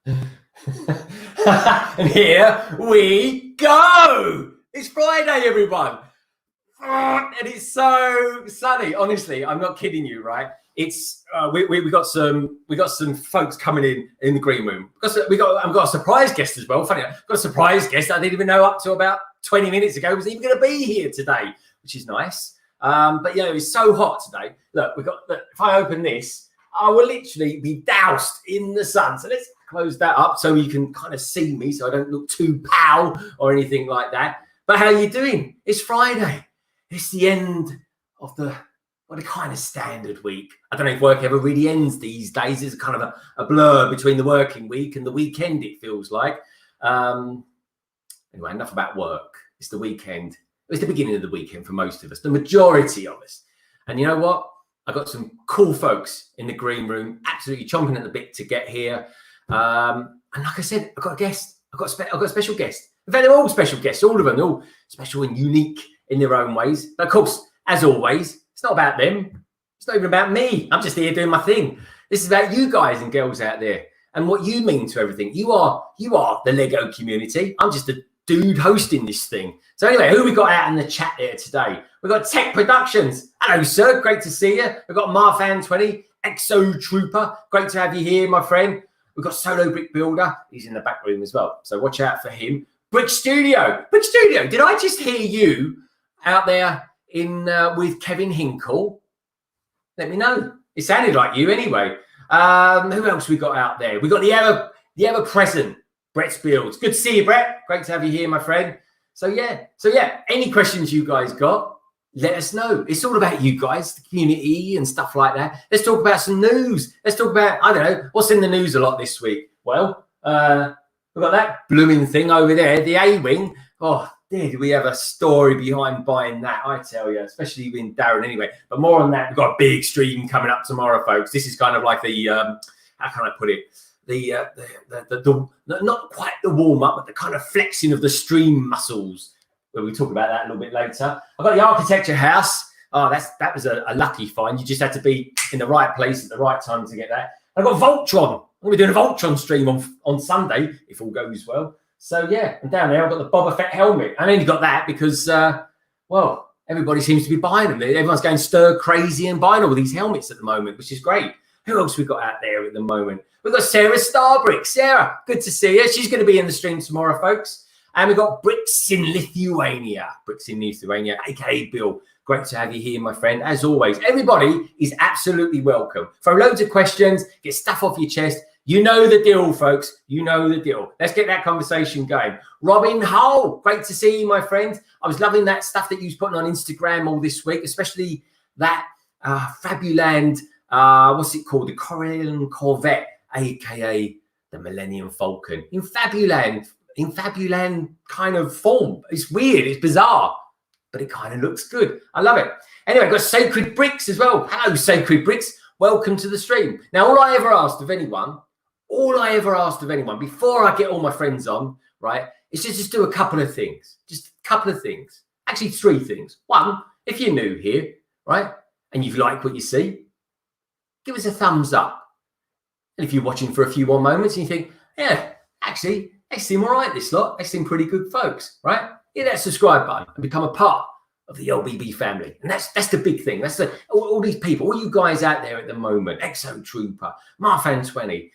And here we go. It's Friday, everyone. And it's so sunny. Honestly, I'm not kidding you, right? It's we got some folks coming in the green room. I've got a surprise guest as well. Funny, I've got a surprise guest I didn't even know up to about 20 minutes ago was even going to be here today, which is nice. But you know, it's so hot today. Look, if I open this, I will literally be doused in the sun. So let's close that up so you can kind of see me, so I don't look too pale or anything like that. But how are you doing? It's Friday. It's the end of the kind of standard week. I don't know if work ever really ends these days. It's kind of a blur between the working week and the weekend, it feels like. Anyway, enough about work. It's the weekend. It's the beginning of the weekend for most of us, the majority of us. And you know what? I got some cool folks in the green room, absolutely chomping at the bit to get here. And like I said, I've got a guest. I've got a special guest. In fact, they're all special guests, all of them. They're all special and unique in their own ways. But of course, as always, it's not about them. It's not even about me. I'm just here doing my thing. This is about you guys and girls out there and what you mean to everything. You are the Lego community. I'm just a dude hosting this thing. So anyway, who we got out in the chat here today? We've got Tech Productions. Hello, sir. Great to see you. We've got Marfan20, Exo Trooper. Great to have you here, my friend. We've got Solo Brick Builder. He's in the back room as well. So watch out for him. Brick Studio. Brick Studio. Did I just hear you out there in with Kevin Hinkle? Let me know. It sounded like you anyway. Who else we got out there? We got the ever present Brett's Builds. Good to see you, Brett. Great to have you here, my friend. So yeah. Any questions you guys got, let us know. It's all about you guys, the community and stuff like that. Let's talk about some news. Let's talk about, I don't know, what's in the news a lot this week. Well, we've got that blooming thing over there, the A-Wing. Oh, did we have a story behind buying that? I tell you, especially in Darren anyway. But more on that. We've got a big stream coming up tomorrow, folks. This is kind of like the, how can I put it? The not quite the warm-up, but the kind of flexing of the stream muscles. Well, we'll talk about that a little bit later. I've got the architecture house. Oh, that was a lucky find. You just had to be in the right place at the right time to get that. I've got Voltron. I'm going to be doing a Voltron stream on Sunday, if all goes well. So, yeah, and down there I've got the Boba Fett helmet. I only got that because, well, everybody seems to be buying them. Everyone's going stir crazy and buying all these helmets at the moment, which is great. Who else we got out there at the moment? We've got Sarah Starbrick. Sarah, good to see you. She's going to be in the stream tomorrow, folks. And we've got Bricks in Lithuania, aka Bill. Great to have you here, my friend. As always, everybody is absolutely welcome. Throw loads of questions, get stuff off your chest. You know the deal, folks. You know the deal. Let's get that conversation going. Robin Hull, great to see you, my friend. I was loving that stuff that you was putting on Instagram all this week, especially that Fabuland, what's it called? The Korean Corvette, aka the Millennium Falcon. In Fabuland kind of form. It's weird, it's bizarre, but it kind of looks good. I love it. Anyway, I've got Sacred Bricks as well. Hello, Sacred Bricks. Welcome to the stream. Now, all I ever asked of anyone before I get all my friends on, right, is just do a couple of things. Just a couple of things. Actually, three things. One, if you're new here, right, and you like what you see, give us a thumbs up. And if you're watching for a few more moments and you think, yeah, actually, they seem all right, this lot. They seem pretty good folks, right? Hit that subscribe button and become a part of the LBB family. And that's the big thing. That's all these people, all you guys out there at the moment, Exo Trooper, Marfan20,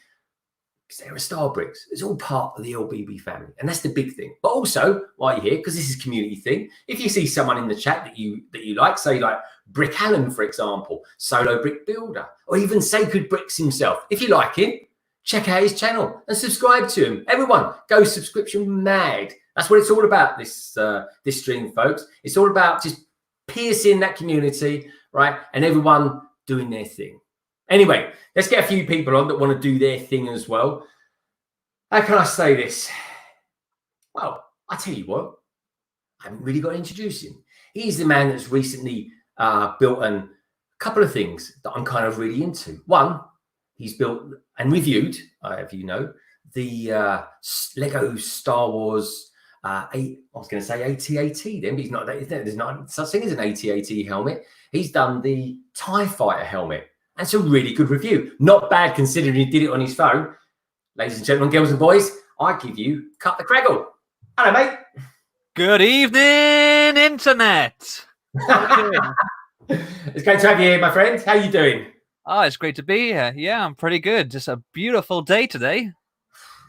Sarah Starbricks, it's all part of the LBB family. And that's the big thing. But also, while you're here, because this is a community thing, if you see someone in the chat that you like, say like Brick Allen, for example, Solo Brick Builder, or even Sacred Bricks himself, if you like him, check out his channel and subscribe to him. Everyone, go subscription mad. That's what it's all about, this stream, folks. It's all about just piercing that community, right? And everyone doing their thing. Anyway, let's get a few people on that want to do their thing as well. How can I say this? Well, I tell you what, I haven't really got to introduce him. He's the man that's recently built a couple of things that I'm kind of really into. One, he's built and reviewed, if you know, the Lego Star Wars. I was going to say AT-AT then, but he's not. There's not such thing as an AT-AT helmet. He's done the TIE Fighter helmet. That's a really good review. Not bad considering he did it on his phone. Ladies and gentlemen, girls and boys, I give you Cut the Craggle. Hello, mate. Good evening, Internet. It's great to have you here, my friend. How are you doing? Oh, it's great to be here. Yeah, I'm pretty good. Just a beautiful day today.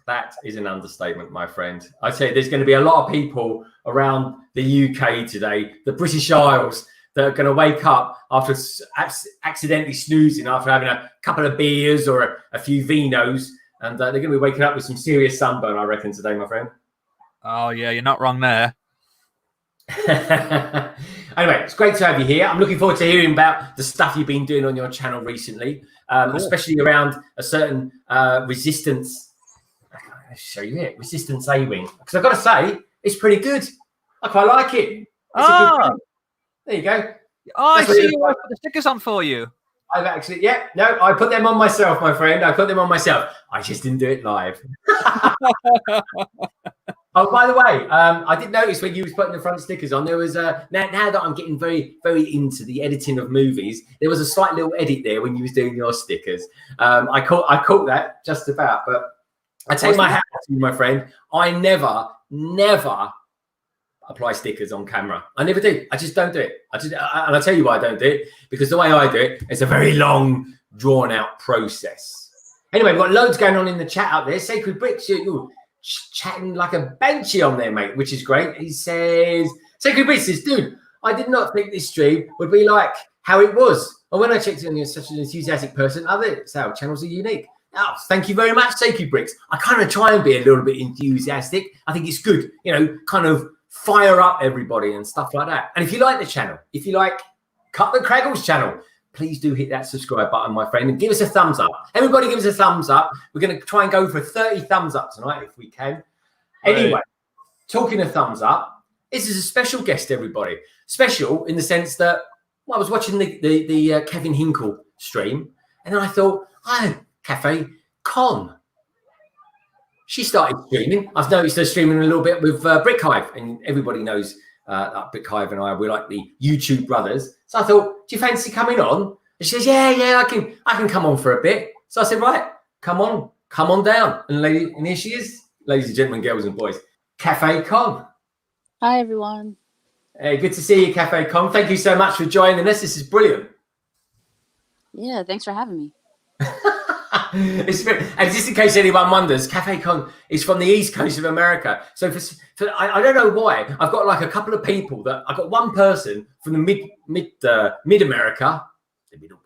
That is an understatement, my friend. I tell you, there's going to be a lot of people around the UK today, the British Isles, that are going to wake up after accidentally snoozing after having a couple of beers or a few vinos, and they're going to be waking up with some serious sunburn, I reckon, today, my friend. Oh, yeah, you're not wrong there. Anyway, it's great to have you here. I'm looking forward to hearing about the stuff you've been doing on your channel recently, cool. Especially around a certain resistance. I'll show you it. Resistance A-wing. Because I've got to say, it's pretty good. I quite like it. There you go. Oh, I see you. I put the stickers on for you. I've actually, I put them on myself, my friend. I put them on myself. I just didn't do it live. Oh, by the way, I did notice when you was putting the front stickers on, there was now that I'm getting very, very into the editing of movies, there was a slight little edit there when you was doing your stickers. I caught that just about, but I take my hat off to you, my friend. I never apply stickers on camera. I never do. I just don't do it. And I'll tell you why I don't do it, because the way I do it, it's a very long, drawn-out process. Anyway, we've got loads going on in the chat out there. Sacred Bricks, you're chatting like a banshee on there, mate, which is great. He says, Sacred Bricks says, dude, I did not think this stream would be like how it was. And when I checked in, you're such an enthusiastic person. Others, our channels are unique. Oh, thank you very much, Sacred Bricks. I kind of try and be a little bit enthusiastic. I think it's good, kind of fire up everybody and stuff like that. And if you like the channel, if you like Cut the Craggles channel, please do hit that subscribe button, my friend, and give us a thumbs up. Everybody give us a thumbs up. We're going to try and go for 30 thumbs up tonight if we can. Anyway, talking of thumbs up, this is a special guest, everybody. Special in the sense that I was watching the Kevin Hinkle stream, and then I thought, Cafe Con. She started streaming. I've noticed her streaming a little bit with Brick Hive, and everybody knows that Brick Hive and I, we're like the YouTube brothers. So I thought, do you fancy coming on? And she says, yeah, I can come on for a bit. So I said, right, come on down. And here she is, ladies and gentlemen, girls and boys, Cafe Con. Hi, everyone. Hey, good to see you, Cafe Con. Thank you so much for joining us. This is brilliant. Yeah, thanks for having me. And just in case anyone wonders, Cafe Con is from the East Coast of America. So I don't know why, I've got like a couple of people that I've got one person from the mid America, the middle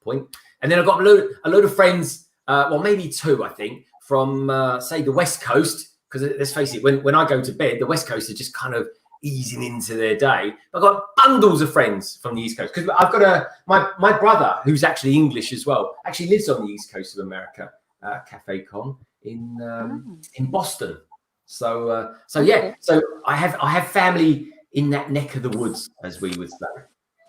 point, and then I've got a load of friends, well maybe two I think, from say the West Coast, because let's face it, when I go to bed, the West Coast are just kind of easing into their day. I've got bundles of friends from the East Coast, because I've got my brother, who's actually English as well, actually lives on the East Coast of America, Cafe Con in Boston. So yeah, so I have family in that neck of the woods, as we would say.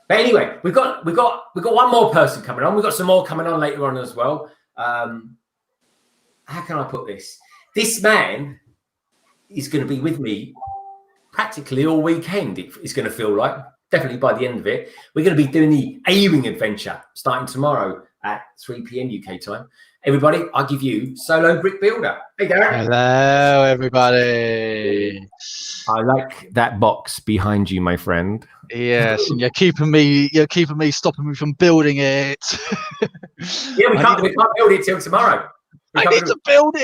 But anyway, we've got one more person coming on. We've got some more coming on later on as well. How can I put this? This man is going to be with me practically all weekend. It's going to feel like, definitely by the end of it. We're going to be doing the A-Wing adventure starting tomorrow at 3 p.m. UK time. Everybody, I'll give you Solo Brick Builder. Hey, Darren. Hello, everybody. I like that box behind you, my friend. Yes, and you're keeping me stopping me from building it. Yeah, we can't build it till tomorrow. I need to build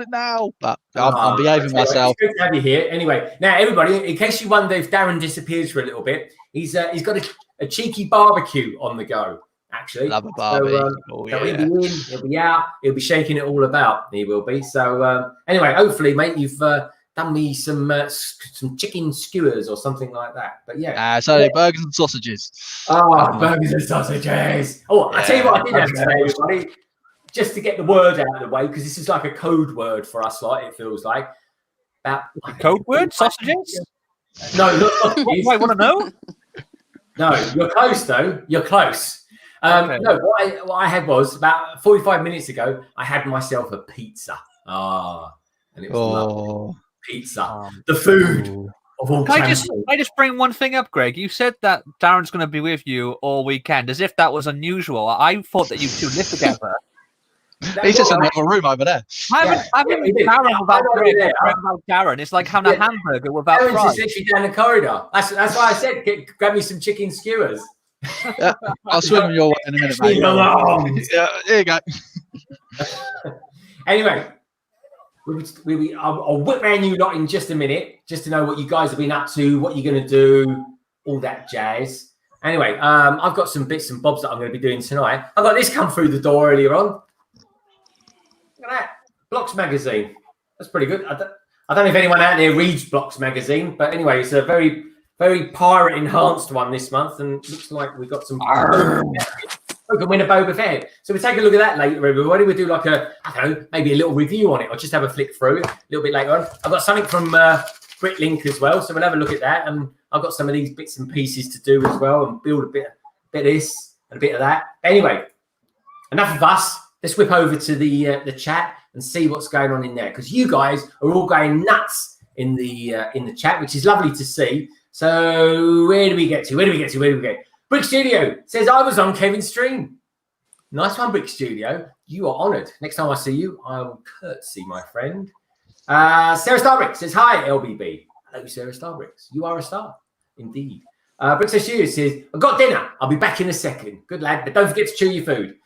it now, but I'm behaving myself. It's good to have you here. Anyway, now everybody, in case you wonder if Darren disappears for a little bit, he's got a cheeky barbecue on the go. Actually, love a barbecue. So he'll be in, he'll be out, he'll be shaking it all about. He will be. So anyway, hopefully, mate, you've done me some chicken skewers or something like that. But yeah, burgers and sausages. Oh, burgers and sausages. Oh, I tell you what, I did have to say, everybody. Just to get the word out of the way, because this is like a code word for us, like it feels like. Code word? Sausages? No, not sausages. I want to know. No, you're close though. You're close. Okay. No, what I had was about 45 minutes ago, I had myself a pizza. And it was lovely. Pizza. The food of all Can I just bring one thing up, Greg? You said that Darren's going to be with you all weekend, as if that was unusual. I thought that you two lived together. He's just in the other room over there. Having he did. Darren Yeah, without I know bread, you're there. without Darren, it's like having a Yeah. hamburger without Darren's fries. just literally down the corridor. That's why I said, grab me some chicken skewers. Yeah, I'll swing them your way in a minute, mate. Leave me alone. Yeah, here you go. Anyway, I'll whip round you lot in just a minute, just to know what you guys have been up to, what you're going to do, all that jazz. Anyway, I've got some bits and bobs that I'm going to be doing tonight. I got this come through the door earlier on. Look at that. Blocks magazine. That's pretty good. I don't know if anyone out there reads Blocks magazine, but anyway, it's a very, very pirate enhanced one this month, and looks like we've got some. We can win a Boba Fett. So we'll take a look at that later, everybody. We'll do like I don't know, maybe a little review on it, or just have a flick through a little bit later on. I've got something from BritLink as well, so we'll have a look at that. And I've got some of these bits and pieces to do as well, and build a bit of this and a bit of that. Anyway, enough of us. Let's whip over to the chat and see what's going on in there, because you guys are all going nuts in the chat, which is lovely to see. So where do we get to? Brick Studio says, I was on Kevin's stream. Nice one, Brick Studio. You are honoured. Next time I see you, I will curtsy, my friend. Sarah Starbrick says, hi, LBB. Hello, Sarah Starbricks. You are a star. Indeed. Brick Studio says, I've got dinner. I'll be back in a second. Good lad, but don't forget to chew your food.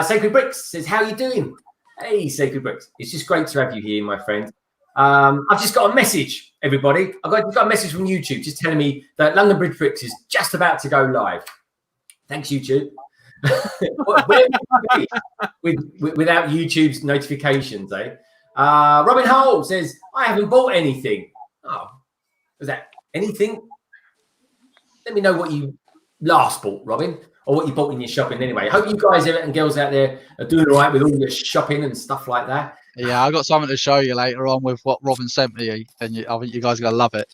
Sacred Bricks says, how are you doing? Hey, Sacred Bricks. It's just great to have you here, my friend. I've just got a message, everybody. I've got a message from YouTube just telling me that London Bridge Bricks is just about to go live. Thanks, YouTube. Where would we be without YouTube's notifications, eh? Robin Hole says, I haven't bought anything. Oh, was that anything? Let me know what you last bought, Robin, or what you bought in your shopping anyway. Hope you guys and girls out there are doing all right with all your shopping and stuff like that. Yeah, I've got something to show you later on with what Robin sent me, and I think you guys are going to love it.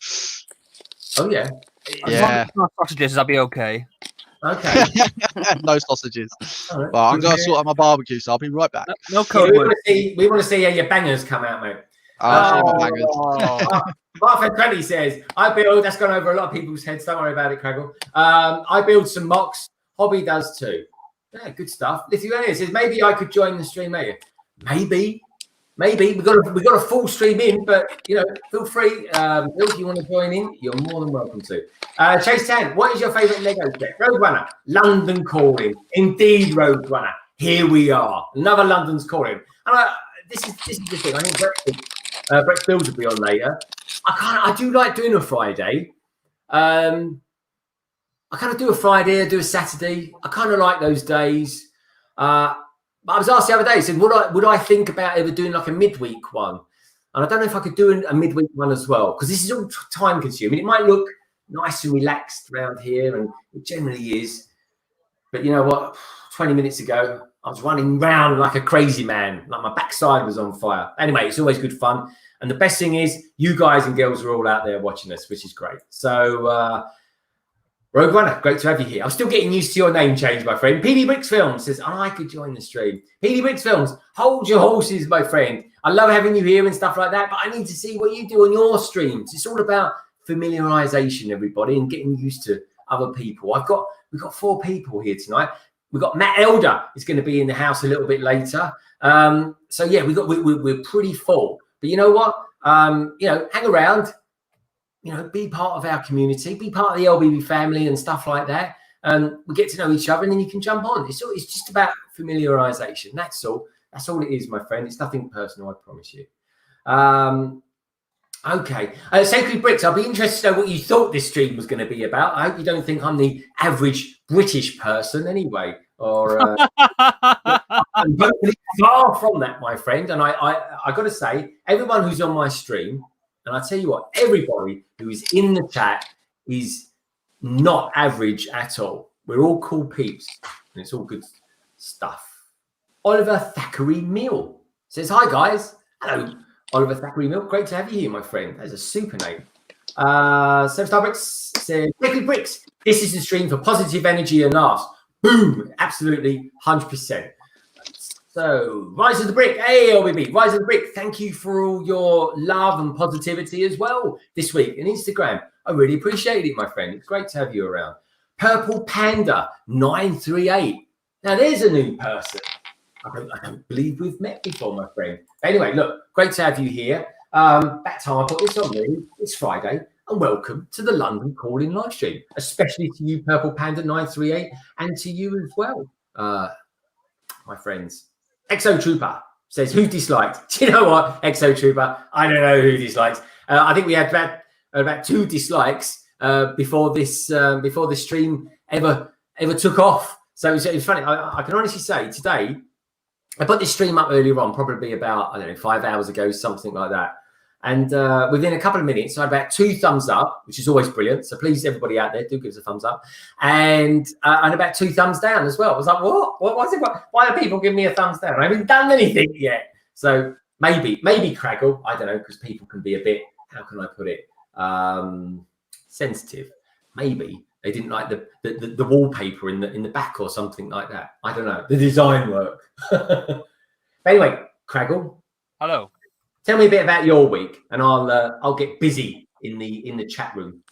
Oh, yeah. Yeah. Sausages, that'll be okay. Okay. No sausages. Right. But I'm going to sort out my barbecue, so I'll be right back. No Yeah, code we word. want to see how your bangers come out, mate. I'll show you my bangers. Martha Creddy says, I build, that's gone over a lot of people's heads. Don't worry about it, Craggle. I build some mocks. Hobby does too. Yeah, good stuff. Lithuania says, maybe I could join the stream later. Maybe. We've got a full stream in, but feel free. If you want to join in, you're more than welcome to. Chase Tan, what is your favourite Lego set? Road Runner, London Calling. Indeed, Road Runner. Here we are. Another London's Calling. And this is the thing. I think Brett's builds will be on later. I do like doing a Friday. I kind of do a Friday, I do a Saturday. I kind of like those days. But I was asked the other day, said, would I think about ever doing like a midweek one? And I don't know if I could do a midweek one as well, because this is all time consuming. It might look nice and relaxed around here, and it generally is. But you know what? 20 minutes ago, I was running round like a crazy man, like my backside was on fire. Anyway, it's always good fun. And the best thing is, you guys and girls are all out there watching us, which is great. So, Rogue Runner, great to have you here. I'm still getting used to your name change, my friend. PD Bricks Films says, I could join the stream. PD Bricks Films, hold your horses, my friend. I love having you here and stuff like that, but I need to see what you do on your streams. It's all about familiarization, everybody, and getting used to other people. We've got 4 people here tonight. We've got Matt Elder is going to be in the house a little bit later. So yeah, we're pretty full. But you know what? Hang around. Be part of our community, be part of the LBB family and stuff like that. We get to know each other, and then you can jump on. It's just about familiarization. That's all. That's all it is, my friend. It's nothing personal, I promise you. Okay. Sacred Bricks, I'll be interested to know what you thought this stream was going to be about. I hope you don't think I'm the average British person anyway, or I'm hopefully far from that, my friend. And I got to say, everyone who's on my stream, and I tell you what, everybody who is in the chat is not average at all. We're all cool peeps, and it's all good stuff. Oliver Thackeray Mill says, hi, guys. Hello, Oliver Thackeray Mill. Great to have you here, my friend. That's a super name. Sam Starbricks says, Liquid Bricks, this is the stream for positive energy and laughs. Boom, absolutely, 100%. So, Rise of the Brick, hey, LBB, Rise of the Brick, thank you for all your love and positivity as well this week on Instagram. I really appreciate it, my friend. It's great to have you around. Purple Panda 938. Now, there's a new person. I don't believe we've met before, my friend. Anyway, look, great to have you here. That time I put this on, really. It's Friday, and welcome to the London Calling live stream, especially to you, Purple Panda 938, and to you as well, my friends. Exo Trooper says, "Who disliked?" Do you know what, Exo Trooper? I don't know who dislikes. I think we had about 2 dislikes before this stream ever took off. So it was funny. I can honestly say today, I put this stream up earlier on, probably about, I don't know, 5 hours ago, something like that. And within a couple of minutes, I had about 2 thumbs up, which is always brilliant. So please, everybody out there, do give us a thumbs up. And about 2 thumbs down as well. I was like, what? Why are people giving me a thumbs down? I haven't done anything yet. So maybe Craggle, I don't know, because people can be a bit, how can I put it, sensitive. Maybe they didn't like the wallpaper in the back or something like that. I don't know. The design work. But anyway, Craggle. Hello. Tell me a bit about your week, and I'll get busy in the chat room.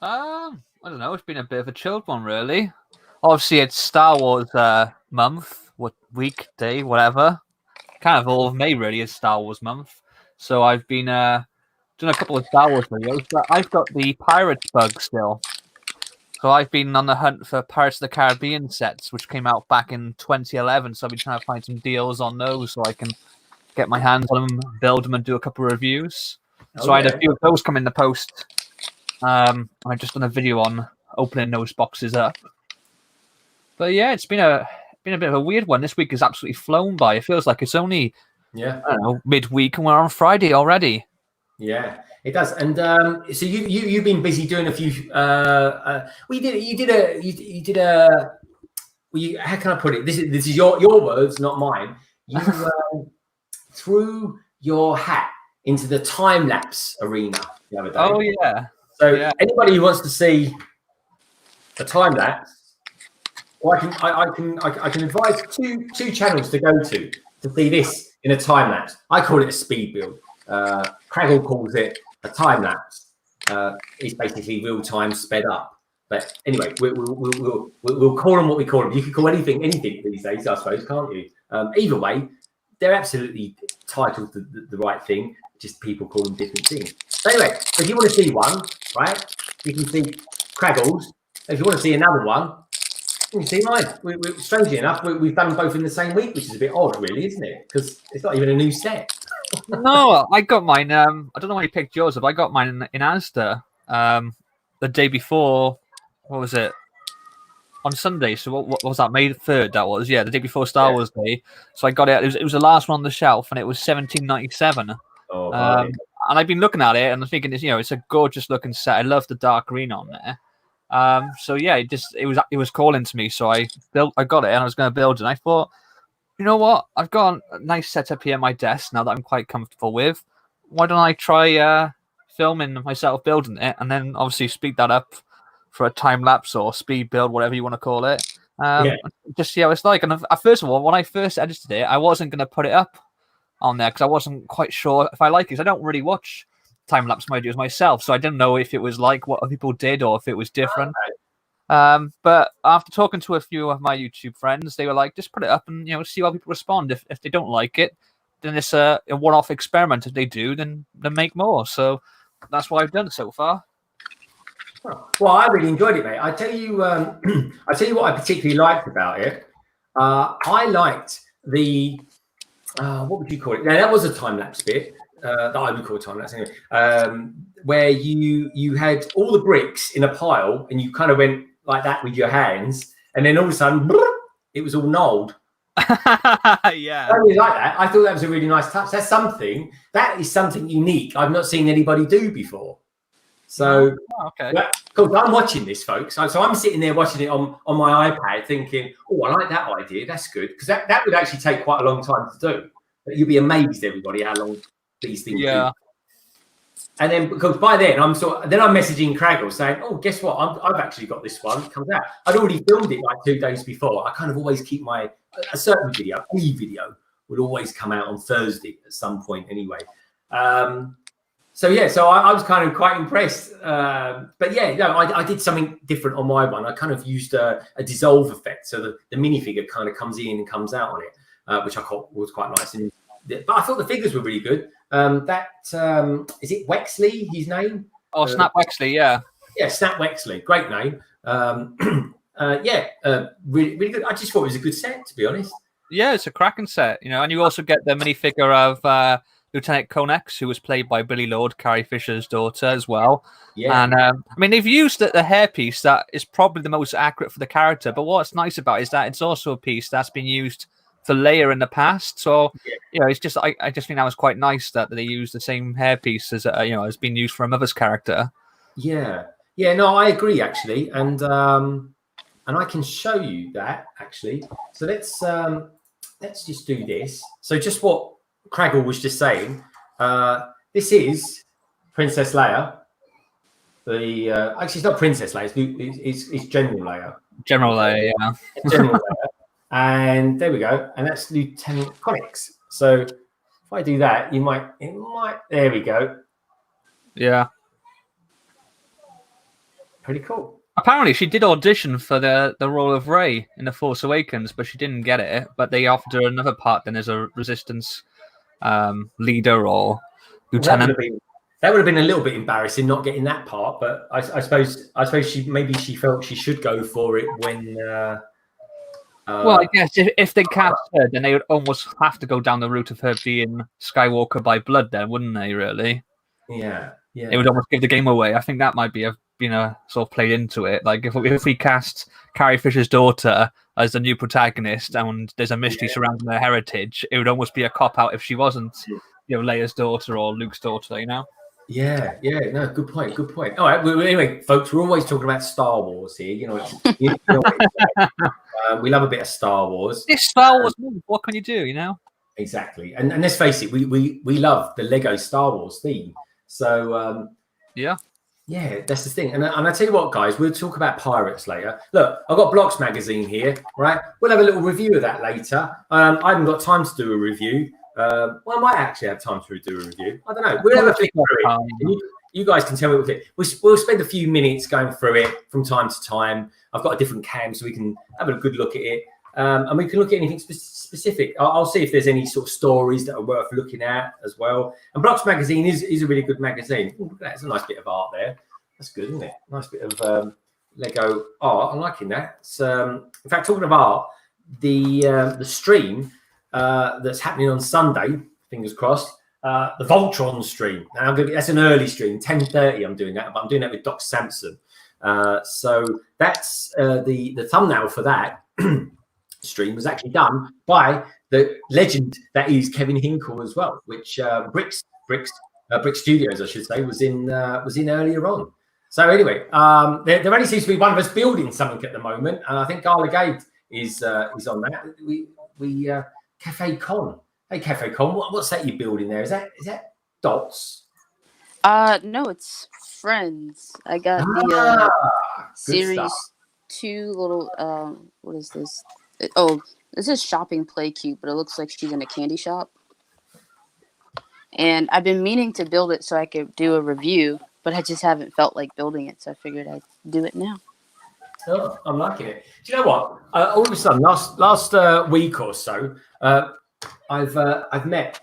I don't know. It's been a bit of a chilled one, really. Obviously, it's Star Wars month, week, day, whatever. Kind of all of May, really, is Star Wars month. So I've been doing a couple of Star Wars videos, but I've got the Pirates bug still. So I've been on the hunt for Pirates of the Caribbean sets, which came out back in 2011. So I've been trying to find some deals on those so I can get my hands on them, build them, and do a couple of reviews. So I had a few of those come in the post. I've just done a video on opening those boxes up. But yeah, it's been a bit of a weird one. This week has absolutely flown by. It feels like it's only I don't know, midweek, and we're on Friday already. Yeah, it does. And so you've been busy doing a few. How can I put it? This is your words, not mine. You threw your hat into the time lapse arena the other day. Oh yeah. So yeah. Anybody who wants to see a time lapse, well, I can advise two channels to go to see this in a time lapse. I call it a speed build. Craggle calls it a time lapse. It's basically real time sped up. But anyway, we'll call them what we call them. You can call anything these days, I suppose, can't you? Either way, they're absolutely titled the right thing. Just people call them different things. So anyway, if you want to see one, right, you can see Craggles. If you want to see another one, you can see mine. Strangely enough, we've done both in the same week, which is a bit odd, really, isn't it? Because it's not even a new set. No, I got mine. I don't know why you picked yours up. I got mine in Asda the day before. What was it? On Sunday. So what was that? May 3rd. That was the day before Star Wars Day. So I got it. It was the last one on the shelf, and it was $17.97. Oh, right. And I've been looking at it, and I'm thinking, it's a gorgeous looking set. I love the dark green on there. So yeah, it was calling to me. So I got it, and I was going to build it. And I thought, you know what? I've got a nice setup here at my desk now that I'm quite comfortable with. Why don't I try filming myself building it, and then obviously speed that up for a time lapse or speed build, whatever you want to call it. Just see how it's like. And first of all, when I first edited it, I wasn't going to put it up on there because I wasn't quite sure if I like it. I don't really watch time lapse videos myself, so I didn't know if it was like what other people did or if it was different. But after talking to a few of my YouTube friends, they were like, just put it up and see how people respond. If they don't like it, then it's a one-off experiment. If they do, then make more. So that's what I've done so far. Well, I really enjoyed it, mate. I tell you what I particularly liked about it. I liked the what would you call it? Now that was a time lapse bit that I would call time lapse anyway, where you had all the bricks in a pile and you kind of went like that with your hands, and then all of a sudden it was all knolled. Yeah, I really like that. I thought that was a really nice touch. That is something unique. I've not seen anybody do before. So, okay. Yeah, cool. I'm watching this, folks. So I'm sitting there watching it on my iPad thinking, oh, I like that idea. That's good. Because that would actually take quite a long time to do. But you'll be amazed, everybody, how long these things do. And then, because by then, I'm messaging Craggle saying, oh, guess what? I've actually got this one. It comes out. I'd already filmed it like 2 days before. I kind of always keep a certain video, any video, would always come out on Thursday at some point anyway. So yeah, so I was kind of quite impressed. But yeah, no, I did something different on my one. I kind of used a dissolve effect, so the minifigure kind of comes in and comes out on it, which I thought was quite nice. But I thought the figures were really good. Is it Wexley? His name? Oh, Snap Wexley, yeah. Yeah, Snap Wexley, great name. Really, really good. I just thought it was a good set, to be honest. Yeah, it's a cracking set, you know, and you also get the minifigure of Lieutenant Konex, who was played by Billy Lord, Carrie Fisher's daughter, as well. Yeah. And I mean, they've used the hairpiece that is probably the most accurate for the character. But what's nice about it is that it's also a piece that's been used for Leia in the past. So, you know, it's just I just think that was quite nice that they used the same hairpiece as you know, has been used for a mother's character. Yeah. Yeah. No, I agree actually, and I can show you that actually. So let's just do this. So just what Craggle was just saying. This is Princess Leia. Actually, it's not Princess Leia. It's General Leia. General Leia, yeah. General Leia. And there we go. And that's Lieutenant Connix. So if I do that, it might. There we go. Yeah. Pretty cool. Apparently, she did audition for the role of Rey in The Force Awakens, but she didn't get it. But they offered her another part then as a Resistance leader or lieutenant. That would have been a little bit embarrassing not getting that part, but I suppose she felt she should go for it when. Well, I guess if they cast her, then they would almost have to go down the route of her being Skywalker by blood, then, wouldn't they? Really? Yeah. It would almost give the game away. I think that might be sort of played into it. Like if we cast Carrie Fisher's daughter as the new protagonist and there's a mystery surrounding her heritage, it would almost be a cop out if she wasn't, Leia's daughter or Luke's daughter. Yeah, no, good point. All right, anyway, folks, we're always talking about Star Wars here. We love a bit of Star Wars. This Star Wars movie, what can you do? Exactly, and let's face it, we love the Lego Star Wars theme. So yeah, that's the thing. And I tell you what, guys, we'll talk about pirates later. Look, I've got Blocks magazine here, right? We'll have a little review of that later. I haven't got time to do a review. Well, I might actually have time to do a review. I don't know. We'll have a flick through it. You guys can tell me what it. We'll spend a few minutes going through it from time to time. I've got a different cam, so we can have a good look at it, and we can look at anything specific. I'll see if there's any sort of stories that are worth looking at as well. And Blocks magazine is a really good magazine. Ooh, that's a nice bit of art there. That's good, isn't it? Nice bit of Lego art. I'm liking that. In fact, talking of art, the stream that's happening on Sunday, fingers crossed, the Voltron stream. Now that's an early stream, 10:30. I'm doing that, but I'm doing that with Doc Sampson. So that's the thumbnail for that stream was actually done by the legend that is Kevin Hinkle as well, which Bricks Studios, I should say, was in earlier on. So anyway, there only seems to be one of us building something at the moment, and I think Gala Gate is on that. We Cafe Con. Hey, Cafe Con, what's that you're building there? Is that dots? No, it's Friends. I got the series 2 little what is this? This is shopping play cube, but it looks like she's in a candy shop. And I've been meaning to build it so I could do a review, but I just haven't felt like building it, so I figured I'd do it now. Oh, I'm liking it. Do you know what? All of a sudden, last week or so, I've met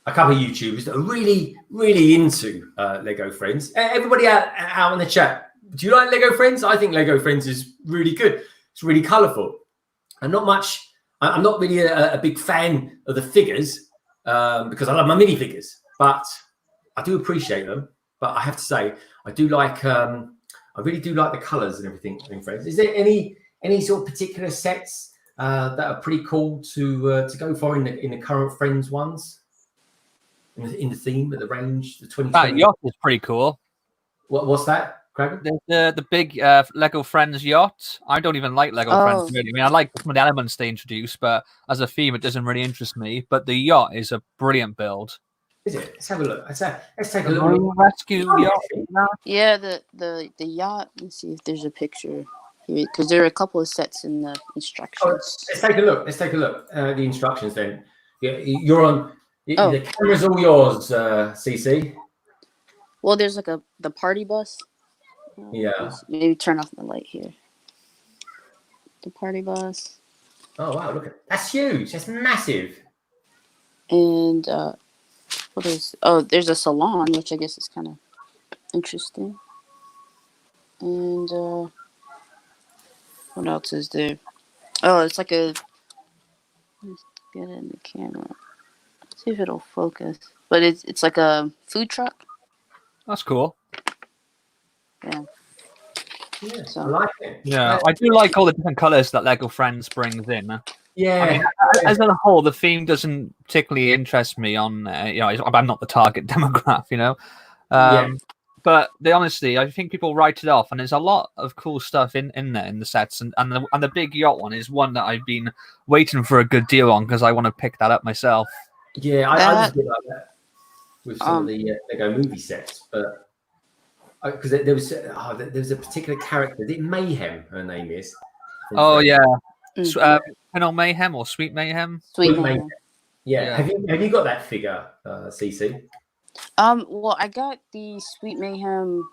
a couple of YouTubers that are really, really into Lego Friends. Everybody out in the chat, do you like Lego Friends? I think Lego Friends is really good. It's really colourful. I'm not really a big fan of the figures because I love my minifigures, but I do appreciate them. But I have to say, I really do like the colours and everything in Friends. Is there any sort of particular sets that are pretty cool to go for in the current Friends ones? In the theme of the range, the 2020. That yacht is pretty cool. What's that, Craig? The big Lego Friends yacht. I don't even like Lego Friends really. I mean, I like some of the elements they introduce, but as a theme, it doesn't really interest me. But the yacht is a brilliant build. Is it? Let's have a look. Let's take a look. Rescue yacht. Yeah, the yacht. Let's see if there's a picture here, because there are a couple of sets in the instructions. Let's take a look. The instructions then. Yeah, you're on. Oh. The camera's all yours, CC. Well, there's like the party bus. Yeah. Maybe turn off the light here. The party bus. Oh wow! Look at that's huge. That's massive. And what is? Oh, there's a salon, which I guess is kind of interesting. And what else is there? Oh, it's like a. Let's get it in the camera. See if it'll focus. But it's like a food truck. That's cool. Yeah. Yeah, So- I like it. Yeah, I do like all the different colours that Lego Friends brings in. Yeah. I mean, as a whole, the theme doesn't particularly interest me. On I'm not the target demographic, Yeah. But honestly, I think people write it off, and there's a lot of cool stuff in there in the sets, and the big yacht one is one that I've been waiting for a good deal on because I want to pick that up myself. Yeah, I just did like that with some of the Lego movie sets, but because there was a particular character, is it Mayhem? Her name is. Oh yeah, Mhm. Penal Mayhem or Sweet Mayhem. Sweet Sweet Mayhem. Yeah. Have you got that figure, CC? Well, I got the Sweet Mayhem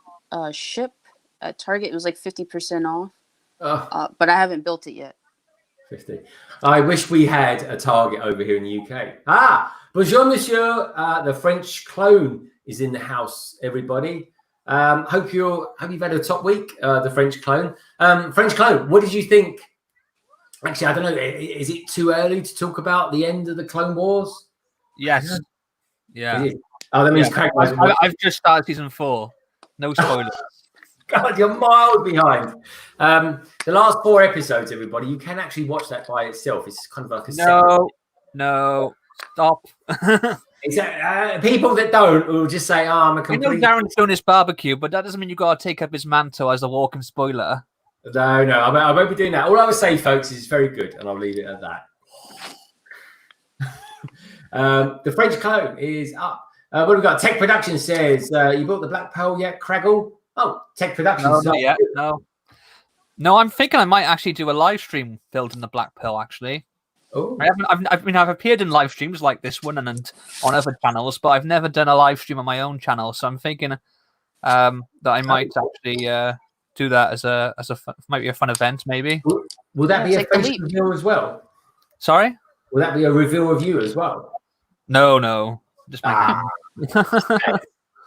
ship at Target. It was like 50% off. Oh, But I haven't built it yet. 50. I wish we had a Target over here in the UK. Bonjour, monsieur. The French clone is in the house, everybody. Hope you've had a top week, the French clone. French clone, what did you think? Actually, I don't know. Is it too early to talk about the end of the Clone Wars? Yes. Yeah. Is it? Oh, that means Craig hasn't watched. I've just started season 4. No spoilers. God, you're miles behind. The last 4 episodes, everybody, you can actually watch that by itself. It's kind of like a No, stop. people that don't will just say, I'm a I know complete... Darren's doing his barbecue, but that doesn't mean you got to take up his mantle as a walking spoiler. No, I won't be doing that. All I would say, folks, is it's very good, and I'll leave it at that. The French clone is up. What have we got? Tech Production says, you built the Black Pearl yet, Craggle? Oh, Tech Production. No, not yet. No, I'm thinking I might actually do a live stream building the Black Pearl, actually. Oh. I've appeared in live streams like this one and on other channels, but I've never done a live stream on my own channel. So I'm thinking that I might actually do that as a might be a fun event, maybe. Will that be a take the face leap. reveal as well? Sorry? Will that be a reveal of you as well? No, just my hand.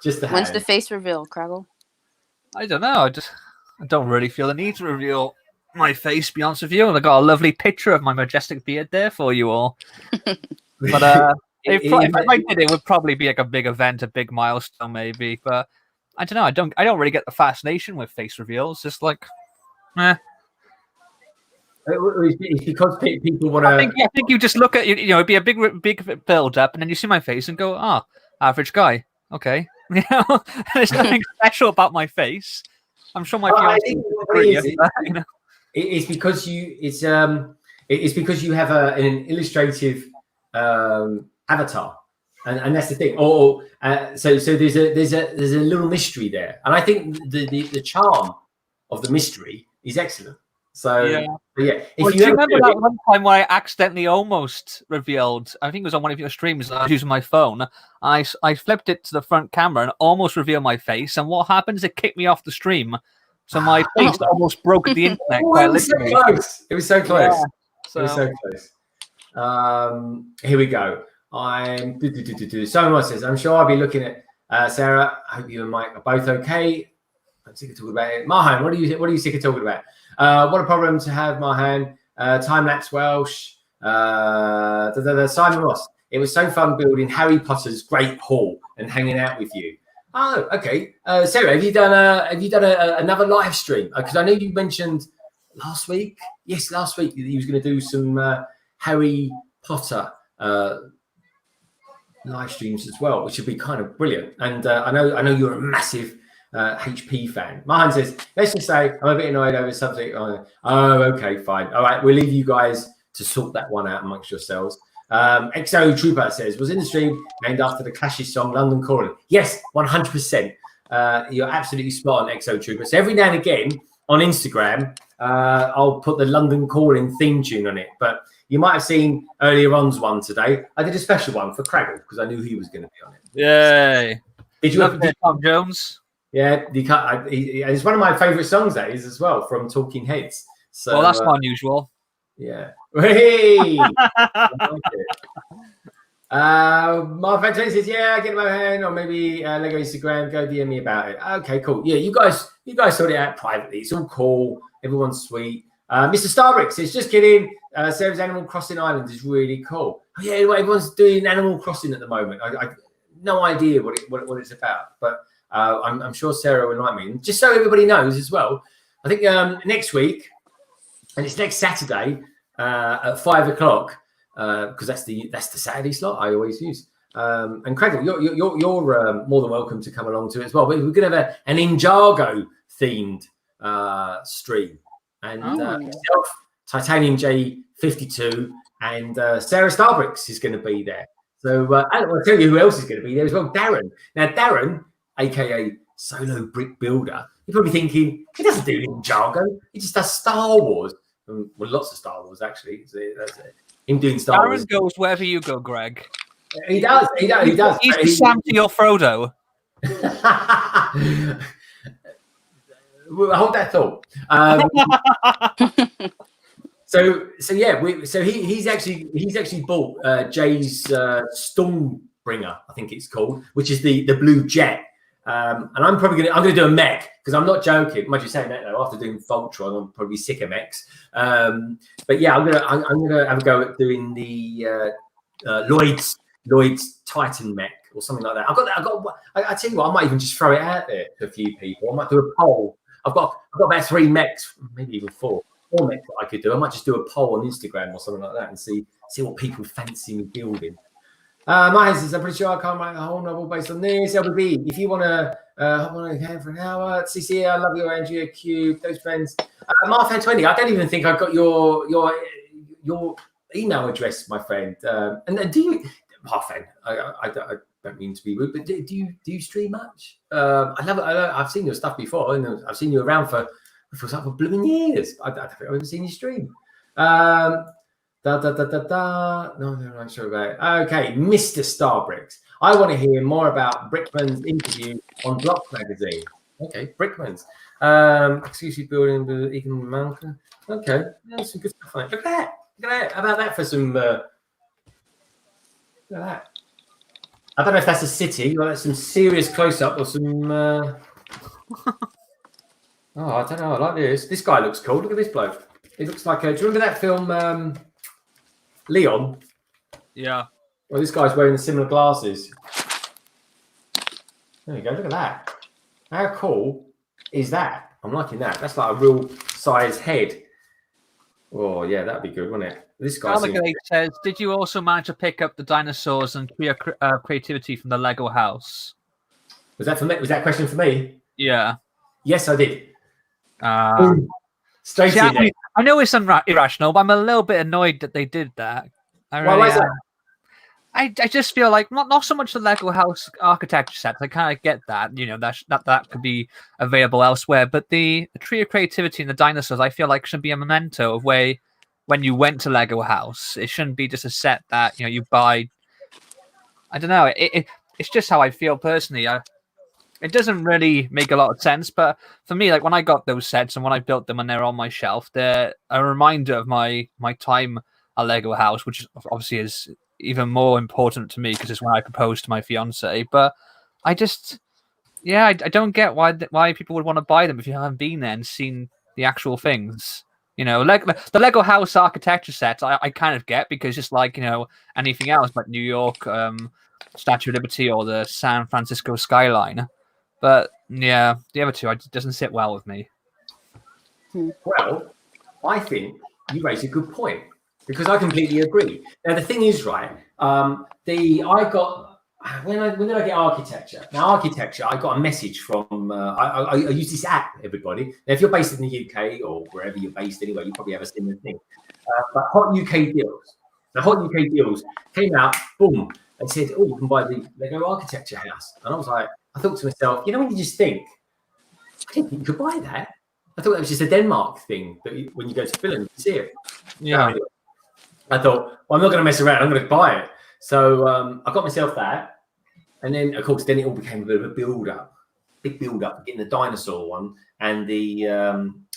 Just the When's hand. the face reveal, Craggle? I don't know. I don't really feel the need to reveal my face, to be honest with you. And I got a lovely picture of my majestic beard there for you all. But if I did, it would probably be like a big event, a big milestone, maybe. But I don't know. I don't really get the fascination with face reveals. Just like, It's because people want to. I think you just look at it'd be a big build up, and then you see my face and go, average guy. Okay, there's nothing special about my face. I'm sure my fiance would agree. It's because you have an illustrative avatar, and that's the thing. So there's a little mystery there, and I think the charm of the mystery is excellent. So yeah. Do you remember that one time where I accidentally almost revealed? I think it was on one of your streams. I was using my phone. I flipped it to the front camera and almost revealed my face. And what happens? It kicked me off the stream. So my face almost broke the internet. It was so close. It was so close. Yeah, It was so close. Here we go. Someone says, I'm sure I'll be looking at Sarah. I hope you and Mike are both okay. I'm sick of talking about it. Mahan, what are you sick of talking about? What a problem to have, Mahan. Time-lapse Welsh. Simon Ross. It was so fun building Harry Potter's Great Hall and hanging out with you. Oh, okay. Sarah, have you done another live stream? Because I know you mentioned last week. Yes, last week that he was going to do some Harry Potter live streams as well, which would be kind of brilliant. And I know you're a massive HP fan. Mahan says, let's just say I'm a bit annoyed over something. Oh, okay, fine. All right, we'll leave you guys to sort that one out amongst yourselves. XO Trooper says, was in the stream named after the Clash's song London Calling. Yes, 100%. You're absolutely spot on, XO Trooper. So every now and again on Instagram, I'll put the London Calling theme tune on it. But you might have seen earlier on's one today. I did a special one for Craggle because I knew he was going to be on it. Yay! Did you? Love Tom Jones? Yeah, it's one of my favourite songs. That is as well from Talking Heads. So, well, that's not unusual. Yeah. Hey! I like it. My friend Tony says, "Yeah, get in my hand, or maybe Lego Instagram. Go DM me about it." Okay, cool. Yeah, you guys sort it out privately. It's all cool. Everyone's sweet. Mr. Starbrick says, "Just kidding. Sarah's Animal Crossing Island is really cool." Oh, yeah, everyone's doing Animal Crossing at the moment. I no idea what it's about, but I'm sure Sarah will like me. And just so everybody knows as well, I think next week, and it's next Saturday at 5 o'clock. Because that's the Saturday slot I always use. And Craig, you're more than welcome to come along to it as well. But we're going to have an Ninjago themed stream, and myself, Titanium J52, and Sarah Starbricks is going to be there. So I'll tell you who else is going to be there as well. Darren. Now Darren, aka Solo Brick Builder, you're probably thinking he doesn't do Ninjago. He just does Star Wars. Well, lots of Star Wars actually. So that's it. Him doing Star Wars. Darren goes wherever you go, Greg. He does. He does. He's the Sam to your Frodo. Hold that thought. So yeah. He's actually bought Jay's Stormbringer, I think it's called, which is the blue jet. And I'm gonna do a mech because I'm not joking. Much you saying that though, after doing Voltron, I'm probably sick of mechs. But yeah, I'm gonna have a go at doing the Lloyd's Titan mech or something like that. I tell you what, I might even just throw it out there to a few people. I might do a poll. I've got about 3 mechs, maybe even 4 mechs that I could do. I might just do a poll on Instagram or something like that and see what people fancy me building. My says, I'm pretty sure I can't write a whole novel based on this. LBB, if you want to hop on again for an hour. CC, I love your Andrea Cube, those friends. Marfan20, I don't even think I've got your email address, my friend. And do you, Marfan, I don't mean to be rude, but do you stream much? I love it. I've seen your stuff before, and I've seen you around for blooming years. I don't think I've ever seen you stream. No, I'm not sure about it. Okay, Mr. Starbricks. I want to hear more about Brickman's interview on Blocks magazine. Okay, Brickman's. Exclusive building with Egan Malcolm. Okay, that's some good stuff on it. Look at that. How about that for some? Look at that. I don't know if that's a city or that's some serious close up or some. Oh, I don't know. I like this. This guy looks cool. Look at this bloke. He looks like. Do you remember that film? Leon. Yeah. Well, this guy's wearing the similar glasses. There you go. Look at that. How cool is that? I'm liking that. That's like a real size head. Oh, yeah, that'd be good, wouldn't it? This guy says, did you also manage to pick up the dinosaurs and creativity from the Lego house? Was that a question for me? Yeah. Yes, I did. Straight see, in. I know it's irrational, but I'm a little bit annoyed that they did that. Why is that? I just feel like not so much the Lego house architecture sets. I kind of get that, that could be available elsewhere. But the tree of creativity and the dinosaurs, I feel like should be a memento of when you went to Lego house. It shouldn't be just a set that you buy. I don't know. It's just how I feel personally. It doesn't really make a lot of sense, but for me, like when I got those sets and when I built them and they're on my shelf, they're a reminder of my time at Lego house, which obviously is even more important to me because it's when I proposed to my fiance. But I just, I don't get why people would want to buy them if you haven't been there and seen the actual things. The Lego house architecture sets, I kind of get because just like anything else, like New York, Statue of Liberty, or the San Francisco skyline. But yeah, the other two, it doesn't sit well with me. Well, I think you raise a good point because I completely agree. Now the thing is, right? When did I get architecture? Now architecture, I got a message from. I use this app. Everybody, now, if you're based in the UK or wherever you're based, anyway, you probably have a similar thing. But Hot UK Deals. The Hot UK Deals came out. Boom. And said, "Oh, you can buy the Lego architecture house." And I was like. I thought to myself, when you just think, I didn't think you could buy that. I thought that was just a Denmark thing that when you go to Finland, you see it. Yeah. So I thought, well, I'm not going to mess around. I'm going to buy it. So I got myself that, and then of course, then it all became a bit of a big build up, getting the dinosaur one and the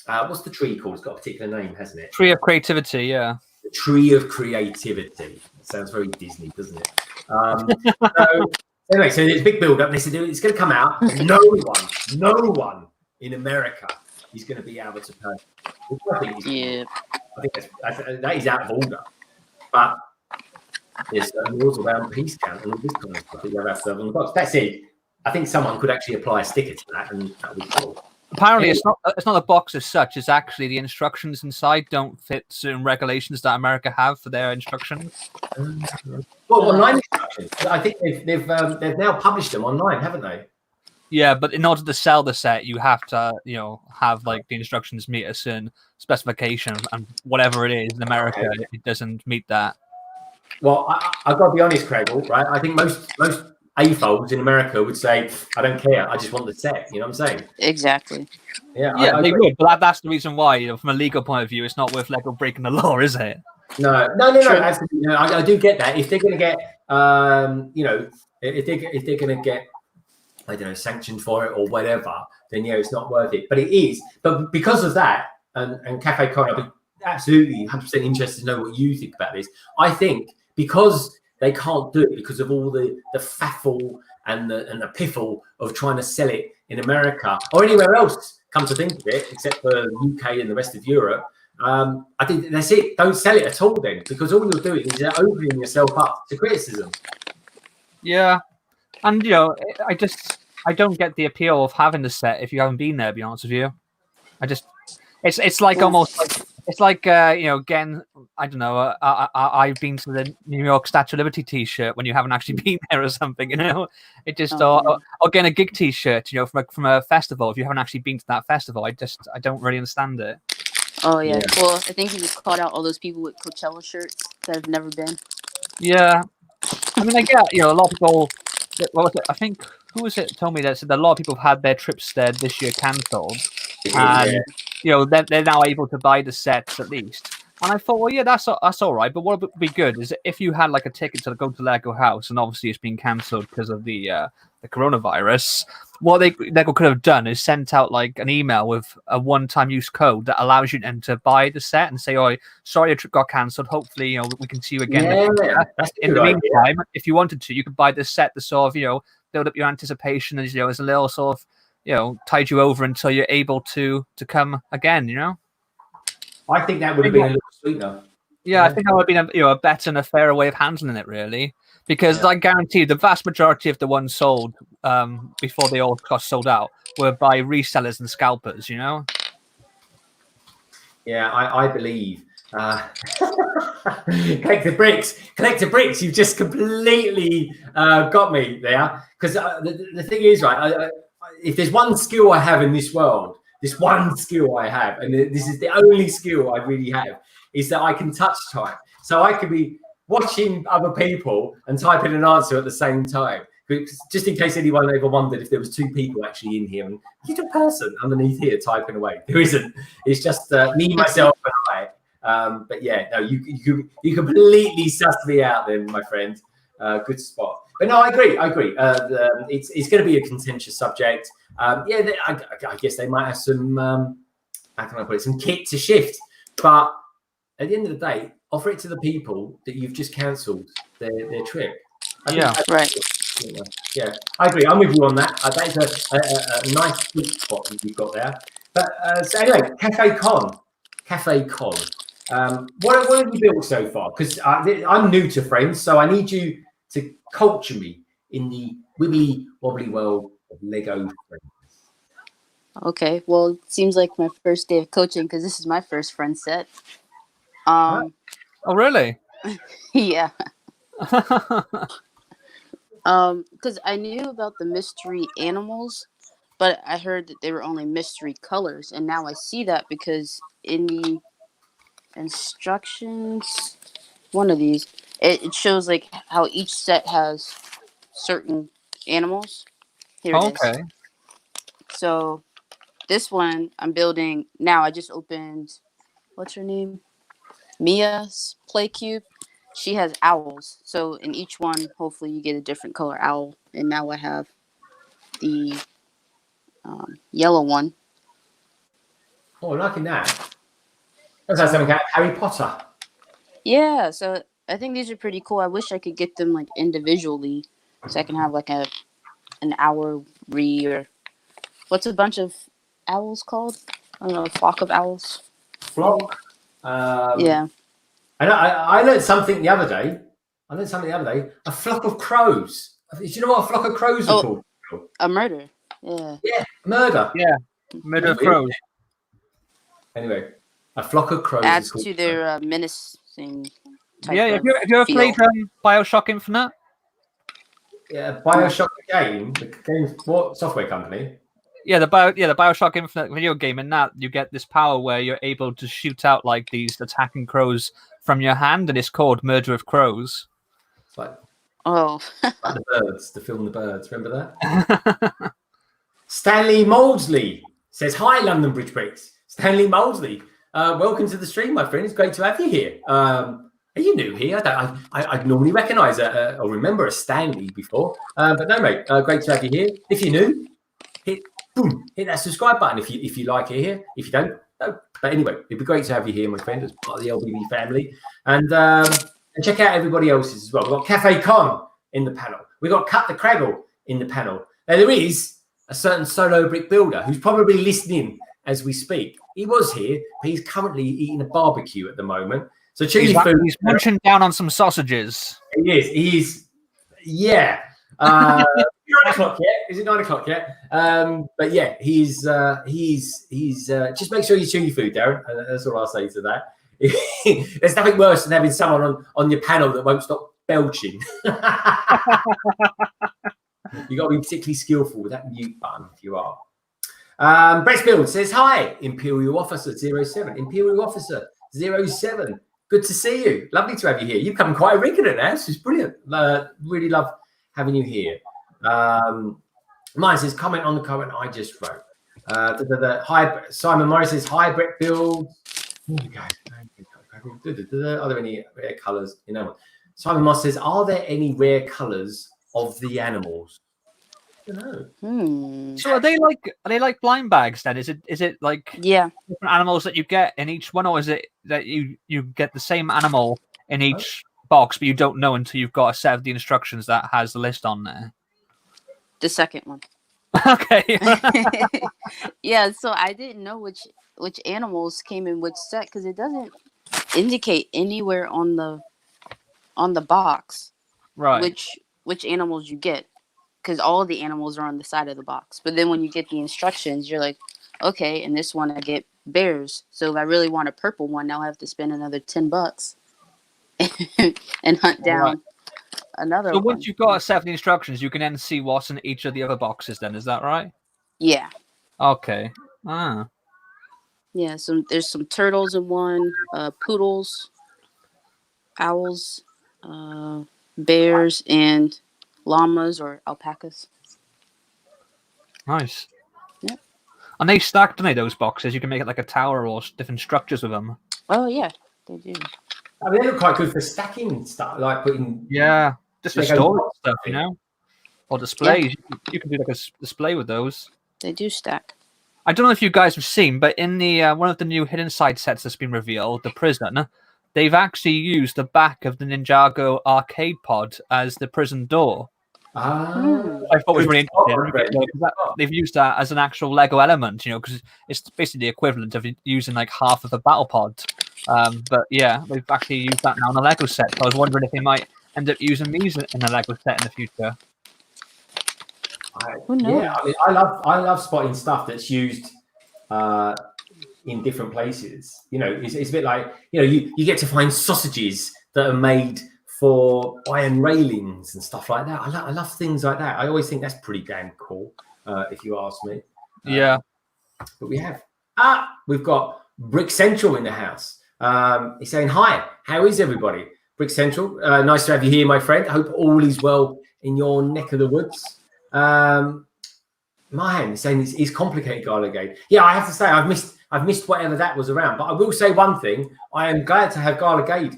what's the tree called? It's got a particular name, hasn't it? Tree of Creativity, yeah. The Tree of Creativity. It sounds very Disney, doesn't it? So anyway, so there's a big build up. They said it's going to come out. No one in America is going to be able to purchase. I think that is out of order. But there's rules around piece count and all this kind of stuff that you have to have on the box. That's it. I think someone could actually apply a sticker to that, and that would be cool. Apparently, it's not the box as such. It's actually the instructions inside don't fit certain regulations that America have for their instructions. Well, online instructions. I think they've now published them online, haven't they? Yeah, but in order to sell the set, you have to have like the instructions meet a certain specification, and whatever it is in America, it doesn't meet that. Well, I've got to be honest, Craig. Right? I think most AFOLs in America would say, "I don't care. I just want the set." You know what I'm saying? Exactly. Yeah, they would, but that's the reason why. From a legal point of view, it's not worth Lego breaking the law, is it? No. Absolutely, no, I do get that. If they're going to get, if they're going to get, I don't know, sanctioned for it or whatever, then it's not worth it. But it is. But because of that, and Cafe Con, I'd be absolutely 100% interested to know what you think about this. I think because they can't do it because of all the faffle and the piffle of trying to sell it in America or anywhere else, come to think of it, except for the UK and the rest of Europe. I think that's it. Don't sell it at all then, because all you're doing is opening yourself up to criticism. Yeah. And, I don't get the appeal of having the set if you haven't been there, to be honest with you. It's like almost like, it's like, again, I don't know, I've been to the New York Statue of Liberty t-shirt when you haven't actually been there or something, It just, or getting a gig t-shirt, from a festival, if you haven't actually been to that festival, I don't really understand it. Oh, yeah. Well, I think you just called out all those people with Coachella shirts that have never been. Yeah. I mean, I get, a lot of people, what was it? I think, who was it told me that said that a lot of people have had their trips there this year cancelled. And, they're now able to buy the sets at least. And I thought, well, yeah, that's all right. But what would be good is if you had like a ticket to go to Lego House, and obviously it's been cancelled because of the coronavirus. What Lego could have done is sent out like an email with a one-time use code that allows you then to buy the set and say, "Oh, sorry, your trip got cancelled. Hopefully, we can see you again." In the meantime, if you wanted to, you could buy this set to sort of build up your anticipation as as a little sort of tide you over until you're able to come again. I think that would have been a little sweeter. Yeah, I think that would have been a better and a fairer way of handling it, really. Because I guarantee the vast majority of the ones sold before they all got sold out were by resellers and scalpers, Yeah, I believe. Collect the bricks. You've just completely got me there. Because the thing is, right, if there's one skill I have in this world, this one skill I have, and this is the only skill I really have, is that I can touch type. So I could be watching other people and typing an answer at the same time. Just in case anyone ever wondered if there was two people actually in here and little person underneath here typing away. There isn't. It's just me, myself, and I. But yeah, no, you completely sussed me out then, my friend. Good spot. But no, I agree. It's going to be a contentious subject. I guess they might have some, how can I put it, some kit to shift. But at the end of the day, offer it to the people that you've just cancelled their trip. Right. Yeah, I agree. I'm with you on that. That is a nice sweet spot that you've got there. But so anyway, Cafe Con. What have you built so far? Because I'm new to Friends, so I need you to culture me in the wibbly wobbly world of Lego Friends. Okay. Well, it seems like my first day of coaching because this is my first friend set. Oh, really? Yeah. Because I knew about the mystery animals, but I heard that they were only mystery colors, and now I see that because in the instructions, one of these, it shows like how each set has certain animals. Here it is. Okay. So this one I'm building now. I just opened. What's her name? Mia's play cube. She has owls. So in each one, hopefully you get a different color owl. And now I have the yellow one. Oh, liking that. That's like something like Harry Potter. Yeah, so I think these are pretty cool. I wish I could get them like individually, so I can have like an owlery or what's a bunch of owls called? I don't know, a flock of owls. Flock. Yeah. I learned something the other day. A flock of crows. Do you know what a flock of crows are called? A murder. Yeah. Yeah, murder. Yeah, murder of crows. Anyway, a flock of crows Adds to their menacing type Yeah, of have you ever feel. played Bioshock Infinite? Yeah, Bioshock game. The game's what software company? Yeah, the Bioshock Infinite video game. In that, you get this power where you're able to shoot out like these attacking crows from your hand, and it's called Murder of Crows. It's like like the birds, the film The Birds. Remember that? Stanley Maudsley says, "Hi, London Bridge Breaks." Stanley Maudsley, welcome to the stream, my friend. It's great to have you here. Are you new here? I normally recognise or remember a Stanley before, but no, mate. Great to have you here. If you're new, hit that subscribe button if you like it here. If you don't, no. But anyway, it'd be great to have you here, my friend, as part of the LBB family. And check out everybody else's as well. We've got Cafe Con in the panel. We've got Cut the Craggle in the panel. Now, there is a certain solo brick builder who's probably listening as we speak. He was here, but he's currently eating a barbecue at the moment. So cheesy food. He's munching down on some sausages. He is. Yeah. 9 o'clock yet? Is it 9 o'clock yet? But yeah, he's just make sure you chew your food, Darren. That's all I'll say to that. There's nothing worse than having someone on your panel that won't stop belching. You got to be particularly skillful with that mute button if you are. Breastbuild says, "Hi, Imperial Officer 07. Imperial Officer 07. Good to see you. Lovely to have you here. You've come quite a regular now. This is brilliant. Really love having you here." Mine says, "Comment on the comment I just wrote." Hi, Simon Morris says, "Hi, Brett Build." Are there any rare colours? You know, Simon Moss says, "Are there any rare colours of the animals?" I don't know. So are they like blind bags then? Is it like different animals that you get in each one, or is it that you get the same animal in each box, but you don't know until you've got a set of the instructions that has the list on there? the second one. Okay. Yeah, so I didn't know which animals came in which set because it doesn't indicate anywhere on the box which animals you get, because all of the animals are on the side of the box. But then when you get the instructions, you're like, okay, in this one I get bears. So if I really want a purple one, now I have to spend another $10 and hunt down another So one. once you've got a set of the instructions, you can then see what's in each of the other boxes then, is that right? Yeah. Okay. Yeah, so there's some turtles in one, poodles, owls, bears, and llamas or alpacas. Nice. Yep. And they stacked, don't they, those boxes? You can make it like a tower or different structures with them. Oh, yeah, they do. I mean, they look quite good for stacking stuff, like putting... Yeah, just for Lego storage box stuff, you know? Or displays. Yeah. You can do like a display with those. They do stack. I don't know if you guys have seen, but in the one of the new Hidden Side sets that's been revealed, the prison, they've actually used the back of the Ninjago arcade pod as the prison door. I thought was really interesting. They've used that as an actual Lego element, you know, because it's basically the equivalent of using like half of a battle pod. But yeah, they've actually used that now in a Lego set. So I was wondering if they might end up using these in a Lego set in the future. Who knows? Yeah, I mean, I love spotting stuff that's used in different places. You know, it's a bit like, you know, you get to find sausages that are made for iron railings and stuff like that. I love things like that. I always think that's pretty damn cool, if you ask me. Yeah. But we've got Brick Central in the house. He's saying, "Hi, how is everybody?" Brick Central, nice to have you here, my friend. I hope all is well in your neck of the woods. Man, saying it's complicated, Garligate. Yeah, I have to say I've missed whatever that was around. But I will say one thing: I am glad to have Garligate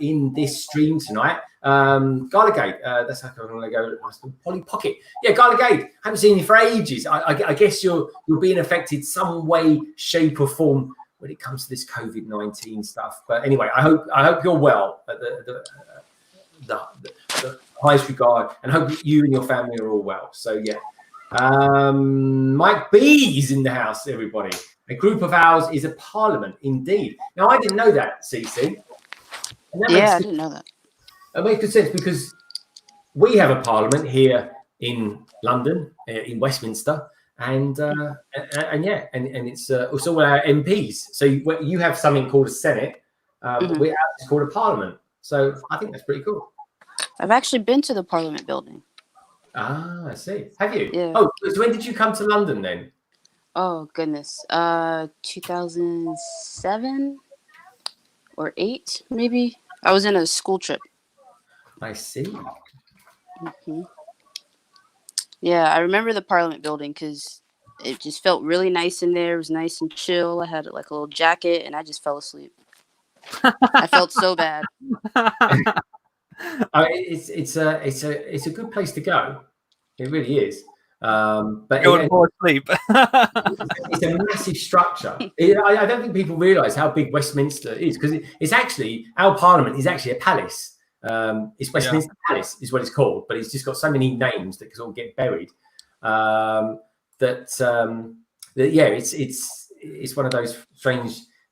in this stream tonight. Garligate, that's how I'm going to go. Polly Pocket, yeah, Garligate. Haven't seen you for ages. I guess you're being affected some way, shape, or form when it comes to this COVID-19 stuff. But anyway, I hope you're well. At the highest regard, and hope you and your family are all well. So yeah. Mike B is in the house, everybody. A group of owls is a parliament, indeed. Now, I didn't know that, CC. Yeah, I didn't know that. It makes good sense because we have a parliament here in London, in Westminster, and it's all our MPs. So you have something called a Senate, it's called a parliament. So I think that's pretty cool. I've actually been to the Parliament building. Ah, I see. Have you? Yeah. Oh, so when did you come to London then? Oh goodness, 2007 or 8, maybe. I was in a school trip. I see. Yeah, I remember the Parliament building because it just felt really nice in there. It was nice and chill. I had like a little jacket, and I just fell asleep. I felt so bad. It's a good place to go. It really is. But Go and fall asleep. It's a massive structure. I don't think people realise how big Westminster is because it's actually our Parliament is actually a palace. It's Westminster Palace is what it's called, but it's just got so many names that can all get buried. It's one of those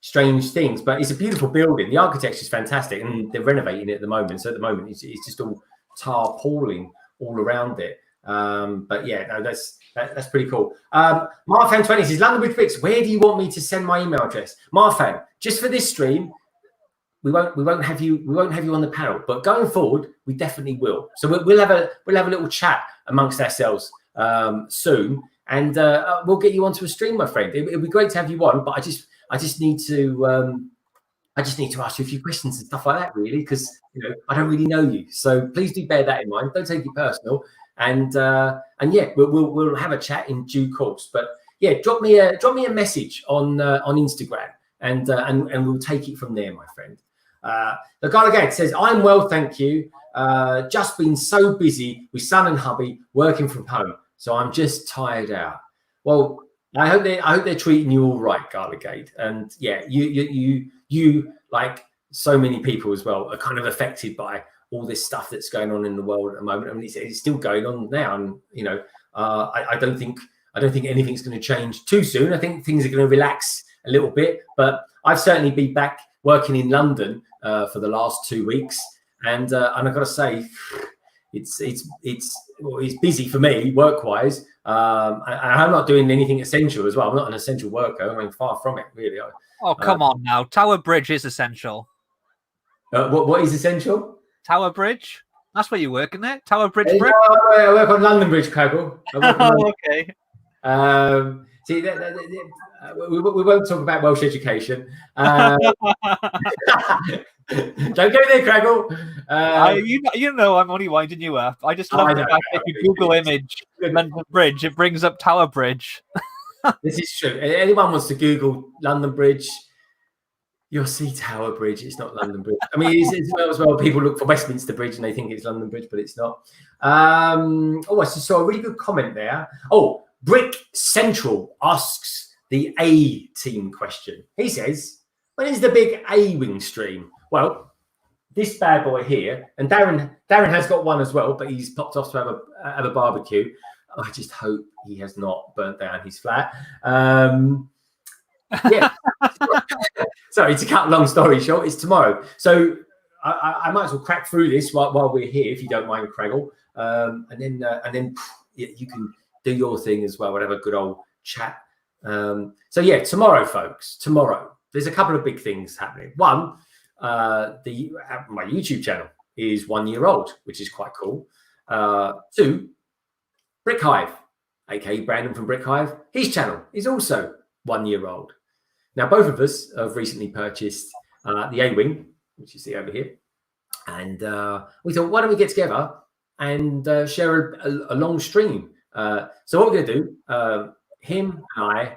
strange things, but it's a beautiful building. The architecture is fantastic, and they're renovating it at the moment. So at the moment, it's just all tarpaulin all around it. But yeah, no, that's pretty cool. Marfan20 says, London Bridge Bricks, where do you want me to send my email address? Marfan, just for this stream, we won't have you on the panel, but going forward, we definitely will. So we'll have a little chat amongst ourselves soon, and we'll get you onto a stream, my friend. It'd be great to have you on, but I just need to ask you a few questions and stuff like that, really, because I don't really know you. So please do bear that in mind. Don't take it personal. And yeah, we'll have a chat in due course. But yeah, drop me a message on Instagram, and we'll take it from there, my friend. The guy again says, I'm well, thank you. Just been so busy with son and hubby working from home, so I'm just tired out. Well, I hope they're treating you all right, Garligate. And yeah, you like so many people as well are kind of affected by all this stuff that's going on in the world at the moment. I mean, it's still going on now, and I don't think anything's going to change too soon. I think things are going to relax a little bit, but I've certainly been back working in London for the last 2 weeks, and I've got to say, it's busy for me work-wise. I'm not doing anything essential as well. I'm not an essential worker. I mean, far from it, really. Oh, come on now. Tower Bridge is essential. What is essential? Tower Bridge? That's where you work, isn't it? Tower Bridge Brick? I work on London Bridge, Craggle. Okay. See, we won't talk about Welsh education. Don't go there, Craggle. You know I'm only winding you up. I just love the fact that if you Google image London Bridge, it brings up Tower Bridge. This is true. Anyone wants to Google London Bridge, you'll see Tower Bridge. It's not London Bridge. I mean, it's as well. People look for Westminster Bridge and they think it's London Bridge, but it's not. I just saw a really good comment there. Oh, Brick Central asks the A team question. He says, when is the big A wing stream? Well, this bad boy here, and Darren has got one as well, but he's popped off to have a barbecue. I just hope he has not burnt down his flat. Yeah. Sorry, to cut a long story short, it's tomorrow. So I might as well crack through this while we're here, if you don't mind, Craggle. And then you can do your thing as well. We'll have a good old chat. So yeah, tomorrow, folks. Tomorrow, there's a couple of big things happening. One, my YouTube channel is 1 year old, which is quite cool. 2, Brick Hive, aka Brandon from Brick Hive. His channel is also 1 year old. Now, both of us have recently purchased the A-Wing, which you see over here. And we thought, why don't we get together and share a long stream So what we're going to do, him and I,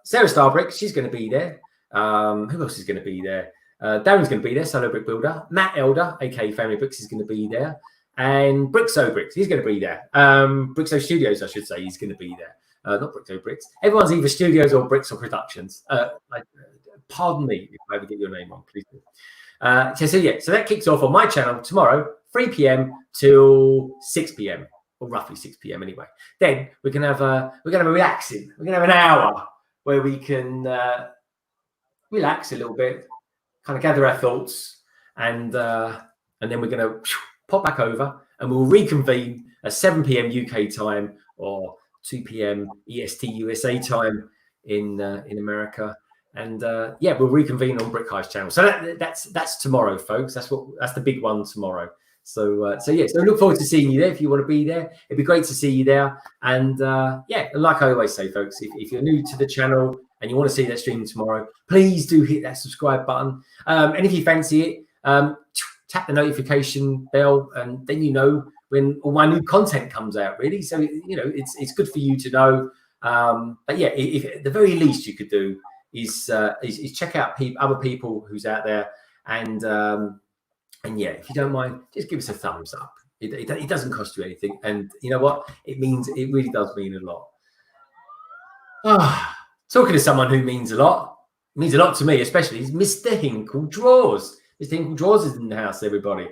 Sarah Starbrick, she's going to be there. Who else is going to be there? Darren's going to be there, Solo Brick Builder. Matt Elder, aka Family Bricks, is going to be there. And Brixo Bricks, he's going to be there. Brixo Studios, I should say, he's going to be there. Not Brixo Bricks. Everyone's either studios or Bricks or Productions. Pardon me if I ever get your name wrong, please do. So that kicks off on my channel tomorrow, 3 p.m. till 6 p.m. or roughly 6 p.m. anyway. Then we're gonna have a relaxing. We're gonna have an hour where we can relax a little bit, kind of gather our thoughts, and then we're gonna pop back over and we'll reconvene at 7 p.m. UK time or 2 p.m. EST USA time in America. And we'll reconvene on Brick Hive's channel. So that's tomorrow, folks. That's the big one tomorrow. So look forward to seeing you there. If you want to be there, it'd be great to see you there. And like I always say, folks, if you're new to the channel and you want to see that stream tomorrow, please do hit that subscribe button. And if you fancy it, tap the notification bell, and then you know when all my new content comes out. Really, so it's good for you to know. But yeah, if at the very least you could do is check out other people who's out there, and yeah, if you don't mind, just give us a thumbs up. It doesn't cost you anything, and you know what? It really does mean a lot. Talking to someone who means a lot to me, especially, is Mr. Hinkle Draws. Mr. Hinkle Draws is in the house, everybody.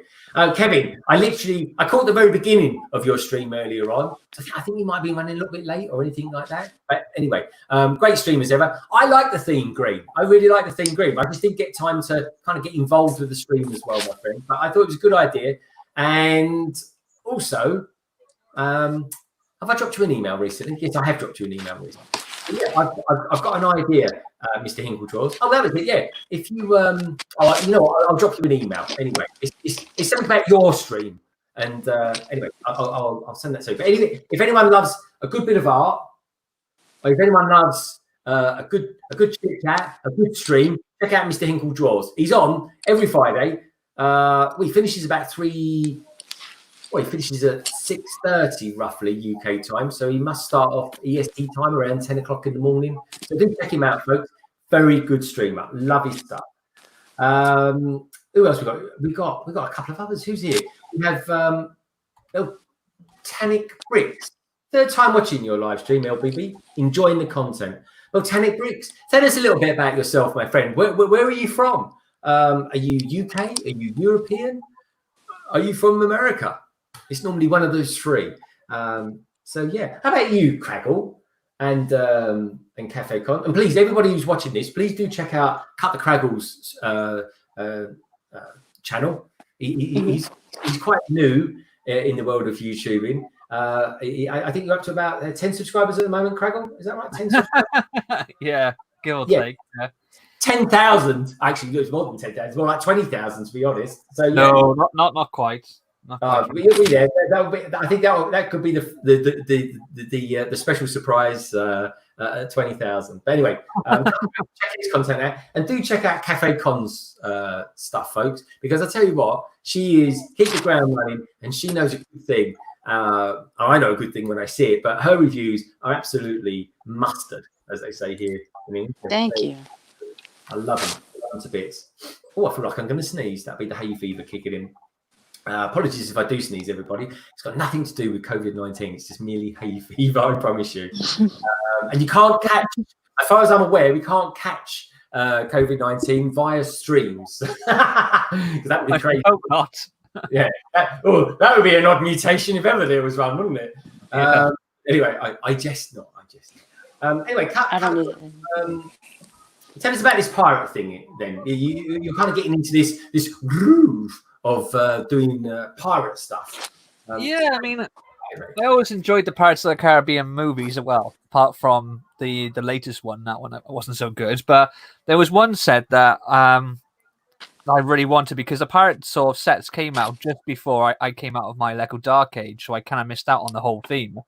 Kevin, I caught the very beginning of your stream earlier on. I think you might be running a little bit late or anything like that. But anyway, great stream as ever. I like the theme green. I really like the theme green. I just didn't get time to kind of get involved with the stream as well, my friend. But I thought it was a good idea. And also, have I dropped you an email recently? Yes, I have dropped you an email recently. Yeah, I've got an idea, Mr. Hinkle Draws. Oh, that was it. Yeah, if you I'll drop you an email. Anyway, it's something about your stream, and anyway, I'll send that to you. But anyway, if anyone loves a good bit of art, or if anyone loves a good chit chat, a good stream, check out Mr. Hinkle Draws. He's on every Friday. He finishes about 3. Well, he finishes at 6:30 roughly UK time, so he must start off EST time around 10 o'clock in the morning. So do check him out, folks. Very good streamer. Love his stuff. Who else we got? We got a couple of others. Who's here? We have Volcanic Bricks. Third time watching your live stream, LBB. Enjoying the content. Volcanic Bricks. Tell us a little bit about yourself, my friend. Where are you from? Are you UK? Are you European? Are you from America? It's normally one of those three. So yeah, how about you, Craggle and Cafe Con? And please, everybody who's watching this, please do check out Cut the Craggle's channel. He's quite new in the world of YouTubing. I think you're up to about 10 subscribers at the moment, Craggle. Is that right? 10 subscribers? Yeah, give or take. Yeah. 10,000. Actually, it's more than 10,000. It's more like 20,000 to be honest. So yeah. No, not quite. We'll be there. I think that could be the special surprise at 20,000. But anyway, check his content out and do check out Cafe Con's stuff, folks. Because I tell you what, she is hit the ground running and she knows a good thing. I know a good thing when I see it, but her reviews are absolutely mustard, as they say here in England. Thank you. I love them. I love them to bits. Oh, I feel like I'm going to sneeze. That'll be the hay fever kicking in. Apologies if I do sneeze, everybody. It's got nothing to do with COVID-19. It's just merely hay fever, I promise you. And you can't catch, as far as I'm aware, we can't catch COVID-19 via streams. Because that would be crazy. Oh, not. Yeah. That would be an odd mutation if ever there was one, wouldn't it? Yeah. Anyway, I jest not. Anyway, tell us about this pirate thing then. You're kind of getting into this groove of doing pirate stuff. Yeah, I mean, I always enjoyed the Pirates of the Caribbean movies as well, apart from the latest one. That one wasn't so good. But there was one set that I really wanted because the pirate sort of sets came out just before I came out of my Lego Dark Age, so I kind of missed out on the whole theme.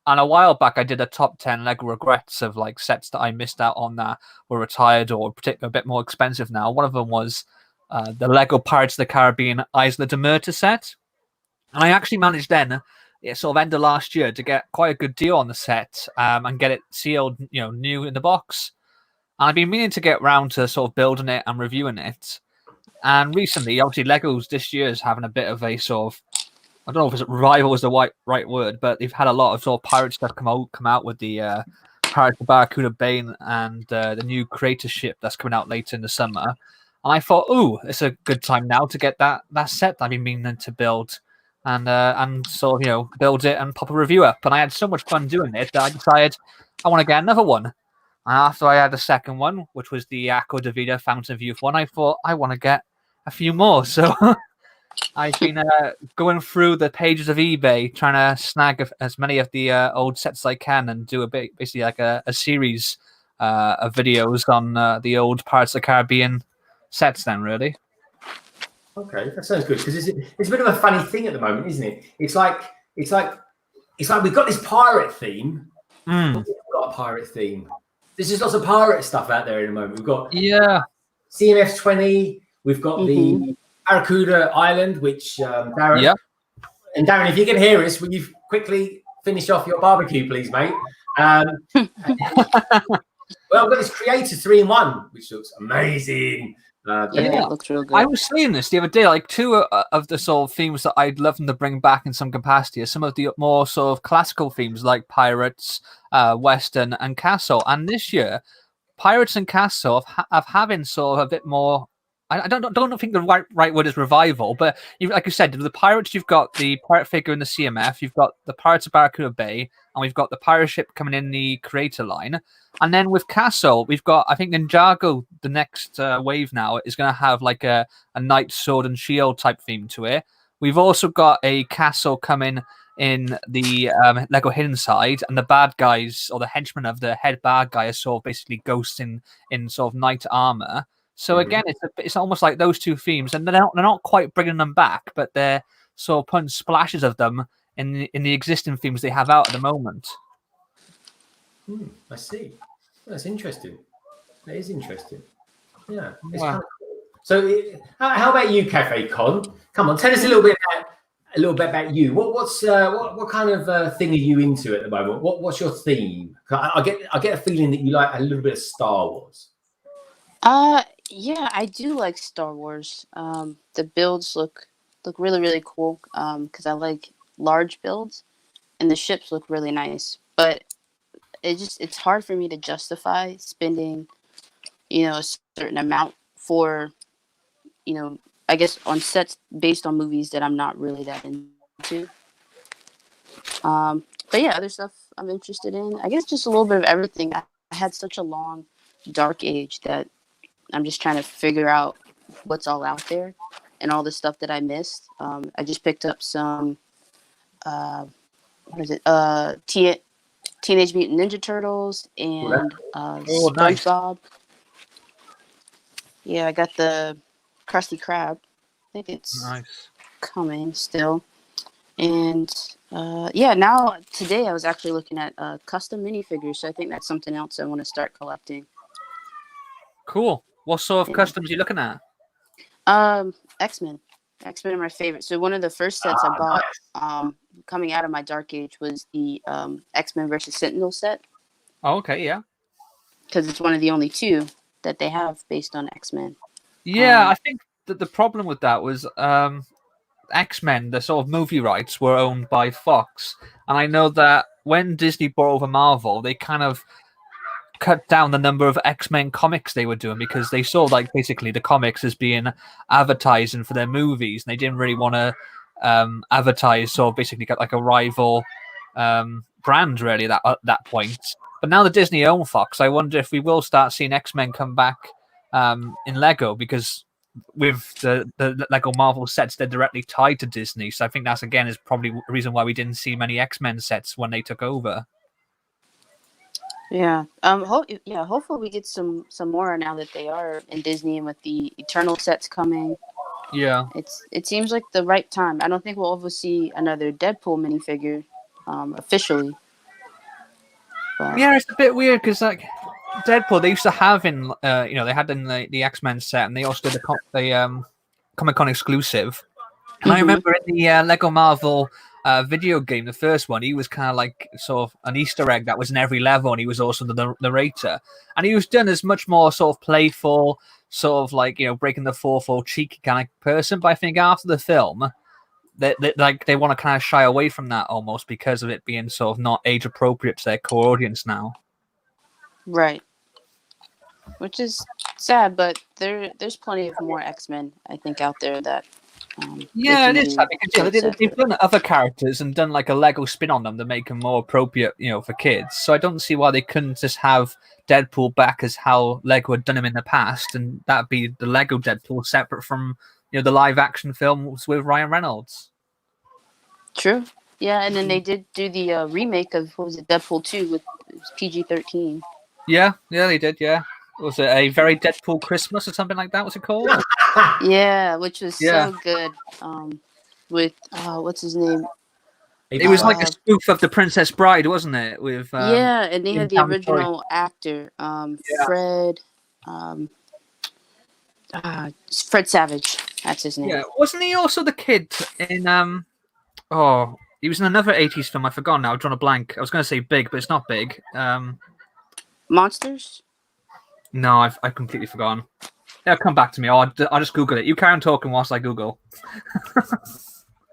And a while back, I did a top 10 Lego regrets of like sets that I missed out on that were retired or a bit more expensive now. One of them was the Lego Pirates of the Caribbean Isla de Muerta set. And I actually managed then sort of end of last year to get quite a good deal on the set and get it sealed, new in the box. And I've been meaning to get round to sort of building it and reviewing it. And recently, obviously, Legos this year is having a bit of a sort of, I don't know if it's revival is the right word, but they've had a lot of sort of pirate stuff come out with the Pirates of Barracuda Bay and the new creator ship that's coming out later in the summer. And I thought, it's a good time now to get that set that I've been meaning to build and sort of, build it and pop a review up. And I had so much fun doing it that I decided I want to get another one. And after I had the second one, which was the Aqua Davida Fountain of Youth one, I thought I want to get a few more. So I've been going through the pages of eBay, trying to snag as many of the old sets as I can and do basically like a series of videos on the old Pirates of the Caribbean sets then, really. Okay, that sounds good, because it's a bit of a funny thing at the moment, isn't it? It's like we've got this pirate theme. But we've got a pirate theme. There's just lots of pirate stuff out there at the moment. We've got CMF 20. We've got the Barracuda Island, which Darren. Yeah. And Darren, if you can hear us, will you quickly finish off your barbecue, please, mate? Well, I've got this Creator 3-in-1, which looks amazing. It looks real good. I was saying this the other day, like two of the sort of themes that I'd love them to bring back in some capacity are some of the more sort of classical themes like Pirates, Western, and Castle. And this year, Pirates and Castle have having sort of a bit more. I don't think the right word is revival, but like you said, the Pirates, you've got the pirate figure in the CMF, you've got the Pirates of Barracuda Bay, and we've got the pirate ship coming in the creator line. And then with Castle, we've got, I think Ninjago, the next wave now, is going to have like a knight, sword, and shield type theme to it. We've also got a Castle coming in the Lego Hidden Side, and the bad guys, or the henchmen of the head bad guy, are sort of basically ghosts in sort of knight armor. So again, it's almost like those two themes, and they're not quite bringing them back, but they're sort of putting splashes of them in the existing themes they have out at the moment. I see. That's interesting. That is interesting. Yeah. It's kind of cool. So, how about you, Cafe Con? Come on, tell us a little bit about you. What kind of thing are you into at the moment? What's your theme? I get a feeling that you like a little bit of Star Wars. Yeah, I do like Star Wars. The builds look really, really cool. Because I like large builds, and the ships look really nice. But it's hard for me to justify spending, a certain amount for, I guess on sets based on movies that I'm not really that into. But yeah, other stuff I'm interested in. I guess just a little bit of everything. I had such a long dark age that I'm just trying to figure out what's all out there and all the stuff that I missed. I just picked up some, Teenage Mutant Ninja Turtles and SpongeBob. Nice. Yeah, I got the Krusty Krab. I think it's coming still. And now today I was actually looking at custom minifigures, so I think that's something else I want to start collecting. Cool. What sort of customs are you looking at? X-Men. X-Men are my favorite. So one of the first sets I bought coming out of my dark age was the X-Men versus Sentinel set. Oh, okay, yeah. Because it's one of the only two that they have based on X-Men. Yeah, I think that the problem with that was X-Men, the sort of movie rights were owned by Fox. And I know that when Disney bought over Marvel, they kind of cut down the number of X-Men comics they were doing because they saw like basically the comics as being advertising for their movies, and they didn't really want to advertise, so basically got like a rival brand really at that point. But now the Disney own Fox, I wonder if we will start seeing X-Men come back in Lego, because with the Lego Marvel sets, they're directly tied to Disney. So I think that's again is probably a reason why we didn't see many X-Men sets when they took over. Yeah. Hopefully we get some more now that they are in Disney, and with the Eternal sets coming. Yeah. It seems like the right time. I don't think we'll ever see another Deadpool minifigure officially. But... Yeah, it's a bit weird because like Deadpool, they used to have in they had in the X-Men set, and they also did the Comic-Con exclusive. And I remember in the Lego Marvel video game, the first one, he was kind of like sort of an Easter egg that was in every level, and he was also the narrator. And he was done as much more sort of playful, sort of like, breaking the fourth wall, cheeky kind of person. But I think after the film, they want to kind of shy away from that almost because of it being sort of not age appropriate to their core audience now. Right. Which is sad, but there's plenty of more X-Men, I think, out there that. Yeah, it is sad because they've done other characters and done like a Lego spin on them to make them more appropriate, for kids. So I don't see why they couldn't just have Deadpool back as how Lego had done him in the past, and that'd be the Lego Deadpool separate from the live action films with Ryan Reynolds. True. Yeah, and then they did do the remake of Deadpool 2 with PG-13. Yeah, they did. Yeah, was it A Very Deadpool Christmas or something like that? Was it called? Yeah, which was so good. With what's his name? It was like a spoof of The Princess Bride, wasn't it? With and they had the original actor, Fred. Fred Savage. That's his name. Yeah, wasn't he also the kid in he was in another 80s film. I forgot now. I've drawn a blank. I was going to say Big, but it's not Big. Monsters? No, I've completely forgotten. It'll come back to me. I'll just Google it. You carry on talking whilst I Google.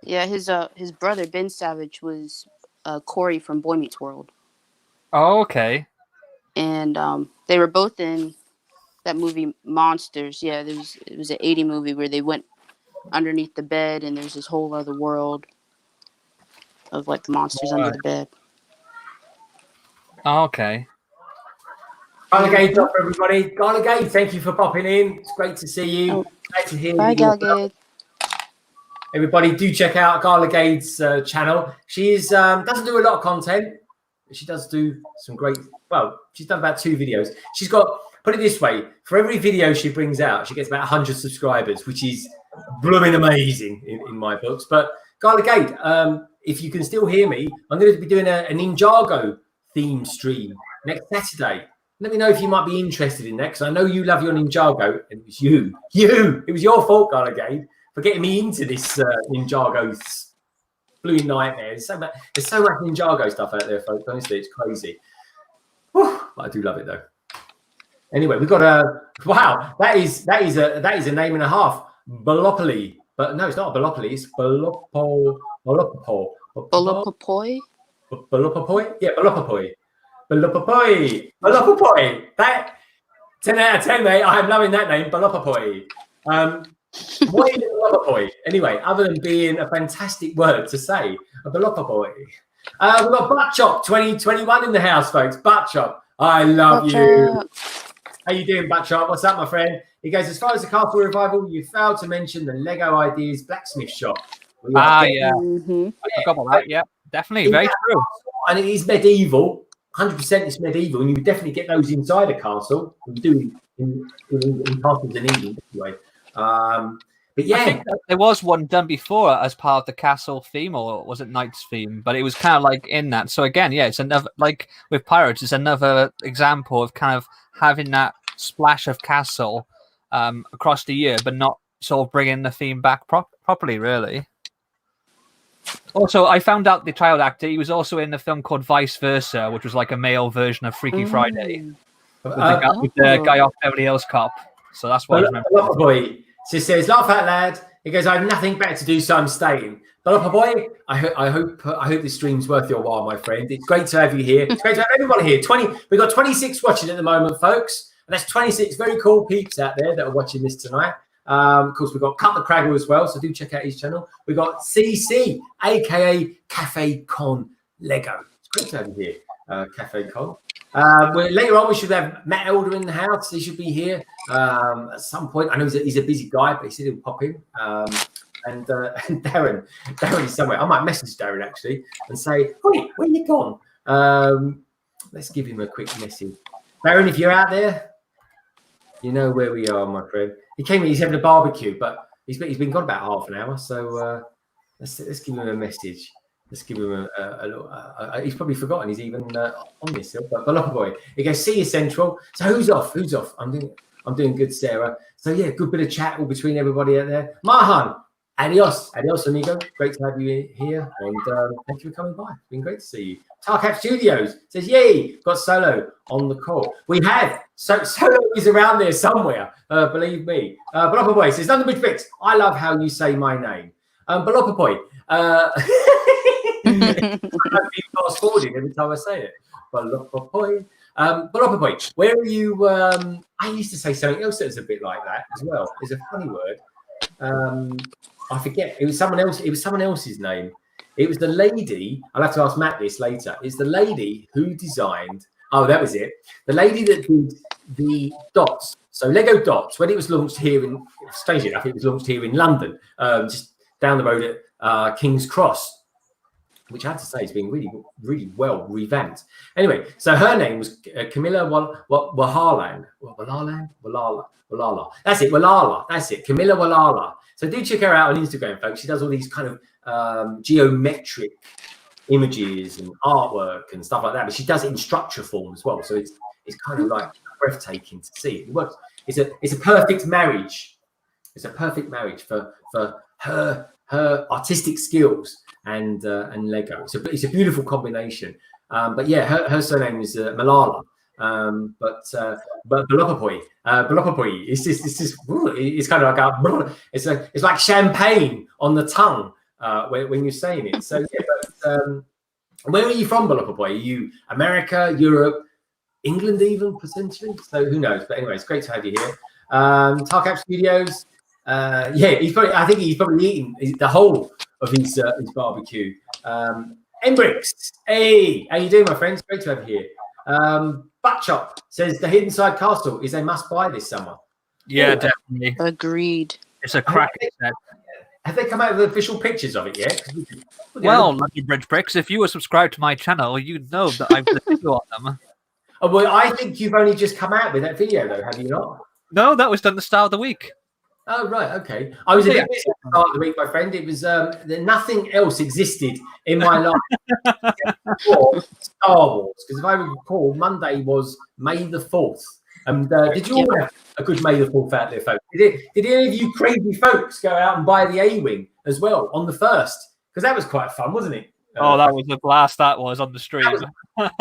Yeah, his brother Ben Savage was Corey from Boy Meets World. Oh, okay. And they were both in that movie Monsters. Yeah, it was an 80 movie where they went underneath the bed and there's this whole other world of like the monsters under the bed. Oh, okay. Galagade, for everybody. Galagade, thank you for popping in. It's great to see you. Great to hear Bye, you. Galagade. Everybody, do check out Galagade's channel. She's doesn't do a lot of content. She does do some great. Well, she's done about 2 videos. She's got. Put it this way: for every video she brings out, she gets about 100 subscribers, which is blooming amazing in my books. But Galagade, if you can still hear me, I'm going to be doing a Ninjago theme stream next Saturday. Let me know if you might be interested in that, because I know you love your Ninjago, and it was you. It was your fault, Galagade, for getting me into this Ninjago blue nightmare. There's so much Ninjago stuff out there, folks. Honestly, it's crazy. Whew, but I do love it though. Anyway, we've got wow. That is a name and a half. Balopoly, but no, it's not a Balopoly. It's Balopopoi. Yeah, Balopopoi. Balopopoi. That 10 out of 10, mate. I'm loving that name, Balopopoi. What is Balopopoi? Anyway, other than being a fantastic word to say, a Balopopoi. We've got Butt Chop 2021 in the house, folks. Butt Chop, I love you. How you doing, Butt Chop? What's up, my friend? He goes, as far as the Castle Revival, you failed to mention the Lego Ideas blacksmith shop. Yeah. I forgot about that. Yeah, definitely. Very true. And it is medieval. 100% it's medieval, and you would definitely get those inside a castle. We do in castles in England, anyway. But yeah, I think there was one done before as part of the castle theme, or was it Knight's theme? But it was kind of like in that. So again, yeah, it's another, like with Pirates, it's another example of kind of having that splash of castle across the year, but not sort of bringing the theme back properly, really. Also, I found out the child actor, he was also in a film called Vice Versa, which was like a male version of Freaky Friday. With the guy off Beverly Hills Cop. So that's what I remember. Boy, so says, laugh out loud. He goes, I have nothing better to do, so I'm staying. But boy, I hope this stream's worth your while, my friend. It's great to have you here. It's great to have everyone here. We've got 26 watching at the moment, folks. And that's 26 very cool peeps out there that are watching this tonight. Of course, we've got Cut the Craggle as well, so do check out his channel. We've got CC, aka Cafe Con Lego. It's great to have you here, Cafe Con. Later on, we should have Matt Elder in the house. He should be here at some point. I know he's a busy guy, but he said he'll pop in. And Darren is somewhere. I might message Darren actually and say, "Wait, where you gone?" Let's give him a quick message. Darren, if you're out there, you know where we are, my friend. He came in. He's having a barbecue, but he's been gone about half an hour. So let's give him a message. Let's give him a little. He's probably forgotten he's even on this. But Balopper Boy, he goes, see you Central. So who's off? Who's off? I'm doing good, Sarah. So yeah, good bit of chat all between everybody out there. Mahan, Adios, amigo. Great to have you here, and thank you for coming by. It's been great to see you. Tarcap Studios says, "Yay, got Solo on the call. We have Solo is around there somewhere. Believe me." Baloppa Boy says, "London Bridge Bricks. I love how you say my name." Baloppa Boy. Fast forwarding every time I say it. Baloppa Boy. Baloppa Boy. Where are you? I used to say something else that was a bit like that as well. It's a funny word. I forget. It was someone else. It was someone else's name. It was the lady. I'll have to ask Matt this later. It's the lady who designed. Oh, that was it. The lady that did the dots. So Lego Dots, when it was launched here in, strangely enough, it was launched here in London, just down the road at King's Cross, which I have to say has been really, really well revamped. Anyway, so her name was Camilla Waharlan. Walala. That's it. Walala. That's it. Camilla Walala. So do check her out on Instagram, folks. She does all these kind of geometric images and artwork and stuff like that. But she does it in structure form as well. So it's kind of like breathtaking to see. It works. It's a perfect marriage. It's a perfect marriage for her artistic skills and Lego. It's a beautiful combination. But yeah, her surname is Malala. But Baloppa Boy, it's kind of like it's like champagne on the tongue when you're saying it. So yeah, where are you from, Baloppa Boy? Are you America, Europe, England, even potentially? So who knows? But anyway, it's great to have you here. Tarcap Studios. Yeah, I think he's probably eaten the whole of his barbecue. Embrix, hey, how you doing, my friends? Great to have you here. Buttchop says the Hidden Side Castle is a must-buy this summer. Yeah, definitely. Agreed. It's a cracking set. Have they come out with official pictures of it yet? Well, Lucky Bridge Bricks, if you were subscribed to my channel, you'd know that I've done a video on them. Oh, well, I think you've only just come out with that video, though, have you not? No, that was done the start of the week. Oh, right, okay. I was a bit busy at the start of the week, my friend. It was nothing else existed in my life before Star Wars. Because if I recall, Monday was May the 4th. And did you all have a good May the 4th out there, folks? Did any of you crazy folks go out and buy the A-Wing as well on the 1st? Because that was quite fun, wasn't it? Oh, that was a blast that was on the stream. And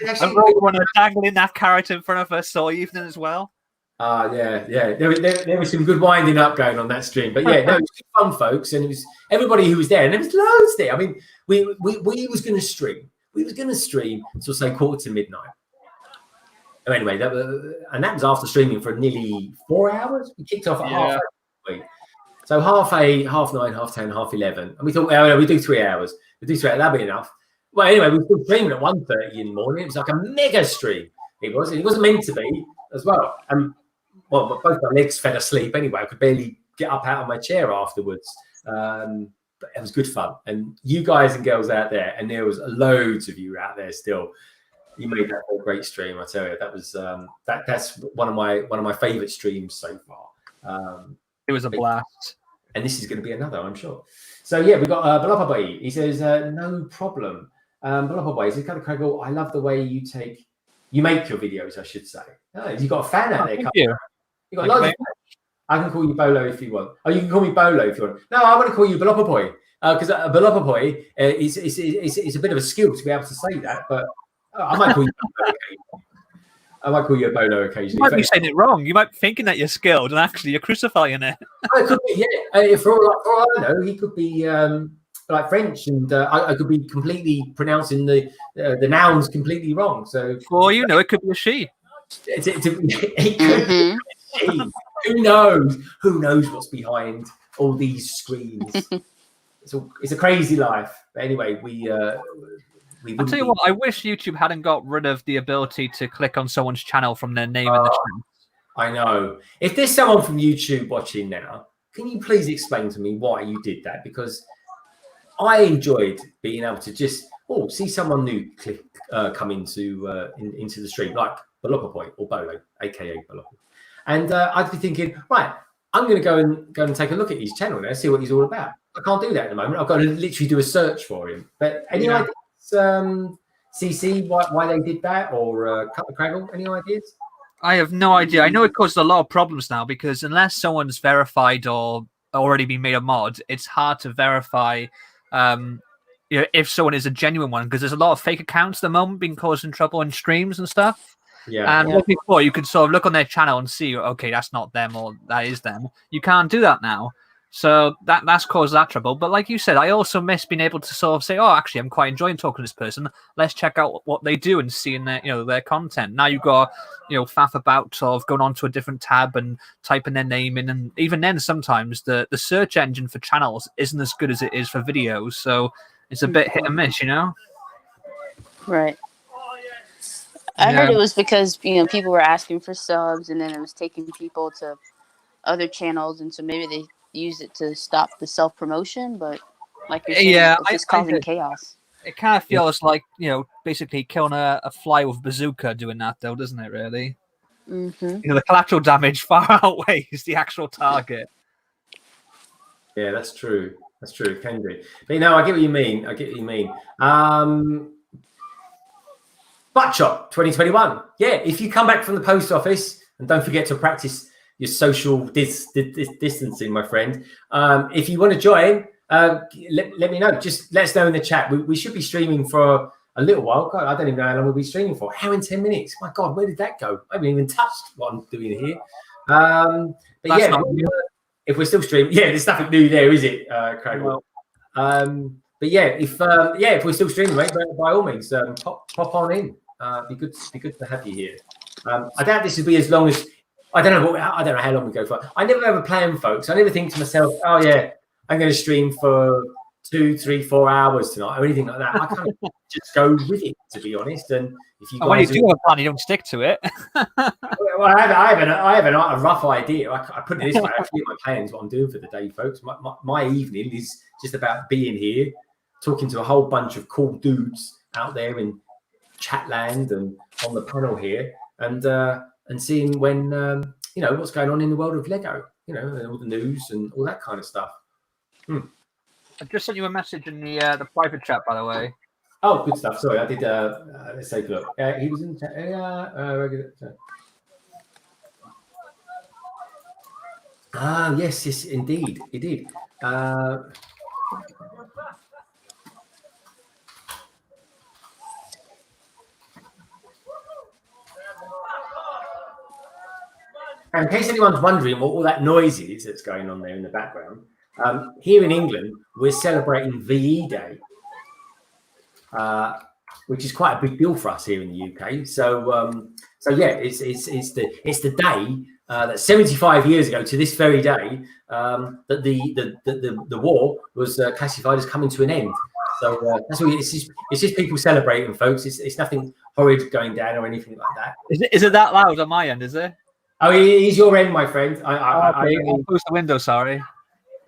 everyone dangling that carrot in front of us all evening as well. Yeah. There was some good winding up going on that stream, but yeah, no, it was good fun, folks, and it was everybody who was there, and there was loads there. I mean, we was going to stream. We was going to stream till say 1:45. Oh, anyway, that was after streaming for nearly 4 hours. We kicked off at half 8. So half 8, half 9, half 10, half 11, and we thought, well, we do 3 hours. We do 3 hours. That'd be enough. Well, anyway, we were still streaming at 1:30 in the morning. It was like a mega stream. It wasn't meant to be as well. Well, both my legs fell asleep anyway. I could barely get up out of my chair afterwards. But it was good fun. And you guys and girls out there, and there was loads of you out there still. You made that a great stream, I tell you. That was that's one of my favorite streams so far. It was a blast. And this is going to be another, I'm sure. So yeah, we've got Baloppa Boy. He says, no problem. Baloppa Boy says, kind of Craigle, I love the way you make your videos, I should say. Oh, you've got a fan out there. Thank you. You've got loads of fans. I can call you Bolo if you want. Oh, you can call me Bolo if you want. No, I want to call you Baloppa Boy because Baloppa Boy is a bit of a skill to be able to say that, but I might call you Bolo occasionally. I might call you a Bolo occasionally. You might be saying it wrong. You might be thinking that you're skilled and actually you're crucifying it. It could be, yeah. For all I know, he could be like French, and I could be completely pronouncing the nouns completely wrong. So, well, you know, it could be a she. It could be a she. Who knows? Who knows what's behind all these screens? It's a crazy life. But anyway, I'll tell you what, I wish YouTube hadn't got rid of the ability to click on someone's channel from their name in the channel. I know. If there's someone from YouTube watching now, can you please explain to me why you did that? Because I enjoyed being able to just see someone new come into the stream, like Baloppa Boy or Bolo, aka Baloppa. And I'd be thinking, right, I'm going to go and take a look at his channel now, see what he's all about. I can't do that at the moment. I've got to literally do a search for him. But any ideas, CC, why they did that, or Cut the Craggle? Any ideas? I have no idea. I know it causes a lot of problems now because unless someone's verified or already been made a mod, it's hard to verify if someone is a genuine one, because there's a lot of fake accounts at the moment being causing trouble in streams and stuff. Yeah. And like before, you could sort of look on their channel and see, okay, that's not them or that is them. You can't do that now. So that's caused that trouble. But like you said, I also miss being able to sort of say, oh, actually, I'm quite enjoying talking to this person. Let's check out what they do and seeing their content. Now you've got, faff about sort of going on to a different tab and typing their name in. And even then, sometimes the search engine for channels isn't as good as it is for videos. So it's a bit hit and miss, Right. I heard it was because, people were asking for subs, and then it was taking people to other channels, and so maybe they use it to stop the self-promotion, but like you're saying, it's just causing chaos. It kind of feels like, basically killing a fly with a bazooka doing that, though, doesn't it, really? Mm-hmm. The collateral damage far outweighs the actual target. Yeah, that's true. That's true. It can do. But, I get what you mean. Buttshot 2021. Yeah, if you come back from the post office, and don't forget to practice your social distancing, my friend. If you want to join, let me know. Just let us know in the chat. We should be streaming for a little while. God, I don't even know how long we'll be streaming for. Hour and 10 minutes. My God, where did that go? I haven't even touched what I'm doing here. If we're still streaming, there's nothing new there, is it, Craig? Well, but if we're still streaming, mate, by all means, pop on in. Be good to have you here. I doubt this will be as long as I don't know how long we go for. I never have a plan, folks. I never think to myself, oh yeah, I'm going to stream for 2, 3, 4 hours tonight or anything like that. I kind of just go with it, to be honest. And if you guys when you do have a plan, you don't stick to it. Well, I have a rough idea. I put it this way: I actually my plans, what I'm doing for the day, folks. My evening is just about being here, talking to a whole bunch of cool dudes out there in Chatland and on the panel here, and seeing when what's going on in the world of Lego, and all the news and all that kind of stuff. I just sent you a message in the private chat, by the way. Oh, good stuff. Sorry, I did. Let's take a look. He was in the chat. Yes, indeed, he did. In case anyone's wondering what all that noise is that's going on there in the background, here in England, we're celebrating VE Day, which is quite a big deal for us here in the UK. So it's the day that 75 years ago to this very day that the war was classified as coming to an end. So that's what it's just people celebrating, folks. It's nothing horrid going down or anything like that. Is it that loud on my end? Is it? Oh, he's your end, my friend. I'll close the window. Sorry.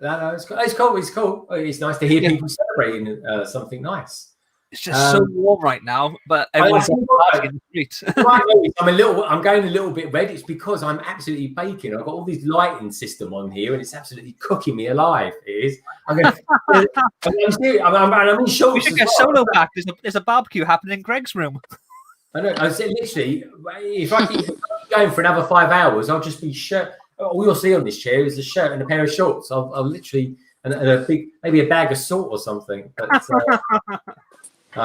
No, it's cool. It's cool. It's nice to hear people celebrating something nice. It's just so warm right now, but everyone's in the street. I'm going a little bit red. It's because I'm absolutely baking. I've got all this lighting system on here, and it's absolutely cooking me alive. It is. I'm in shorts. We should get solo back. There's a barbecue happening in Greg's room. I know. I said literally, if I keep going for another 5 hours, I'll just be shirt. All you'll see on this chair is a shirt and a pair of shorts. I'll literally and maybe a bag of salt or something. But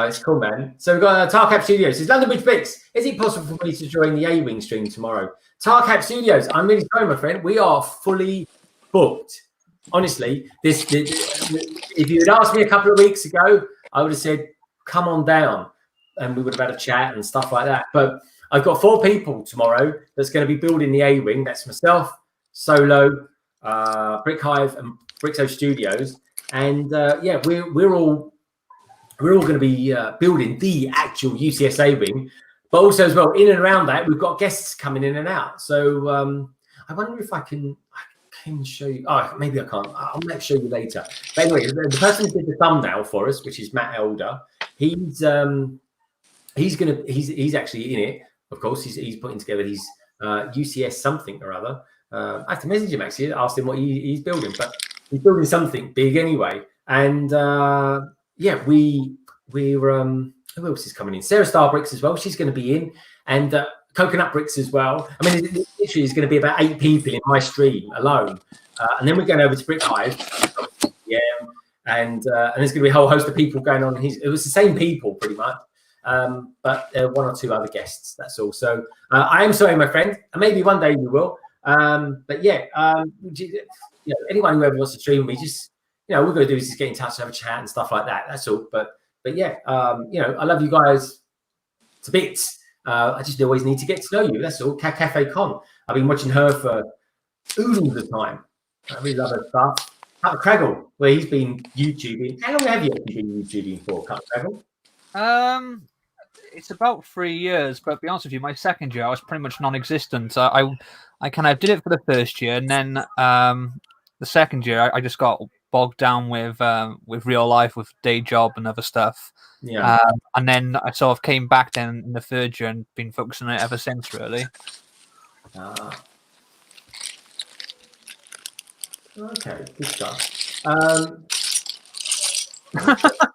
it's cool, man. So we've got Tarcap Studios. Says London Bridge Bix. Is it possible for me to join the A-Wing stream tomorrow? Tarcap Studios. I'm really sorry, my friend. We are fully booked. Honestly, if you had asked me a couple of weeks ago, I would have said, "Come on down." And we would have had a chat and stuff like that. But I've got 4 people tomorrow that's going to be building the A-Wing. That's myself, Solo, Brick Hive, and Brixo Studios. And we're all going to be building the actual UCS A-Wing. But also as well, in and around that, we've got guests coming in and out. So I wonder if I can show you. Oh, maybe I can't. I'll show you later. But anyway, the person who did the thumbnail for us, which is Matt Elder, he's actually in it. Of course, he's putting together his UCS something or other. I have to message him actually, ask him what he's building, but he's building something big anyway. And we're who else is coming in? Sarah Star Bricks as well. She's going to be in, and Coconut Bricks as well. I mean, it literally is going to be about 8 people in my stream alone. and then we're going over to Brick Hive. Yeah, and there's going to be a whole host of people going on. It was the same people pretty much, but one or two other guests. That's all. So I am sorry, my friend, and maybe one day we will. But yeah, anyone who ever wants to stream with me, just what we're going to do is just get in touch, have a chat, and stuff like that. That's all. But yeah, I love you guys to bits. I just always need to get to know you. That's all. Cafe Con. I've been watching her for oodles of time. I really love her stuff. Cut Craggle, where he's been YouTubing. How long have you actually been YouTubing for, Cut Craggle? It's about 3 years, but to be honest with you, my second year I was pretty much non-existent. I kind of did it for the first year, and then the second year I just got bogged down with real life, with day job and other stuff. Yeah. And then I sort of came back then in the third year and been focusing on it ever since, really. Okay, good stuff.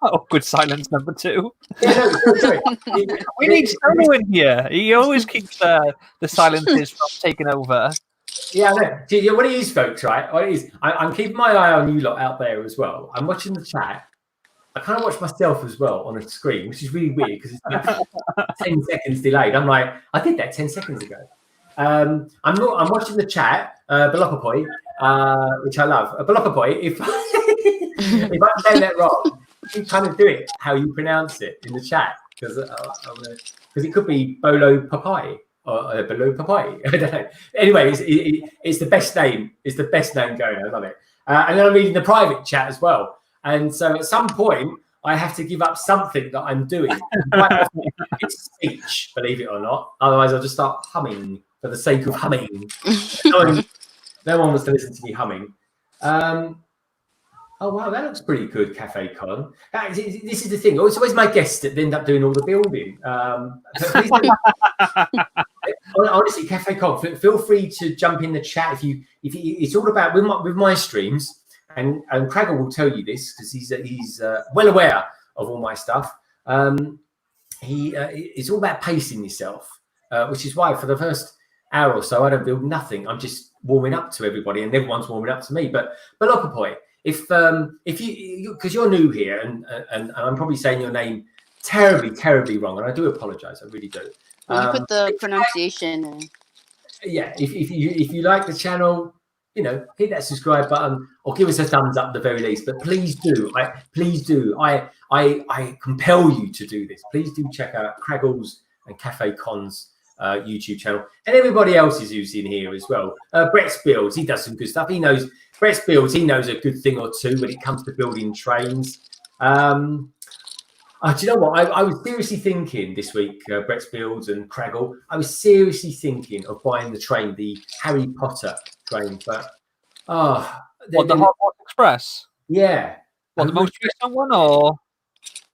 Oh, good silence, number 2. Yeah, sorry. We need Solo in here. He always keeps the silences from taking over. Yeah, I know. What it is, folks, right? What it is, I'm keeping my eye on you lot out there as well. I'm watching the chat. I kind of watch myself as well on a screen, which is really weird because it's like 10 seconds delayed. I'm like, I did that 10 seconds ago. I'm watching the chat, Balokapoi, which I love. Balokapoi, if if I'm saying that wrong, you kind of do it how you pronounce it in the chat because it could be Bolo Papai or Bolo Papai. I don't know. Anyway, it's the best name. It's the best name going. I love it. And then I'm reading the private chat as well. And so at some point, I have to give up something that I'm doing. Quite often it's speech, believe it or not. Otherwise, I'll just start humming for the sake of humming. No one wants to listen to me humming. Oh, wow, that looks pretty good, Cafe Con. This is the thing. It's always my guests that end up doing all the building. Honestly, Cafe Con, feel free to jump in the chat if you. It's all about with my streams, and Craggle will tell you this because he's well aware of all my stuff. It's all about pacing yourself, which is why for the first hour or so I don't build nothing. I'm just warming up to everybody, and everyone's warming up to me. But Lokapoi, if you because you're new here, and I'm probably saying your name terribly wrong, and I do apologize. I really do. Well, you put the pronunciation in. Yeah, if you like the channel, hit that subscribe button or give us a thumbs up at the very least. But please do, I compel you to do this. Please do check out Craggle's and Cafe Con's YouTube channel, and everybody else's who's in here as well. Brett's Builds, he does some good stuff. He knows Brett's Builds. He knows a good thing or two when it comes to building trains. Do you know what? I was seriously thinking this week, Brett's Builds and Craggle. I was seriously thinking of buying the train, the Harry Potter train, but the Hogwarts Express. Yeah. What, the most recent one, or?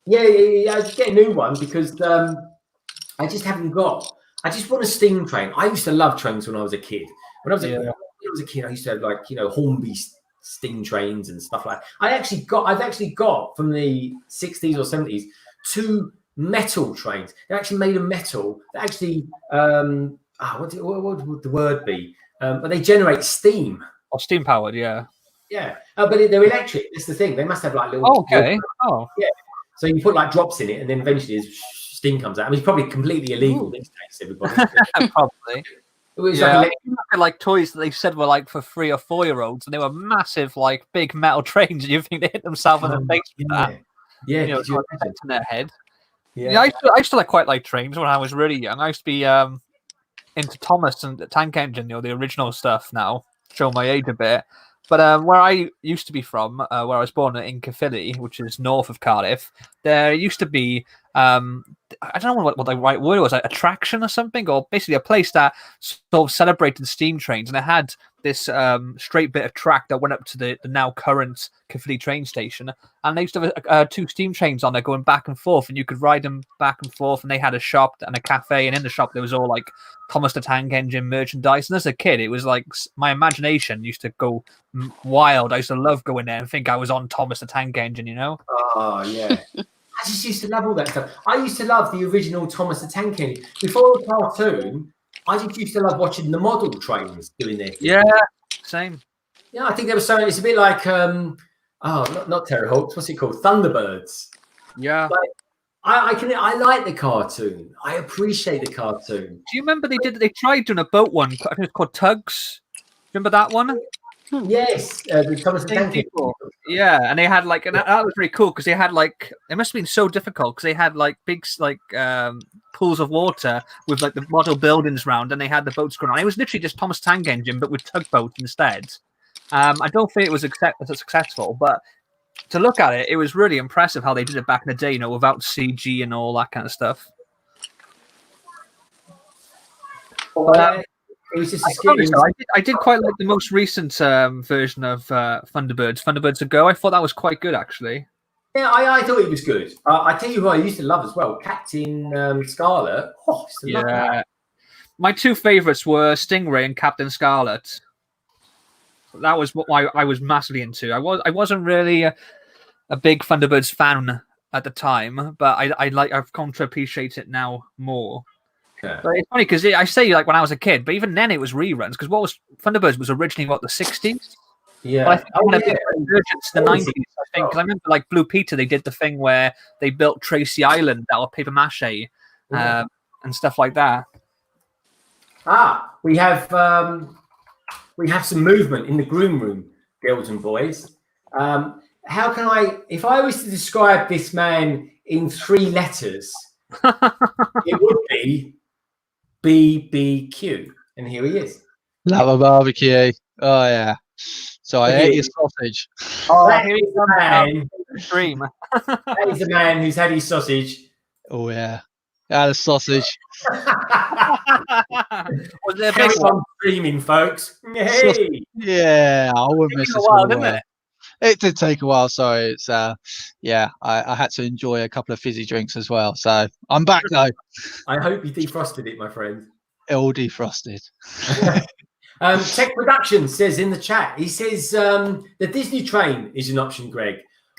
Yeah. I just get a new one because I just haven't got. I just want a steam train. I used to love trains when I was a kid. When I was a kid, I used to have Hornby steam trains and stuff like that. I've actually got from the 60s or 70s 2 metal trains. They actually made of metal. They actually what would the word be? But they generate steam. Or steam powered, yeah. Yeah, but they're electric. That's the thing. They must have like little. Oh, okay. Oh, yeah. So you put like drops in it, and then eventually steam comes out. I mean, it's probably completely illegal these days. Everybody. Probably. It was like toys that they said were like for 3 or 4-year-olds, and they were massive, like big metal trains, and you think they hit themselves in the face with that. Yeah, in their head. Yeah, I used to quite like trains when I was really young. I used to be into Thomas and the Tank Engine, the original stuff. Now, show my age a bit. But where I used to be from, where I was born in Caerphilly, which is north of Cardiff, there used to be, I don't know what the right word was, like attraction or something, or basically a place that sort of celebrated steam trains. And it had this straight bit of track that went up to the now current Caerphilly train station. And they used to have 2 steam trains on there going back and forth, and you could ride them back and forth. And they had a shop and a cafe, and in the shop there was all like Thomas the Tank Engine merchandise. And as a kid, it was like my imagination used to go wild. I used to love going there and think I was on Thomas the Tank Engine, Oh, yeah. I just used to love all that stuff. I used to love the original Thomas the Tank Engine. Before the cartoon, I just used to love watching the model trains doing their thing. Yeah, same. Yeah, I think there was so. It's a bit like not Terrorhawks. What's it called? Thunderbirds. Yeah. Like, I like the cartoon. I appreciate the cartoon. Do you remember they tried doing a boat one? I think it's called Tugs. Remember that one? Yes, the Thomas the Same Tank Engine. people. Yeah, and they had like, and that was really cool because they had like, it must have been so difficult because they had like big like pools of water with like the model buildings around, and they had the boats going on. It was literally just Thomas Tank Engine, but with tugboats instead. I don't think it was successful, but to look at it, it was really impressive how they did it back in the day, you know, without CG and all that kind of stuff. It was just I did quite like the most recent version of Thunderbirds, Thunderbirds to Go. I thought that was quite good, actually. Yeah, I thought it was good. I tell you who I used to love as well, Captain Scarlet. Oh, I used to love that. My two favourites were Stingray and Captain Scarlet. That was what I was massively into. I wasn't really a big Thunderbirds fan at the time, but I've come to appreciate it now more. Yeah. But it's funny because I say like when I was a kid, but even then it was reruns because Thunderbirds was originally the 60s. Yeah, I think had a big resurgence in the 90s. I think because I remember like Blue Peter, they did the thing where they built Tracy Island out of paper mache and stuff like that. We have some movement in the groom room, girls and boys. How can if I was to describe this man in 3 letters, it would be BBQ, and here he is. Love a barbecue. Oh yeah. So I ate your sausage. Oh, that is the man. Dream. That is the man who's had his sausage. Oh yeah. Had a sausage. Was there a big one? Streaming, folks. Hey. Yeah, I wouldn't miss this while, didn't it? It did take a while. Sorry, it's I had to enjoy a couple of fizzy drinks as well. So I'm back though. I hope you defrosted it, my friend. All defrosted. Tech Production says in the chat, he says the Disney train is an option, Greg.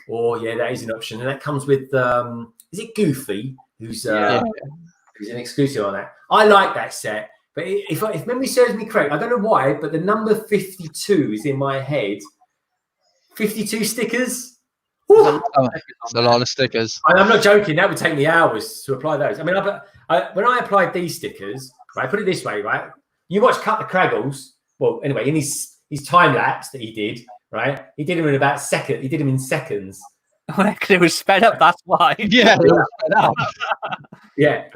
Oh yeah, that is an option, and that comes with is it Goofy, who's an exclusive on that. I like that set, but if memory serves me correct, I don't know why, but the number 52 is in my head. 52 stickers. It's a lot of stickers. I'm not joking. That would take me hours to apply those. I mean, when I applied these stickers, right, put it this way, right? You watch Cut the Kraggles. Well, anyway, in his time lapse that he did, right? He did them in about second. He did them in seconds. It was sped up. That's why. Yeah, it was sped up. Yeah,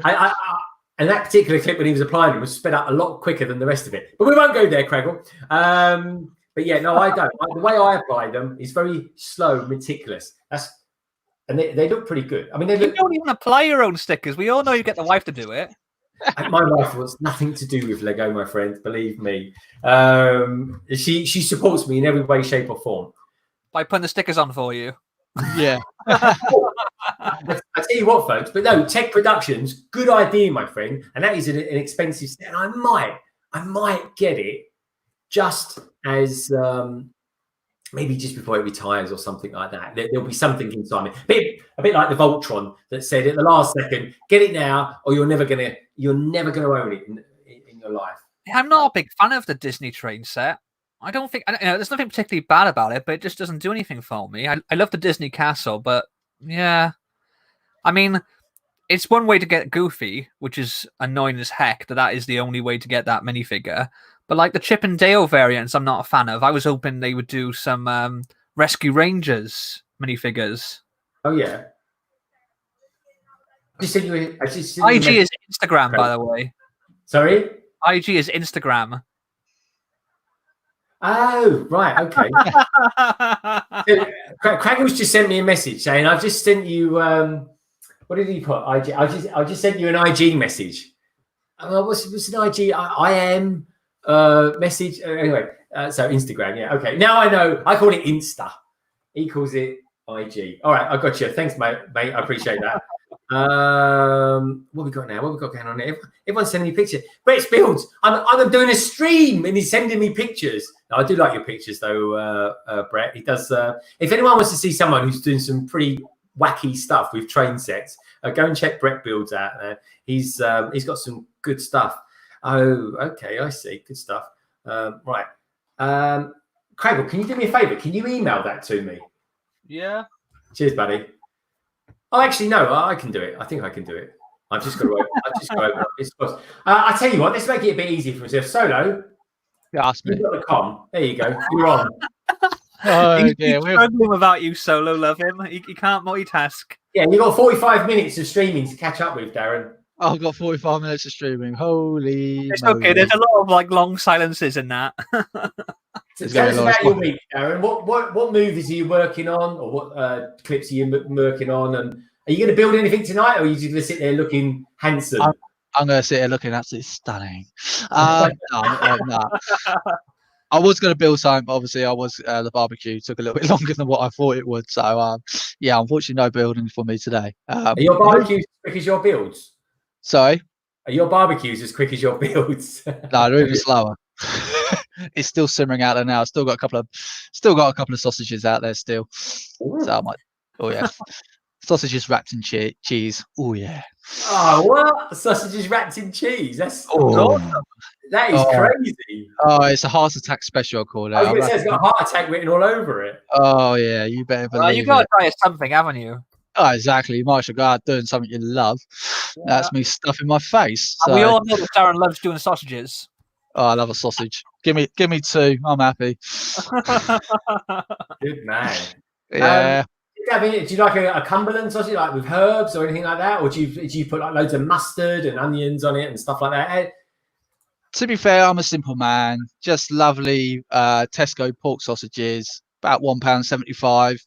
and that particular clip when he was applying it was sped up a lot quicker than the rest of it. But we won't go there, Craggle. But yeah, no, I don't. The way I apply them is very slow, meticulous. And they look pretty good. I mean, You don't even apply your own stickers. We all know you get the wife to do it. My wife wants nothing to do with Lego, my friend. Believe me. She supports me in every way, shape, or form. By putting the stickers on for you. Yeah. I tell you what, folks. But no, Tech Productions, good idea, my friend. And that is an expensive set. And I might get it just as maybe just before it retires or something like that. There'll be something inside me, a bit like the Voltron that said at the last second, "Get it now, or you're never gonna own it in your life." I'm not a big fan of the Disney train set. I don't think there's nothing particularly bad about it, but it just doesn't do anything for me. I love the Disney Castle, but yeah, I mean, it's one way to get Goofy, which is annoying as heck. That is the only way to get that minifigure. But like the Chip and Dale variants, I'm not a fan of. I was hoping they would do some Rescue Rangers minifigures. Oh yeah. IG is Instagram, by the way. Sorry? IG is Instagram. Oh, right, okay. Craggles just sent me a message saying, "I've just sent you." What did he put? IG. I just sent you an IG message. What's an IG? I am message. Anyway, so Instagram. Yeah, okay. Now I know. I call it Insta. He calls it IG. All right, I got you. Thanks, mate. I appreciate that. What we got now? What we got going on there? Everyone's sending me pictures. Brett's Builds. I'm doing a stream and he's sending me pictures. Now, I do like your pictures though, Brett. He does. If anyone wants to see someone who's doing some pretty wacky stuff with train sets, go and check Brett Builds out there. He's got some good stuff. Oh, okay, I see. Good stuff. Right. Craig, can you do me a favour? Can you email that to me? Yeah. Cheers, buddy. Oh, actually, no, I can do it. I think I can do it. I've just got to open up this post. I tell you what, let's make it a bit easier for myself. Solo, Ask me. you've got the com. There you go. You're on. Oh, He's struggling without you, Solo. Love him. He can't multitask. Yeah, you've got 45 minutes of streaming to catch up with, Darren. I've got 45 minutes of streaming. Holy It's moly. okay. There's a lot of like long silences in that. So tell us about your week, Darren. What movies are you working on, or what clips are you working on? And are you going to build anything tonight, or are you just going to sit there looking handsome? I'm going to sit here looking absolutely stunning. No. I was going to build something, but obviously the barbecue took a little bit longer than what I thought it would. So, yeah, unfortunately, no building for me today. Are your barbecues as quick as your builds? Sorry? Are your barbecues as quick as your builds? No, they're even slower. It's still simmering out there now. Still got a couple of sausages out there still. Ooh. So I might. Oh yeah, sausages wrapped in cheese. Oh yeah. Oh, what? Sausages wrapped in cheese? That's awesome. That is crazy. Oh, it's a heart attack special, I call it. I was going to say it's got a heart attack written all over it. Oh yeah, you better believe You got to try something, haven't you? Oh, exactly. You might should go out doing something you love. Yeah. That's me stuffing my face. So. We all know that Darren loves doing sausages. Oh, I love a sausage. Give me 2. I'm happy. Good man. Yeah. Do you like a Cumberland sausage, like with herbs or anything like that, or do you put like loads of mustard and onions on it and stuff like that? To be fair, I'm a simple man. Just lovely Tesco pork sausages, about £1.75.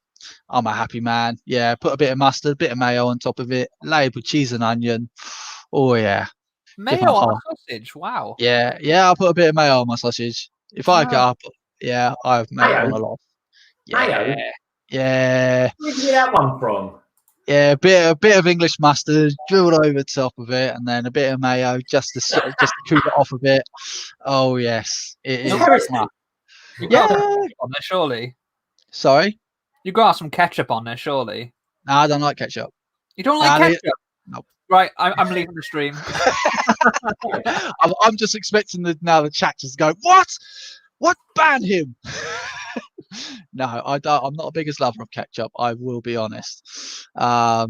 I'm a happy man. Yeah, put a bit of mustard, a bit of mayo on top of it, layered with cheese and onion. Oh yeah. Mayo on a sausage? Wow. Yeah, I'll put a bit of mayo on my sausage. If I get up, yeah, I have mayo on a lot. Yeah. Mayo? Yeah. Where did you get that one from? Yeah, a bit of English mustard drilled over top of it, and then a bit of mayo just to cool it off a bit. Oh yes, it is. You got on there, surely. Sorry, you got some ketchup on there, surely. No, I don't like ketchup. You don't like ketchup? No. Right, I'm leaving the stream. I'm just expecting the chat just go, what? Ban him? No, I don't. I'm not the biggest lover of ketchup. I will be honest. I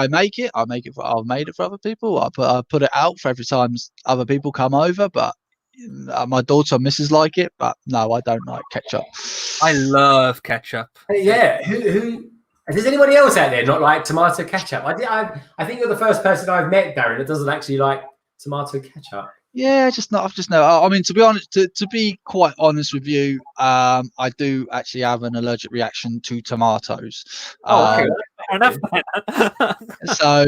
make it. I've made it for other people. I put it out for every time other people come over. But my daughter and Mrs. like it. But no, I don't like ketchup. I love ketchup. Yeah. Who? Does anybody else out there not like tomato ketchup? I think you're the first person I've met, Darren, that doesn't actually like tomato ketchup. Yeah, I've just no. I mean, to be honest, to be quite honest with you, I do actually have an allergic reaction to tomatoes. Okay. So,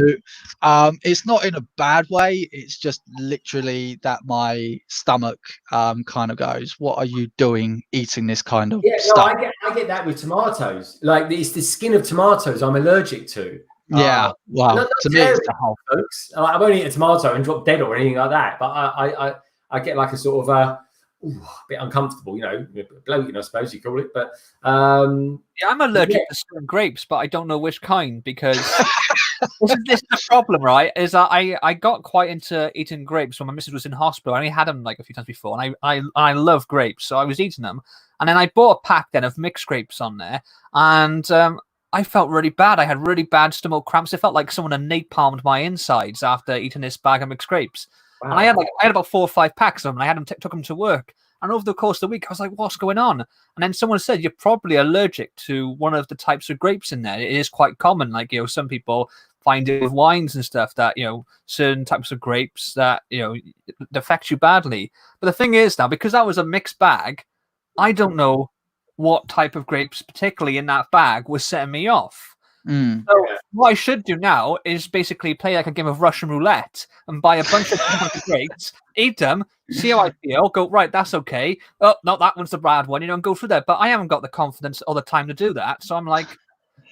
it's not in a bad way. It's just literally that my stomach kind of goes, "What are you doing eating this kind of stuff?" No, I get that with tomatoes. Like it's the skin of tomatoes I'm allergic to. Yeah, well, to me, it's the whole. Folks, I won't eat a tomato and drop dead or anything like that. But I get like a sort of a bit uncomfortable, bloating, I suppose you call it. But yeah, I'm allergic to certain grapes, but I don't know which kind because this is the problem, right? Is that I got quite into eating grapes when my missus was in hospital. I only had them like a few times before, and I love grapes, so I was eating them. And then I bought a pack then of mixed grapes on there, and I felt really bad. I had really bad stomach cramps. It felt like someone had napalmed my insides after eating this bag of mixed grapes. Wow. And I had about 4 or 5 packs of them, and I had them took them to work. And over the course of the week, I was like, "What's going on?" And then someone said, "You're probably allergic to one of the types of grapes in there. It is quite common. Like some people find it with wines and stuff that certain types of grapes that it affects you badly." But the thing is now, because that was a mixed bag, I don't know what type of grapes, particularly in that bag, was setting me off. So what I should do now is basically play like a game of Russian roulette and buy a bunch of grapes, eat them, see how I feel, go, right, that's okay. Oh, no, that one's the bad one, and go through that. But I haven't got the confidence or the time to do that. So I'm like,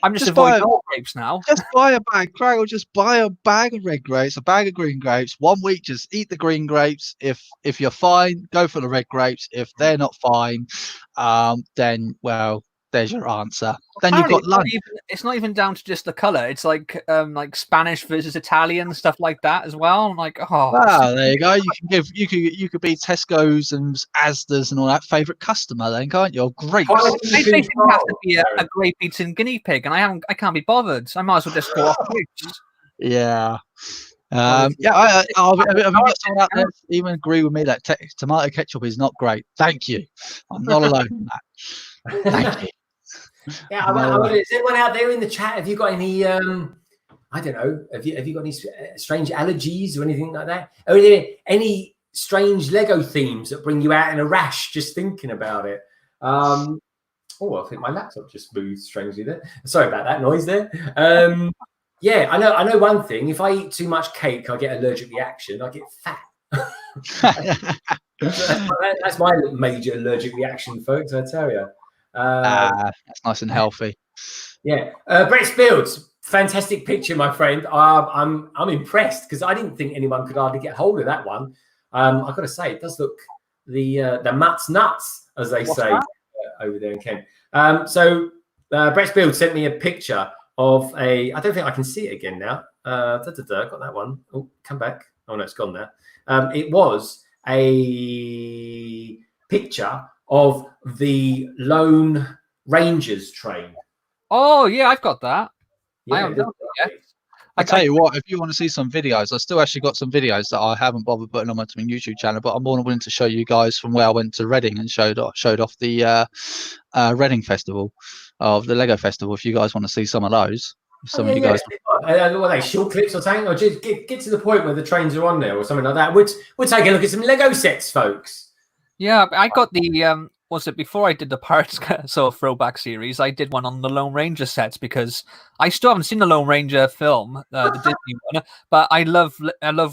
I'm just avoiding all grapes now. Just buy a bag, Craig, or just buy a bag of red grapes, a bag of green grapes. 1 week, just eat the green grapes. If you're fine, go for the red grapes. If they're not fine, then well, there's your answer. Then you've Apparently, got lunch. it's not even down to just the color. It's like Spanish versus Italian stuff like that as well. I'm like, oh, Wow, there you go. You could be Tesco's and Asda's and all that favorite customer then, can't you? Or grapes. Quality I basically have to control, be a Darren. grape eating guinea pig, and I can't be bothered. So I might as well just go off grapes. Yeah. Quality Have you got someone out there that even agree with me that tomato ketchup is not great? Thank you. I'm not alone in that. Thank you. Yeah, No. is anyone out there in the chat? Have you got any? I don't know. Have you got any strange allergies or anything like that? Are there any strange Lego themes that bring you out in a rash just thinking about it? Oh, I think my laptop just moved strangely there. Sorry about that noise there. Yeah, I know one thing. If I eat too much cake, I get allergic reaction. I get fat. That's my major allergic reaction, folks. I tell you. That's nice and healthy. Yeah, Brett Fields, fantastic picture, my friend. I'm impressed because I didn't think anyone could hardly get hold of that one. I've got to say, it does look the nuts, as they say over there in Kent. So Brett Fields sent me a picture of a. I don't think I can see it again now. Got that one. Oh, come back. Oh no, it's gone now. It was a picture of the Lone Rangers train. Oh yeah, I've got that. Yeah, I tell you what, if you want to see some videos, I still actually got some videos that I haven't bothered putting on my YouTube channel, but I'm more than willing to show you guys from where I went to Reading and showed off the Reading Festival of the Lego Festival. If you guys want to see some of those, some of you guys. What are they, short clips or something? Or just get to the point where the trains are on there or something like that. We'll take a look at some Lego sets, folks. Yeah, I got the was it before I did the Pirates sort of throwback series? I did one on the Lone Ranger sets because I still haven't seen the Lone Ranger film, the Disney one. But I love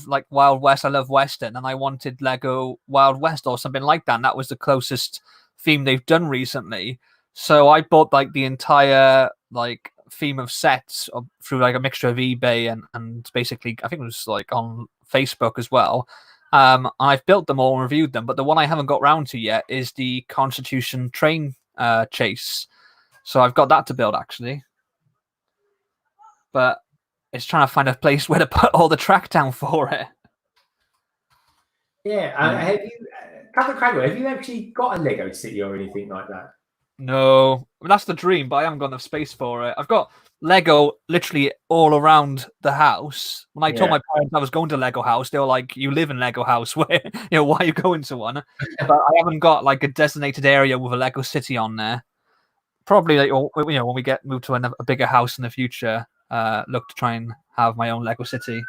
like Wild West. I love Western, and I wanted Lego Wild West or something like that. And that was the closest theme they've done recently. So I bought like the entire like theme of sets through like a mixture of eBay and basically I think it was like on Facebook as well. I've built them all and reviewed them, but the one I haven't got round to yet is the Constitution train chase. So I've got that to build actually, but it's trying to find a place where to put all the track down for it. Yeah, have you, Captain Cradwell, have you actually got a Lego city or anything like that? No, I mean, that's the dream, but I haven't got enough space for it. I've got Lego literally all around the house. When I told my parents I was going to Lego house, they were like, "You live in Lego house, where why are you going to one?" But I haven't got like a designated area with a Lego city on there. Probably like when we move to a bigger house in the future, look to try and have my own Lego city.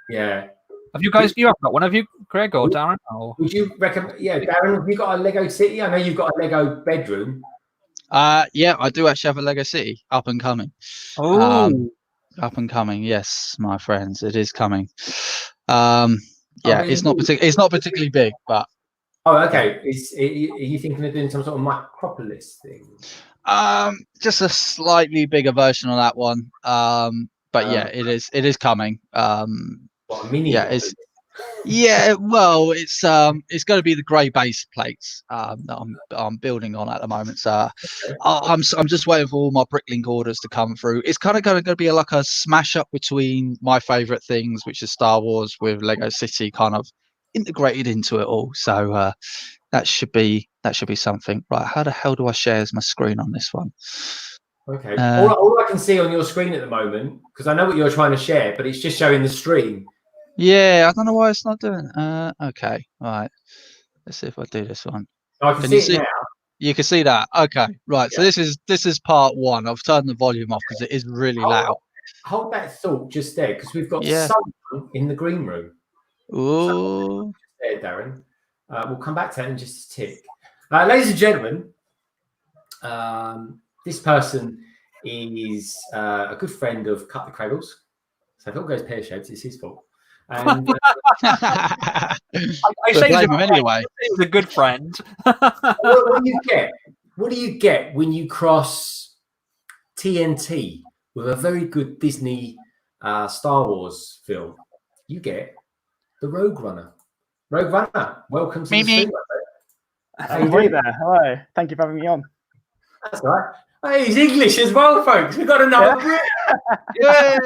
Yeah. Have you guys? You have got one? Have you, Greg or Darren? Or... Would you recommend? Yeah, Darren, have you got a Lego city? I know you've got a Lego bedroom. Yeah, I do actually have a Lego city up and coming. Oh, up and coming. Yes, my friends, it is coming. It's not particularly big, but okay. Are you thinking of doing some sort of Micropolis thing? Just a slightly bigger version of that one. But yeah, it is coming. What, a mini? Yeah, well, it's going to be the grey base plates that I'm building on at the moment. So I'm just waiting for all my bricklink orders to come through. It's kind of going to be like a smash up between my favourite things, which is Star Wars, with Lego City kind of integrated into it all. So that should be something. Right, how the hell do I share my screen on this one? Okay, all I can see on your screen at the moment, because I know what you're trying to share, but it's just showing the stream. Yeah, I don't know why it's not doing. Okay, right. Let's see if I do this one. I can see it now. You can see that. Okay, right. Yeah. So this is part one. I've turned the volume off because it is really loud. Hold that thought just there, because we've got someone in the green room. Ooh. There, Darren. We'll come back to that in just a tick. Ladies and gentlemen, this person is a good friend of Cut the Cradles. So if it all goes pear-shaped, it's his fault. And I say blame him anyway. He's a good friend. What do you get when you cross TNT with a very good Disney Star Wars film? You get the Rogue Runner. Rogue Runner, welcome to the stream. Hey there. Hello. Thank you for having me on. That's all right. Hey, he's English as well, folks. We've got another. Yay!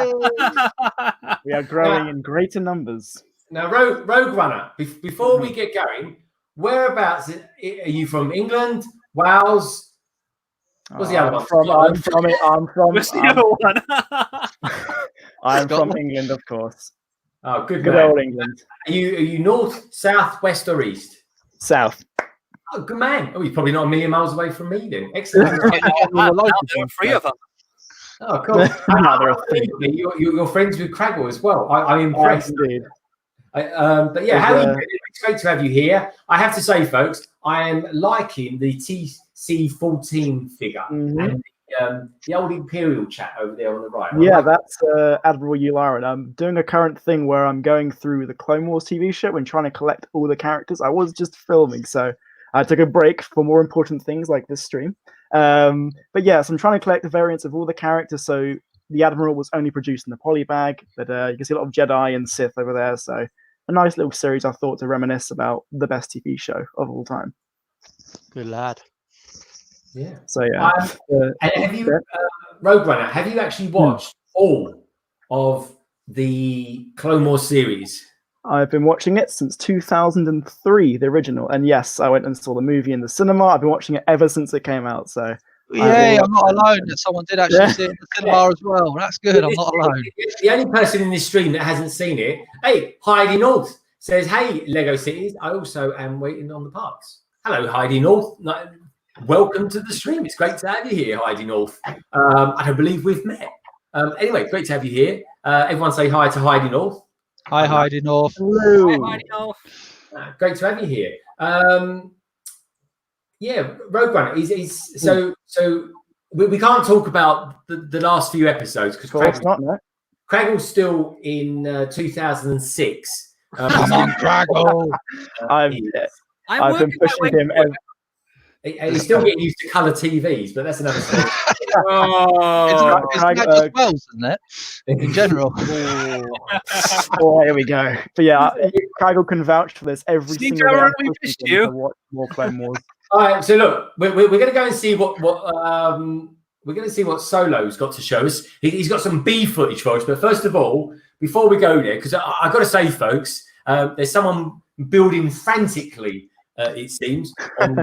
We are growing in greater numbers. Now, Rogue Runner, before we get going, whereabouts are you from? England, Wales? What's the other one? I'm from What's the other one? I'm from Scotland? England, of course. Oh, good Good man. old England. Are you north, south, west, or east? South. Oh, good man. Oh, you're probably not a million miles away from me then. Excellent. Now there are 3 of them. Oh, cool. There are 3. You're friends with Craggle as well. I'm impressed. Indeed. But yeah, how are you doing? It's great to have you here. I have to say, folks, I am liking the TC-14 figure and the old Imperial chat over there on the right. Yeah, that's Admiral Yularen. I'm doing a current thing where I'm going through the Clone Wars TV show and trying to collect all the characters. I was just filming, so I took a break for more important things like this stream. But yes, I'm trying to collect the variants of all the characters. So the Admiral was only produced in the poly bag, but you can see a lot of Jedi and Sith over there. So a nice little series, I thought, to reminisce about the best TV show of all time. Good lad. Yeah. So yeah. And have you, Rogue Runner, have you actually watched all of the Clone Wars series? I've been watching it since 2003, the original. And yes, I went and saw the movie in the cinema. I've been watching it ever since it came out. So Yay, I'm not alone. That someone did actually see it in the cinema as well. That's good. I'm not alone. The only person in this stream that hasn't seen it, hey, Heidi North says, hey, Lego Cities, I also am waiting on the parts. Hello, Heidi North. Welcome to the stream. It's great to have you here, Heidi North. I don't believe we've met. Anyway, great to have you here. Everyone say hi to Heidi North. Hi, Heidi North. hello. Hi, North. Great to have you here. Yeah, Rogue Runner is so we can't talk about the last few episodes because Of course not, no. Craggle's still in 2006. Come on, Craggle. I've I'm been working my pushing way him. through He's still getting used to colour TVs, but that's another story. Oh, Isn't that just Wells, isn't it? In general. Oh, here we go. But yeah, Craggle can vouch for this every See, single day. Darren, I'm we pushing missed him you. to watch more Clone Wars. All right, so look, we're going to go and see what we're going to see what Solo's got to show us. He's got some B footage for us, but first of all, before we go there, because I've got to say, folks, there's someone building frantically. It seems on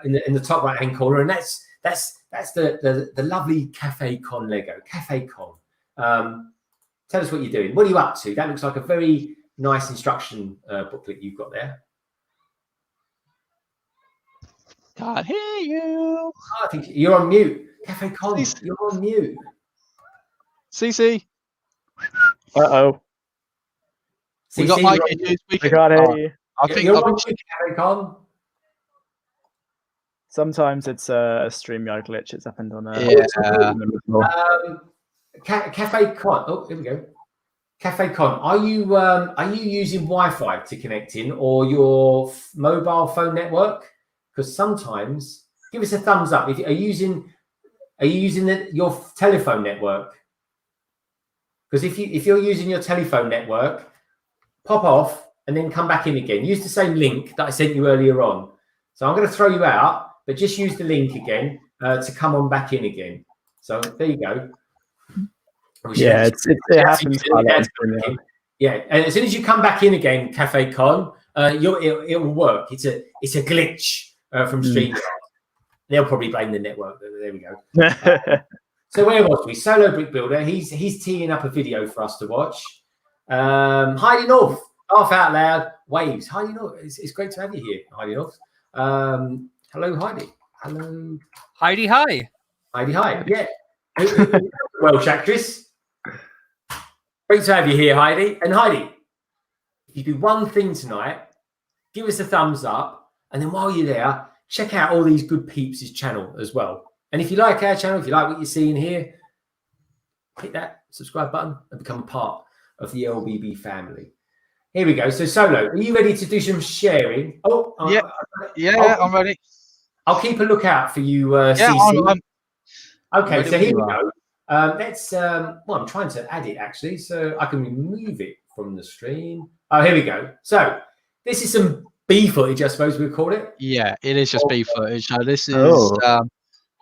in the top right hand corner, and that's the lovely Cafe Con Lego. Cafe Con. Tell us what you're doing. What are you up to? That looks like a very nice instruction booklet you've got there. Can't hear you. Oh, I think you're on mute. Cafe Con, you're on mute. CC. Uh-oh. We got CC, Mike you're in on news. I can't hear you. I think you're on mute, Cafe Con. Sometimes it's a StreamYard glitch. It's happened on a... Yeah. Cafe Con. Oh, here we go. Cafe Con. Are you using Wi-Fi to connect in or your mobile phone network? Because sometimes, give us a thumbs up. Are you using your telephone network? Because if you're using your telephone network, pop off and then come back in again. Use the same link that I sent you earlier on. So I'm going to throw you out, but just use the link again to come on back in again. So there you go. Yeah, it happens quite a lot. Yeah, and as soon as you come back in again, Cafe Con, it will work. It's a glitch from StreamYard. They'll probably blame the network. There we go. So where was we? Solo Brick Builder. He's teeing up a video for us to watch. Heidi North, laugh out loud, waves. Heidi North, it's great to have you here, Heidi North. Hello, Heidi. Hello, Heidi, hi. Heidi. Hi. Yeah. Welsh actress. Great to have you here, Heidi. And Heidi, if you do one thing tonight, give us a thumbs up, and then while you're there, check out all these good peeps' channel as well. And if you like our channel, if you like what you're seeing here, hit that subscribe button and become a part of the LBB family. Here we go. So Solo, are you ready to do some sharing? Oh, Yeah, I'm ready. I'll keep a lookout for you, Yeah, CC. I'm Okay, ready so when here you we are. go. Let's. Well, I'm trying to add it actually, so I can remove it from the stream. Oh, here we go. So this is some B footage, I suppose we'll call it. Yeah, it is just B footage. So this is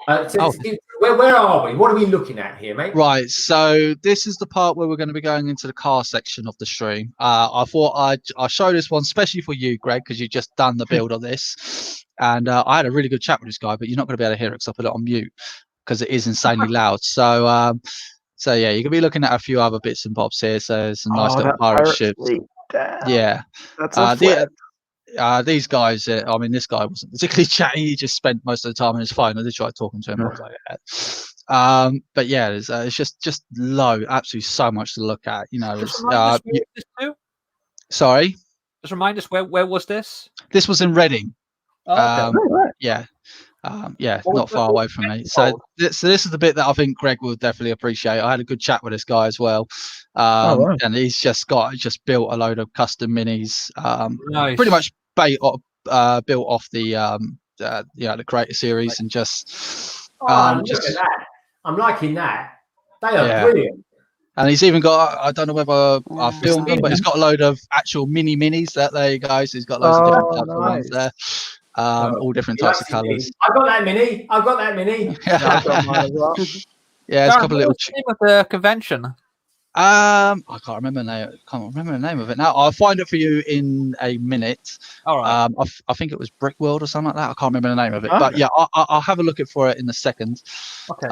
Where are we? What are we looking at here, mate? Right, so this is the part where we're going to be going into the car section of the stream. I thought I'll show this one, especially for you, Greg, because you've just done the build on this. And I had a really good chat with this guy, but you're not going to be able to hear it because I put it on mute because it is insanely loud. So, yeah, you're going to be looking at a few other bits and bobs here. So there's some nice little pirate ships. Yeah. That's a These guys, I mean, this guy wasn't particularly chatty. He just spent most of the time on his phone. I did try talking to him. I was like, yeah. But yeah, it's just low. Absolutely, so much to look at. You know, sorry. Just remind us where was this? This was in Reading. Oh, okay. Yeah. Not far away from me. So this is the bit that I think Greg will definitely appreciate. I had a good chat with this guy as well, and he's just built a load of custom minis, Nice. pretty much built off the Creator series, and just look at that. I'm liking that. They are brilliant. And he's even got, I don't know whether I filmed them, but he's got a load of actual minis. There you go. So he's got loads of different types of ones there. All different types of colours. I've got that mini. Yeah, it's a couple of little. What's the name of the convention? I can't remember the name of it now. I'll find it for you in a minute. All right. I think it was Brick World or something like that. I can't remember the name of it, but yeah, I'll have a look for it in a second. Okay.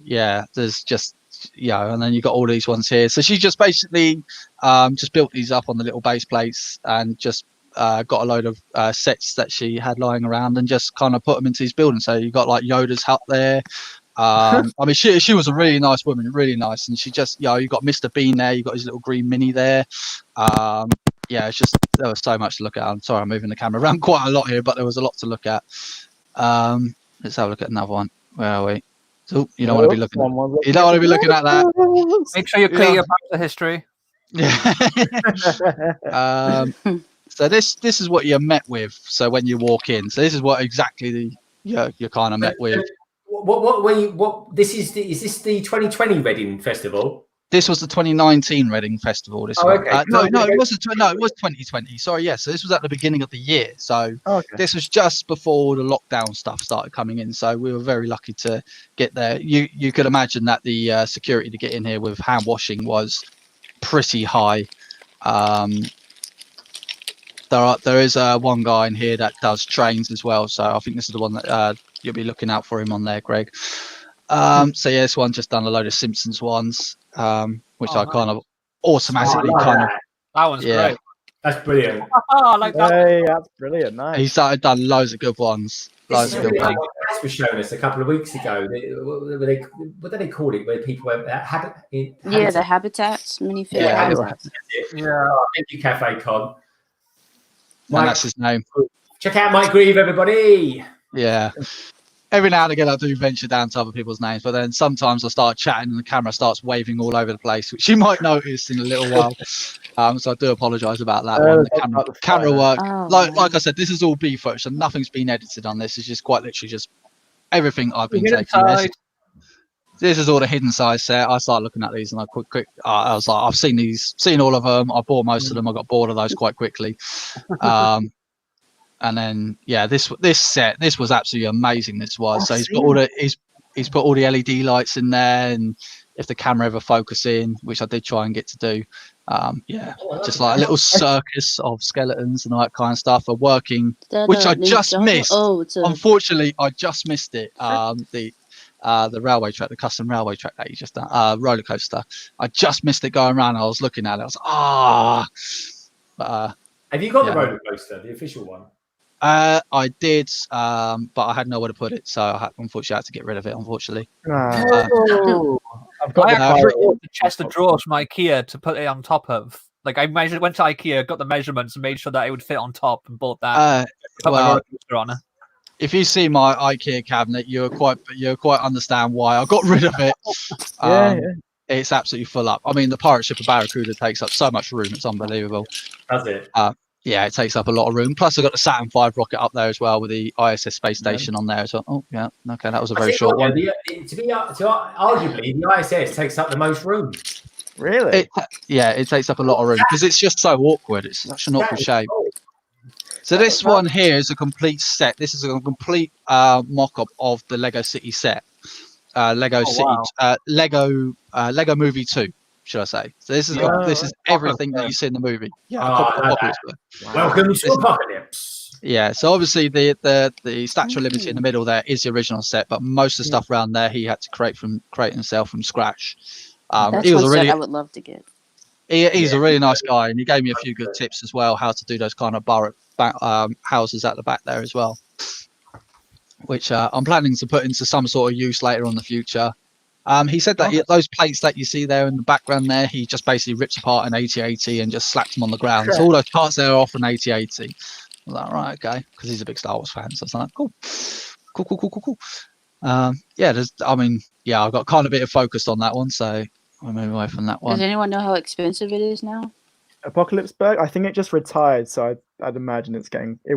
Yeah, there's just and then you got all these ones here. So she just basically just built these up on the little base plates and just got a load of sets that she had lying around and just kind of put them into these buildings. So you got like Yoda's hut there. I mean, she was a really nice woman, really nice, and she just, you got Mr. Bean there, you got his little green mini there. It's just, there was so much to look at. I'm sorry, I'm moving the camera around quite a lot here, but there was a lot to look at. Let's have a look at another one. Where are we? So you don't want to be looking. You don't want to be looking at that. Make sure you clear your back to history. So this is what you're met with. So when you walk in, so this is what exactly you're kind of met with. What is this the 2020 Reading Festival? This was the 2019 Reading Festival. It was 2020. Sorry, yes. So this was at the beginning of the year. So this was just before the lockdown stuff started coming in. So we were very lucky to get there. You could imagine that the security to get in here with hand washing was pretty high. There is one guy in here that does trains as well. So I think this is the one that you'll be looking out for him on there, Greg. So yeah, this one just done a load of Simpsons ones, which I kind of automatically that one's great. That's brilliant. I like that. Hey, that's brilliant. Nice. He's done loads of good ones. This is what Chris was showing us a couple of weeks ago. What do they call it? Where people went the habitats minifig. Yeah, thank you, Cafe Con. And that's his name. Check out Mike Grieve, everybody. Yeah. Every now and again, I do venture down to other people's names, but then sometimes I start chatting and the camera starts waving all over the place, which you might notice in a little while. So I do apologise about that. The camera work, like I said, this is all B footage, so nothing's been edited on this. It's just quite literally just everything I've been taking. This is all the hidden side set. I started looking at these and I was like, I've seen all of them. I bought most of them. I got bored of those quite quickly. And then this set, this was absolutely amazing. This was so he's put all the LED lights in there, and if the camera ever focus in, which I did try and get to do, just like a little circus of skeletons and all that kind of stuff are working, which I just missed. Unfortunately, I just missed it. The railway track, the custom railway track that you just done, roller coaster. I just missed it going around. I was looking at it. I was have you got the roller coaster, the official one? I did, but I had nowhere to put it, so unfortunately I had to get rid of it. Unfortunately, I've got the chest of drawers from IKEA to put it on top of. Like I went to IKEA, got the measurements, and made sure that it would fit on top, and bought that. Put my roller coaster on. If you see my IKEA cabinet, you'll quite understand why I got rid of it. It's absolutely full up. I mean, the pirate ship of Barracuda takes up so much room; it's unbelievable. Does it? Yeah, it takes up a lot of room. Plus, I've got the Saturn V rocket up there as well with the ISS space station on there as well. Oh, yeah. Okay, that was a very short one. Arguably, the ISS takes up the most room. Really? It takes up a lot of room because it's just so awkward. It's such an awkward shape. So this one here is a complete set. This is a complete mock-up of the Lego City set. Lego City, Lego Movie 2, should I say? So this is everything that you see in the movie. Yeah, Apocalypse Bird. Welcome to Apocalypse. Yeah, so obviously the Statue of Liberty in the middle there is the original set, but most of the stuff around there he had to create himself from scratch. That's he was one a really set I would love to get. he's a really nice guy, and he gave me a few good tips as well how to do those kind of houses at the back there as well, which I'm planning to put into some sort of use later on in the future. He said that those plates that you see there in the background there, he just basically rips apart an 8080 and just slaps them on the ground. So all those parts there are off an 8080. I was like, right, okay, because he's a big Star Wars fan. So I was like, cool. I've got kind of a bit of focus on that one, so I'll move away from that one. Does anyone know how expensive it is now? Apocalypse Bird, I think it just retired, so I'd imagine it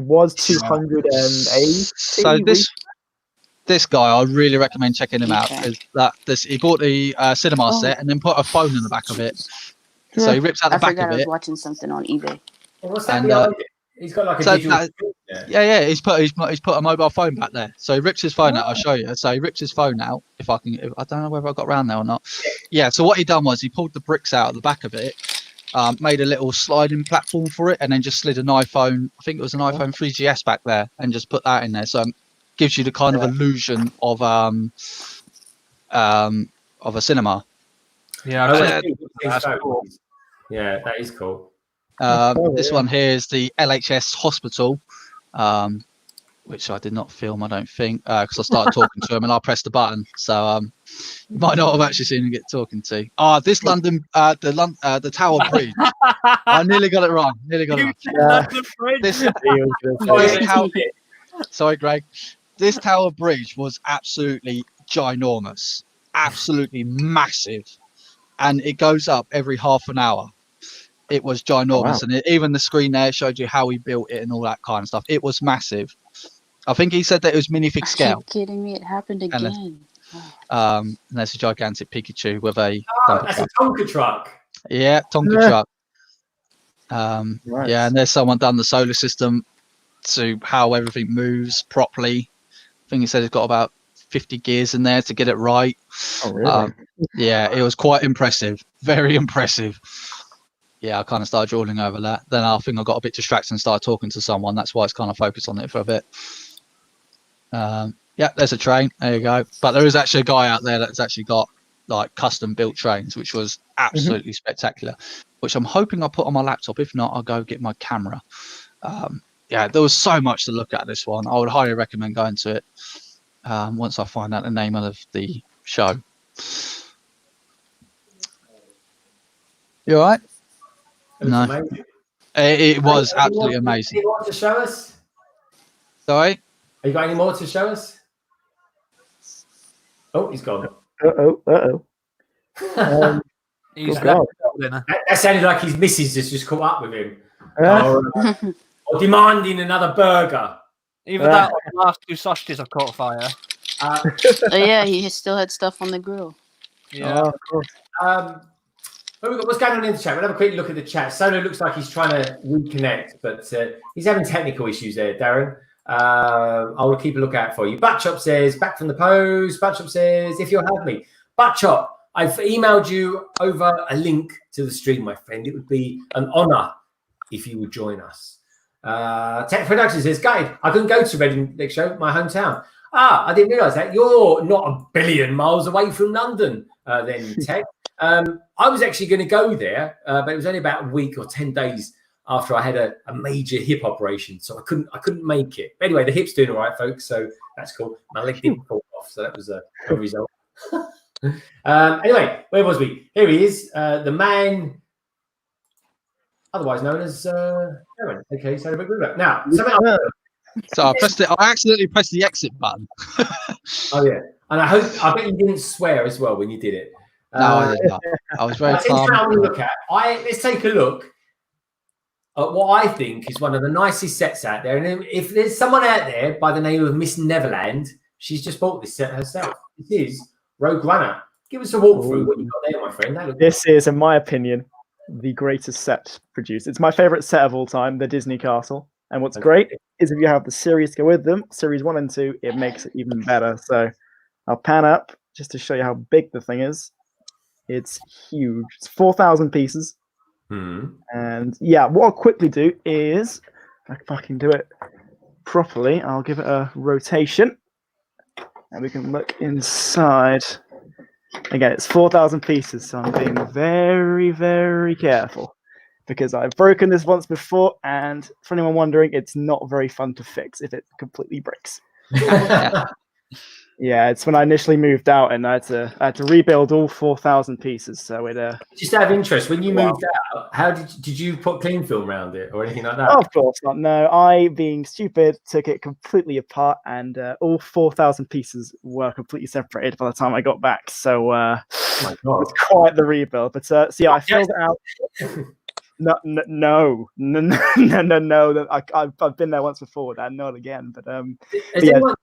was 280. So this guy, I really recommend checking him out, because he bought the cinema set and then put a phone in the back of it. So he rips out the back of it. I was watching something on eBay. Well, what's that behind it? He's got like a digital. He's put a mobile phone back there. So he rips his phone out. I'll show you. So he rips his phone out. I don't know whether I got around there or not. Yeah. So what he done was he pulled the bricks out of the back of it, made a little sliding platform for it, and then just slid an iPhone. I think it was an iPhone 3GS back there, and just put that in there. So it gives you the kind of illusion of a cinema. Yeah. That's cool. Yeah, that is cool. This one here is the LHS hospital, which I did not film, I don't think, because I started talking to him and I pressed the button. So you might not have actually seen him get talking to. This London, the Tower Bridge. I nearly got it wrong. London Bridge. Sorry, Greg. This Tower Bridge was absolutely ginormous, absolutely massive, and it goes up every half an hour. It was ginormous, and even the screen there showed you how he built it and all that kind of stuff. It was massive. I think he said that it was minifig scale. Are you kidding me? It happened again. And there's a gigantic Pikachu with a. That's a Tonka truck. Yeah, Tonka truck. Yeah, and there's someone done the solar system to how everything moves properly. I think he said it's got about 50 gears in there to get it right. Oh, really? Yeah, it was quite impressive. Very impressive. Yeah, I kind of started drooling over that. Then I think I got a bit distracted and started talking to someone. That's why it's kind of focused on it for a bit. Yeah, there's a train. There you go. But there is actually a guy out there that's actually got like custom built trains, which was absolutely spectacular, which I'm hoping I'll put on my laptop. If not, I'll go get my camera. Yeah, there was so much to look at this one. I would highly recommend going to it once I find out the name of the show. You all right? No, it was absolutely amazing. Any more to show us? Sorry? Have you got any more to show us? Oh, he's gone. He's That sounded like his missus has just caught up with him. Or demanding another burger. Either that or the last two sausages have caught fire. Yeah, he still had stuff on the grill. Yeah. of course. What's going on in the chat? We'll have a quick look at the chat. Solo looks like he's trying to reconnect, but he's having technical issues there, Darren. I will keep a lookout for you. Buttchop says, back from the post. Buttchop says, if you'll have me. Buttchop, I've emailed you over a link to the stream, my friend. It would be an honor if you would join us. Tech Production says, Guide, I couldn't go to Reading next show, my hometown. I didn't realise that. You're not a billion miles away from London, then, Tech. I was actually going to go there, but it was only about a week or 10 days after I had a major hip operation, so I couldn't make it. But anyway, the hip's doing all right, folks, so that's cool. My leg didn't fall off, so that was a good result. Anyway, where was we? Here he is, the man, otherwise known as Aaron. Okay, so now, so I accidentally pressed the exit button. Oh yeah, and I bet you didn't swear as well when you did it. No, I did not. I was very calm. Let's take a look at what I think is one of the nicest sets out there. And if there's someone out there by the name of Miss Neverland, she's just bought this set herself. This is Rogue Runner. Give us a walkthrough. What you got there, my friend? This is, in my opinion, the greatest set produced. It's my favorite set of all time, the Disney Castle. And what's Okay. great is if you have the series to go with them, series 1 and 2, it makes it even better. So I'll pan up just to show you how big the thing is. It's huge. It's 4,000 pieces. And yeah, what I'll quickly do is, if I can do it properly, I'll give it a rotation. And we can look inside. Again, it's 4,000 pieces, so I'm being very, very careful. Because I've broken this once before, and for anyone wondering, it's not very fun to fix if it completely breaks. Yeah, it's when I initially moved out, and I had to rebuild all 4,000 pieces. So it Just out of interest, when you moved out, how did you put cling film around it or anything like that? of course not. No, I, being stupid, took it completely apart, and all 4,000 pieces were completely separated by the time I got back. So Oh my it God. was quite the rebuild. But so yeah, I filled it out. No. I've been there once before, and not again. But Has yeah. anyone,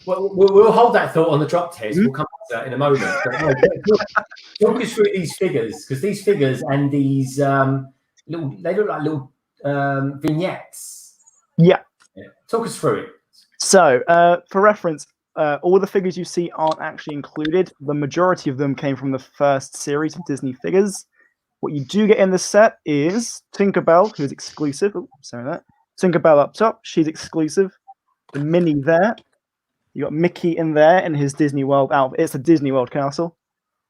we'll hold that thought on the drop test. We'll come back to that in a moment. But no, talk us through these figures, because these figures and these they look like little vignettes. Yeah. Talk us through it. So for reference, all the figures you see aren't actually included. The majority of them came from the first series of Disney figures. What you do get in the set is Tinkerbell, who's exclusive. Oh, sorry that. Tinkerbell up top, she's exclusive. The Minnie there. You got Mickey in there in his Disney World outfit. It's a Disney World castle.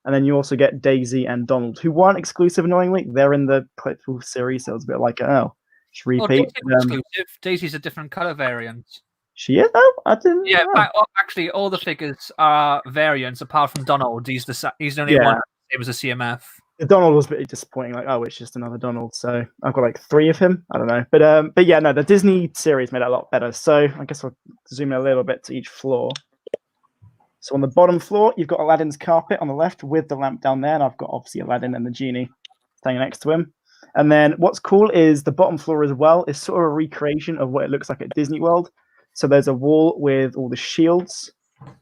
And then you also get Daisy and Donald, who weren't exclusive, annoyingly. They're in the collectible series, so it's a bit like, just repeat. Exclusive. Daisy's a different color variant. She is? Oh, I didn't Yeah, know. actually, all the figures are variants apart from Donald. He's the only one. It was a CMF. The Donald was a bit disappointing. Like, oh, it's just another Donald. So I've got like 3 of him. I don't know, but yeah, no, the Disney series made it a lot better. So I guess I'll zoom in a little bit to each floor. So on the bottom floor, you've got Aladdin's carpet on the left with the lamp down there, and I've got obviously Aladdin and the genie standing next to him. And then what's cool is the bottom floor as well is sort of a recreation of what it looks like at Disney World. So there's a wall with all the shields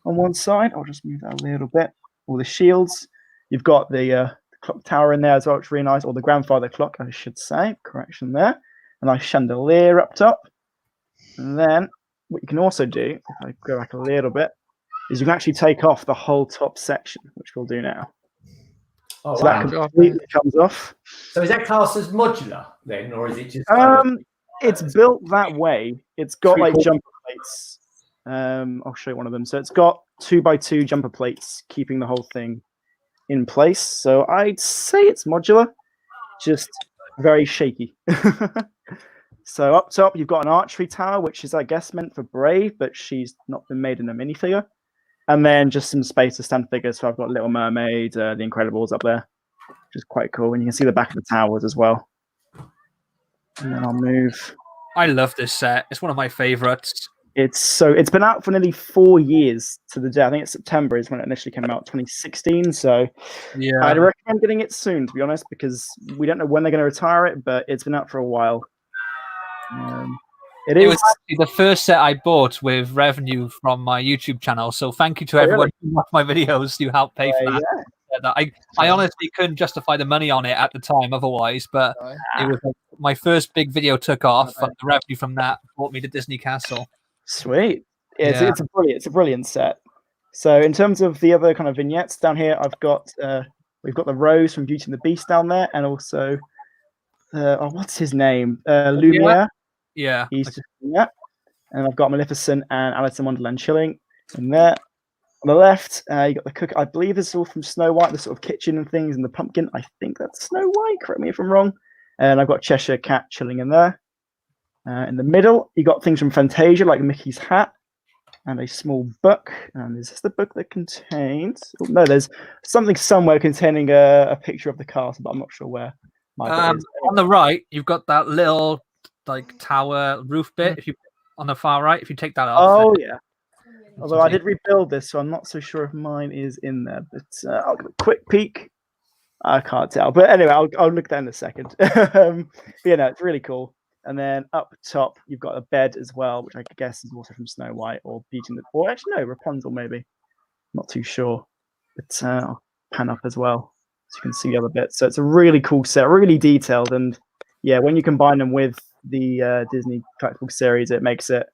on one side. I'll just move that a little bit. All the shields. You've got the clock tower in there as well, which is really nice, or the grandfather clock, I should say. Correction there. A nice chandelier up top. And then what you can also do, if I go back a little bit, is you can actually take off the whole top section, which we'll do now. Oh, So wow. that completely comes off. So is that classed as modular then, or is it just? It's built that way. It's got like jumper plates. I'll show you one of them. So it's got 2x2 jumper plates, keeping the whole thing in place. So I'd say it's modular, just very shaky. So up top, you've got an archery tower, which is, I guess, meant for Brave, but she's not been made in a minifigure. And then just some space to stand figures. So I've got Little Mermaid, The Incredibles up there, which is quite cool. And you can see the back of the towers as well. And then I'll move. I love this set. It's one of my favorites. It's been out for nearly 4 years to the day. I think it's September is when it initially came out, 2016. So yeah, I'd recommend getting it soon, to be honest, because we don't know when they're going to retire it, but it's been out for a while. It was actually the first set I bought with revenue from my YouTube channel. So thank you to everyone who watched my videos who helped pay for that. Yeah. I honestly couldn't justify the money on it at the time otherwise, but it was my first big video took off, and the revenue from that brought me to Disney Castle. Sweet. Yeah, it's a brilliant set. So in terms of the other kind of vignettes down here, I've got we've got the Rose from Beauty and the Beast down there, and also what's his name? Lumiere. Yeah. He's just that. And I've got Maleficent and Alice in Wonderland chilling in there. On the left, you got the cook. I believe this is all from Snow White, the sort of kitchen and things, and the pumpkin. I think that's Snow White. Correct me if I'm wrong. And I've got Cheshire Cat chilling in there. In the middle, you got things from Fantasia, like Mickey's hat and a small book. And is this the book that contains? Oh, no, there's something somewhere containing a picture of the castle, but I'm not sure where. On the right, you've got that little like tower roof bit. If you on the far right, if you take that off. Oh yeah. Although I did rebuild this, so I'm not so sure if mine is in there. But I'll give a quick peek. I can't tell. But anyway, I'll look there in a second. But yeah, no, it's really cool. And then up top, you've got a bed as well, which I guess is also from Snow White or Beauty and the... Or actually, no, Rapunzel maybe. Not too sure. But I'll pan up as well, so you can see the other bits. So it's a really cool set, really detailed. And yeah, when you combine them with the Disney collectible series, it makes it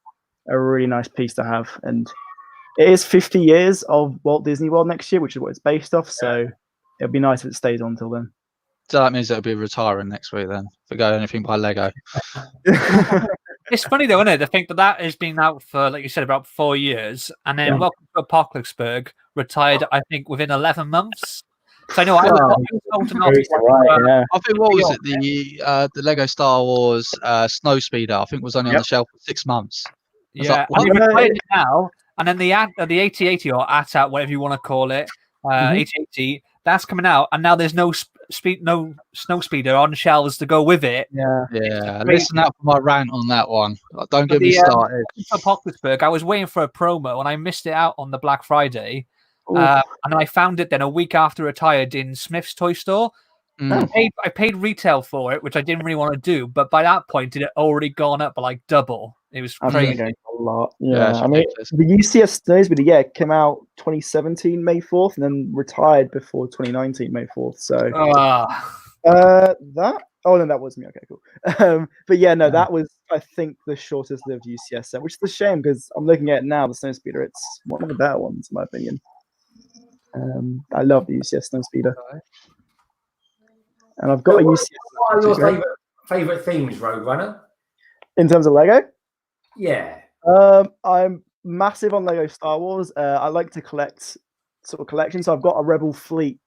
a really nice piece to have. And it is 50 years of Walt Disney World next year, which is what it's based off. So it'd be nice if it stays on till then. So that means it'll be retiring next week then. If we go anything by Lego. It's funny though, isn't it, to think that has been out for, like you said, about 4 years, and then Yeah. Welcome to Apocalypseburg retired, I think, within 11 months. So I know I was told to not. Yeah. I think what was it? The Lego Star Wars Snow Speeder. I think was only on the shelf for 6 months. Yeah, like, and they retired it now, and then the AT-80 or AT-AT, whatever you want to call it, AT-80, that's coming out, and now there's no snow speeder on shelves to go with it. Yeah. Yeah, listen out for my rant on that one. Don't get me started. Apocalypseburg, I was waiting for a promo and I missed it out on the Black Friday. And I found it then a week after retired in Smith's toy store. I paid retail for it, which I didn't really want to do, but by that point it had already gone up by like double. It was crazy. A lot. Yeah. I mean, ridiculous. the UCS Snow Speeder, it came out 2017 May 4th, and then retired before 2019 May 4th. So that. Oh no, that was me. Okay, cool. But yeah, no, that was, I think, the shortest lived UCS set, which is a shame because I'm looking at it now. The Snow Speeder, it's one of the better ones in my opinion. I love the UCS Snow Speeder, and I've got a UCS. What are your favorite themes, Rogue Runner? In terms of Lego? Yeah. I'm massive on Lego Star Wars. I like to collect sort of collections. So I've got a Rebel fleet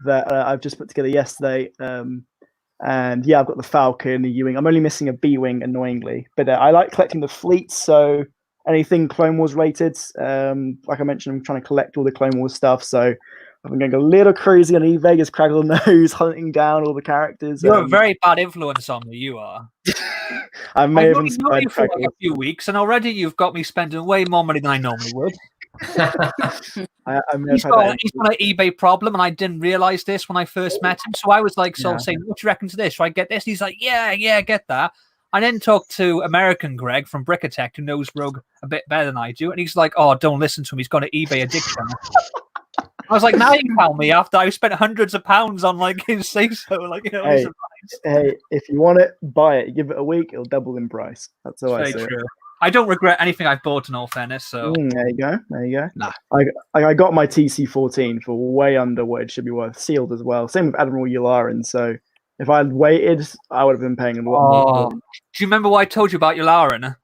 that I've just put together yesterday. And yeah, I've got the Falcon, the U-Wing. I'm only missing a B-Wing, annoyingly. But I like collecting the fleets. So anything Clone Wars rated. Like I mentioned, I'm trying to collect all the Clone Wars stuff. So I've been going a little crazy on eBay as Craggle knows, hunting down all the characters. You're a very bad influence on me, you are. I may have known inspired you for like Craggle. a few weeks, and already you've got me spending way more money than I normally would. I may He's have had that. got an eBay problem, and I didn't realize this when I first met him. So I was like, saying, "What do you reckon to this? Should I get this?" And he's like, "Yeah, get that." I then talked to American Greg from Brickatech, who knows Rogue a bit better than I do, and he's like, "Oh, don't listen to him. He's got an eBay addiction." I was like, "Now you tell me after I've spent hundreds of pounds on like his say so, like you know." Hey, if you want it, buy it. Give it a week, it'll double in price. That's all I say. True. I don't regret anything I've bought, in all fairness. So There you go. Nah. I got my TC14 for way under what it should be worth, sealed as well. Same with Admiral Yularen. So if I'd waited, I would have been paying a lot more. do you remember what I told you about Yularen?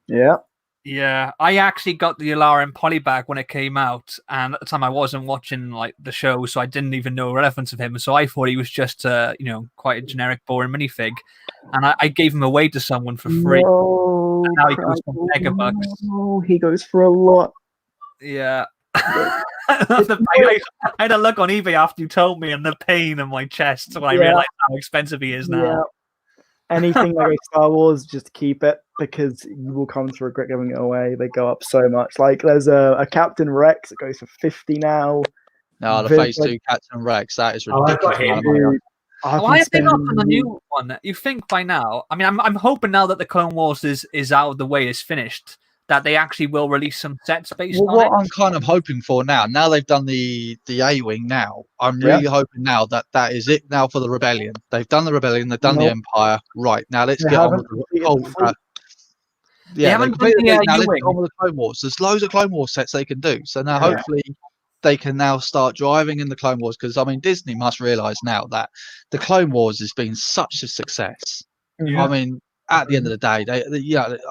Yeah. Yeah, I actually got the Yularen polybag when it came out, and at the time I wasn't watching like the show, so I didn't even know the relevance of him. So I thought he was just, quite a generic, boring minifig, and I gave him away to someone for free. No, and now he goes for megabucks. No, he goes for a lot. Yeah. I had a look on eBay after you told me, and the pain in my chest when I realized how expensive he is now. Yeah. Anything like Star Wars, just keep it because you will come to regret giving it away. They go up so much. Like there's a Captain Rex that goes for 50 now. No, the Phase 2 Captain Rex, that is ridiculous. Why have they not done a new one? You think by now? I mean, I'm hoping now that the Clone Wars is out of the way, is finished, that they actually will release some sets based on what it. I'm kind of hoping for now they've done the A-Wing now, I'm really hoping now that is it now for the Rebellion. They've done the Rebellion, they've done the Empire. Right, now let's get on with the They haven't done the now let's get on with the Clone Wars. There's loads of Clone Wars sets they can do. So now hopefully they can now start driving in the Clone Wars, because I mean Disney must realise now that the Clone Wars has been such a success. I mean, at the end of the day,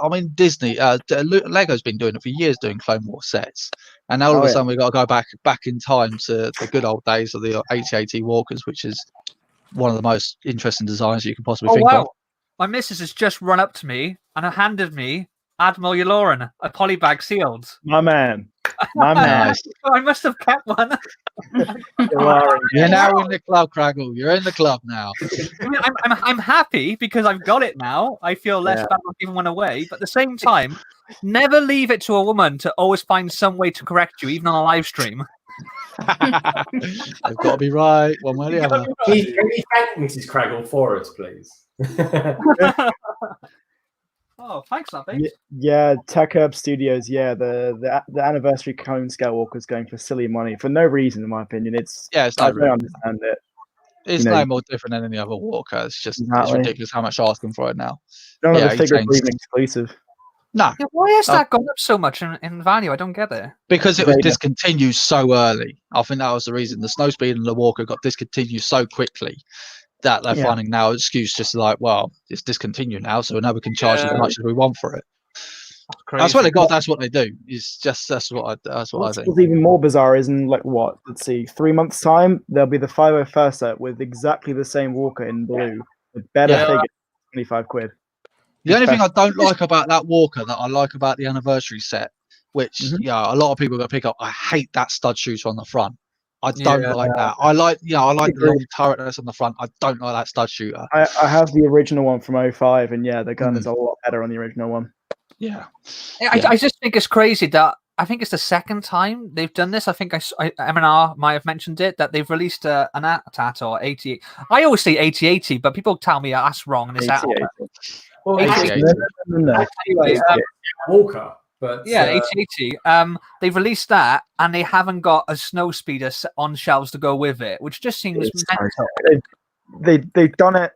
I mean, Disney, Lego's been doing it for years, doing Clone Wars sets, and now all of a sudden we've got to go back in time to the good old days of the AT-AT Walkers, which is one of the most interesting designs you can possibly think of. My missus has just run up to me and handed me Admiral Yularen, a polybag sealed. My man. I must have kept one. You're now in the club, Craggle. You're in the club now. I mean, I'm happy because I've got it now. I feel less bad about giving one away. But at the same time, never leave it to a woman to always find some way to correct you, even on a live stream. They've got to be right one way or the other. Can you thank Mrs. Craggle for us, please? Oh, thanks, Abby. Yeah, Tech Herb Studios. Yeah, the anniversary Clone Skywalker is going for silly money for no reason, in my opinion. I don't understand it. It's You know, no more different than any other Walker. It's just it's Exactly. ridiculous how much they're asking for it now. none of Yeah, the he figures are changed. even exclusive. No, Yeah, why has Uh, that gone up so much in value? I don't get it. because it was Vader. discontinued so early. I think that was the reason. The Snowspeed and the Walker got discontinued so quickly that they're Yeah. finding now an excuse just like, well, it's discontinued now, so now we can charge as Yeah. much as we want for it. Crazy. That's what they got. That's what they do. It's just that's what I What's think. even more bizarre is in like what? Let's see, 3 months' time, there'll be the 501st set with exactly the same Walker in blue with better Yeah. figures, 25 quid. The only thing I don't like about that Walker that I like about the anniversary set, which Mhm. a lot of people are gonna pick up. I hate that stud shooter on the front. I don't Yeah. like that. I like the Agree. long turret that's on the front. I don't like that stud shooter. I have the original one from 05, and yeah, the gun Mm. is a lot better on the original one. Yeah. I just think it's crazy that I think it's the second time they've done this. I think M&R might have mentioned it that they've released an AT-AT or 80. I always say 8080, but people tell me that's wrong and it's that. 80. Well, 80. actually, No. Anyway, Walker, but yeah, 8080. They've released that and they haven't got a snow speeder on shelves to go with it, which just seems It's mental. They've done it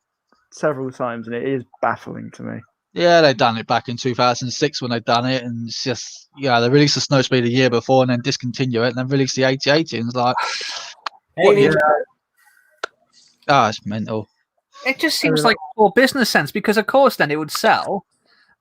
several times, and it is baffling to me. Yeah, they've done it back in 2006 when they've done it, and it's just they released the Snowspeed a year before and then discontinue it and then release the 8080, and it's like, what? Hey, It's mental. It just seems like poor business sense because, of course, then it would sell.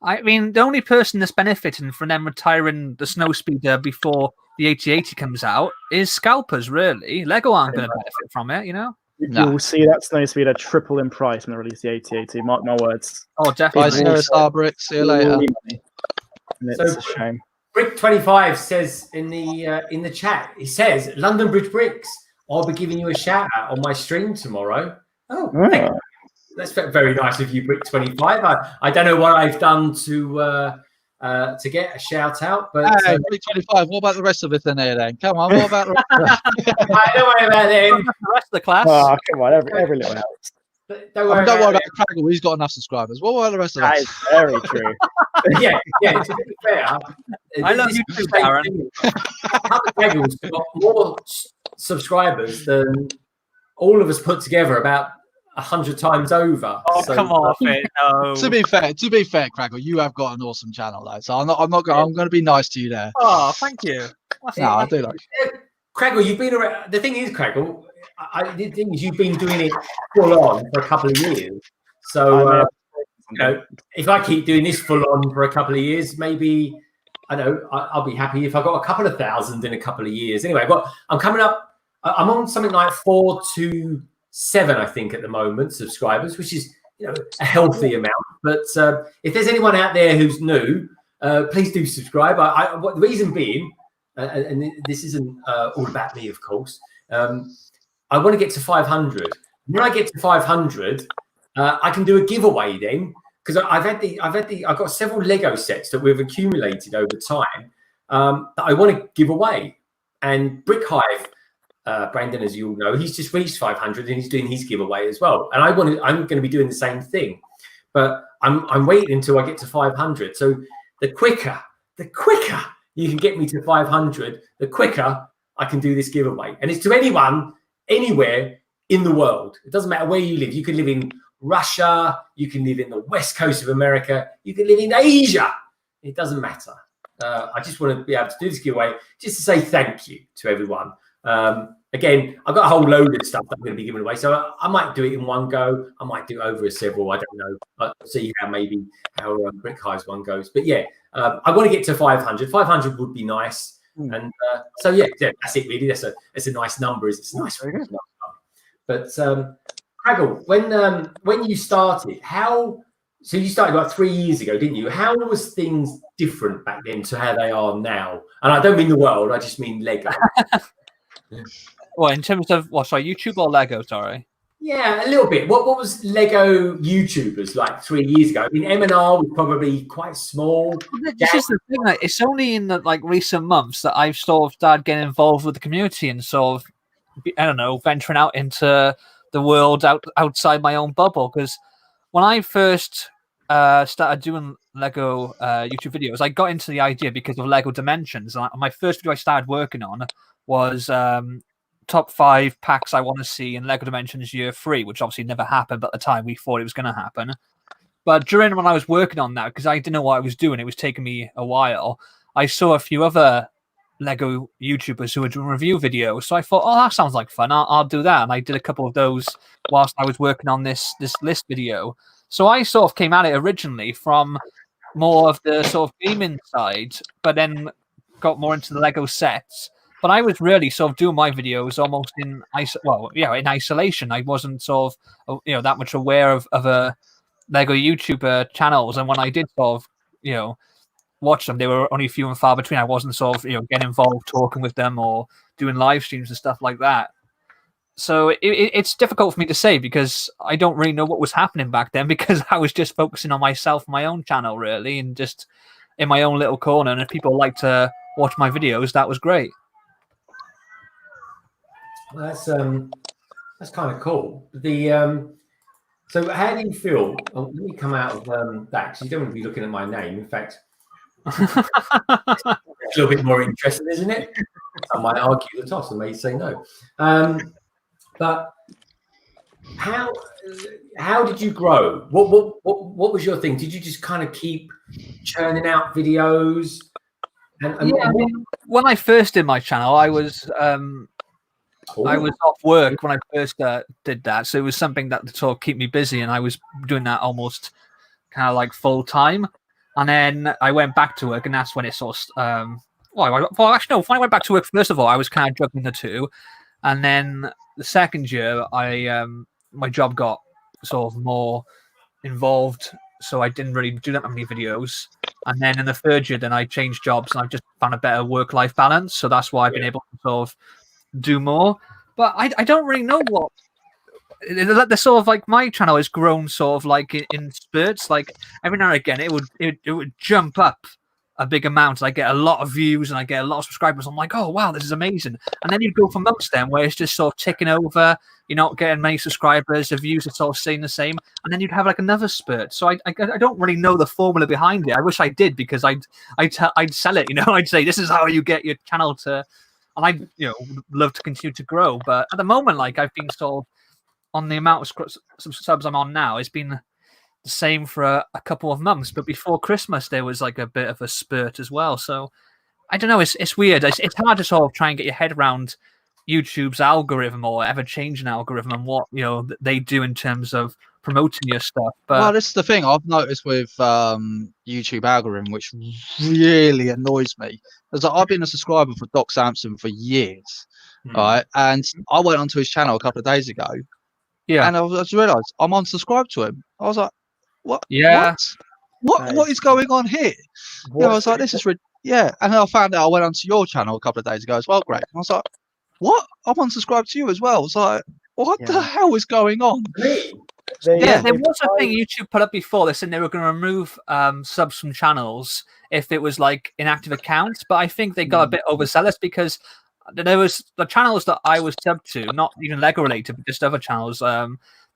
I mean, the only person that's benefiting from them retiring the snow speeder before the 8080 comes out is scalpers, really. Lego aren't going to benefit from it, you know? No. You'll see that Snowspeeder triple in price when they release the 8080. Mark my words. Oh, Bye, definitely. Sarah Star Bricks. See you later. And it's a shame. Brick25 says in the chat, he says, London Bridge Bricks, I'll be giving you a shout out on my stream tomorrow. Oh, thank you. That's very nice of you, Brick25. I don't know what I've done to get a shout out, but Hey, 25. What about the rest of it then? Come on, what about the rest of it? don't worry about them. The rest of the class. Oh, come on, every little helps. Don't I worry mean, don't worry about about Craggle. He's got enough subscribers. What about the rest of That us? is very true. yeah. To be fair, I love you too, Darren. Draggles got more subscribers than all of us put together about 100 times over. Oh, So, come off it. No. To be fair, Craggle, you have got an awesome channel, though. So I'm going to be nice to you there. Oh, thank you. No, I do like. Craggle, you've been around. The thing is, Craggle, the thing is, you've been doing it full on for a couple of years. So, if I keep doing this full on for a couple of years, maybe I'll be happy if I got a couple of thousand in a couple of years. Anyway, I'm coming up. I'm on something like 427, I think, at the moment, subscribers, which is a healthy amount. But if there's anyone out there who's new, please do subscribe. The reason being, and this isn't all about me, of course. I want to get to 500. When I get to 500, I can do a giveaway then, because I've got several Lego sets that we've accumulated over time that I want to give away. And Brick Hive, Brandon, as you all know, he's just reached 500 and he's doing his giveaway as well. And I'm going to be doing the same thing, but I'm waiting until I get to 500. So the quicker you can get me to 500, the quicker I can do this giveaway. And it's to anyone, anywhere in the world. It doesn't matter where you live. You can live in Russia, you can live in the west coast of America, you can live in Asia. It doesn't matter. I just want to be able to do this giveaway just to say thank you to everyone. Again, I've got a whole load of stuff that I'm going to be giving away, so I might do it in one go. I might do it over several. I don't know. I'll see how Brick Hive's one goes. But yeah, I want to get to 500. 500 would be nice. And so yeah, that's it really. That's a nice number. It's a nice number. But Craggle, when you started, so you started about 3 years ago, didn't you? How was things different back then to how they are now? And I don't mean the world, I just mean Lego. Well, in terms of YouTube or Lego? Sorry. Yeah, a little bit. What was Lego YouTubers like 3 years ago? I mean, M&R was probably quite small. This is the thing. Like, it's only in the recent months that I've sort of started getting involved with the community and sort of, venturing out into the world outside my own bubble. Because when I first started doing Lego YouTube videos, I got into the idea because of Lego Dimensions. And my first video I started working on was top 5 packs I want to see in Lego Dimensions Year 3, which obviously never happened, but at the time we thought it was going to happen. But during when I was working on that, because I didn't know what I was doing, it was taking me a while, I saw a few other Lego YouTubers who were doing review videos. So I thought, oh, that sounds like fun. I'll do that. And I did a couple of those whilst I was working on this list video. So I sort of came at it originally from more of the sort of gaming side, but then got more into the Lego sets. But I was really sort of doing my videos almost in isolation. I wasn't sort of that much aware of a Lego YouTuber channels, and when I did sort of watch them, they were only few and far between. I wasn't sort of getting involved, talking with them, or doing live streams and stuff like that. So it's difficult for me to say because I don't really know what was happening back then because I was just focusing on myself, my own channel, really, and just in my own little corner. And if people like to watch my videos, that was great. Well, that's kind of cool. So how do you feel? Oh, let me come out of that because you don't want to be looking at my name. In fact, it's a little bit more interesting, isn't it? I might argue the toss and may say no. But how did you grow? What was your thing? Did you just kind of keep churning out videos? When I first did my channel, I was off work when I first did that, so it was something that sort of keep me busy, and I was doing that almost kind of like full time. And then I went back to work, and that's when it sort of when I went back to work, first of all, I was kind of juggling the two, and then the second year, my job got sort of more involved, so I didn't really do that many videos. And then in the third year, then I changed jobs, and I've just found a better work-life balance. So that's why I've been able to sort of do more. But I don't really know what the sort of like my channel has grown sort of like in spurts. Like every now and again, it would jump up a big amount. I get a lot of views and I get a lot of subscribers. I'm like, oh wow, this is amazing. And then you'd go for months then where it's just sort of ticking over. You're not getting many subscribers. The views are sort of staying the same. And then you'd have like another spurt. So I don't really know the formula behind it. I wish I did because I'd sell it. I'd say this is how you get your channel to. And I would love to continue to grow. But at the moment, like I've been sort of on the amount of subs I'm on now, it's been the same for a couple of months. But before Christmas, there was like a bit of a spurt as well. So I don't know. It's weird. It's hard to sort of try and get your head around YouTube's algorithm or ever-changing algorithm and what they do in terms of promoting your stuff. But well, this is the thing I've noticed with YouTube algorithm, which really annoys me. Is that I've been a subscriber for Doc Sampson for years, right? And I went onto his channel a couple of days ago, and I just realised I'm unsubscribed to him. I was like, "What? Yeah. What is going on here?" I was like, "This is and then I found out I went onto your channel a couple of days ago as well, Greg. And I was like, "What? I'm unsubscribed to you as well." I was like, "What the hell is going on?" There was a thing YouTube put up before. They said they were going to remove subs from channels if it was like inactive accounts, but I think they got a bit overzealous because there was the channels that I was subbed to, not even Lego related, but just other channels that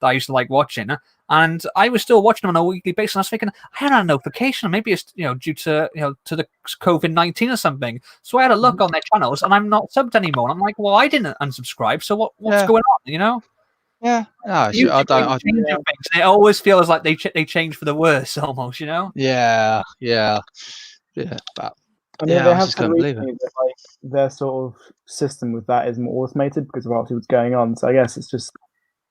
I used to like watching, and I was still watching them on a weekly basis. And I was thinking I had a notification, maybe it's due to to the COVID-19 or something. So I had a look on their channels, and I'm not subbed anymore. And I'm like, well, I didn't unsubscribe, so what's going on? Yeah, no, I don't. It always feels like they change for the worse, almost. Yeah. But I mean, they have to believe that their sort of system with that is more automated because of obviously what's going on. So I guess it's just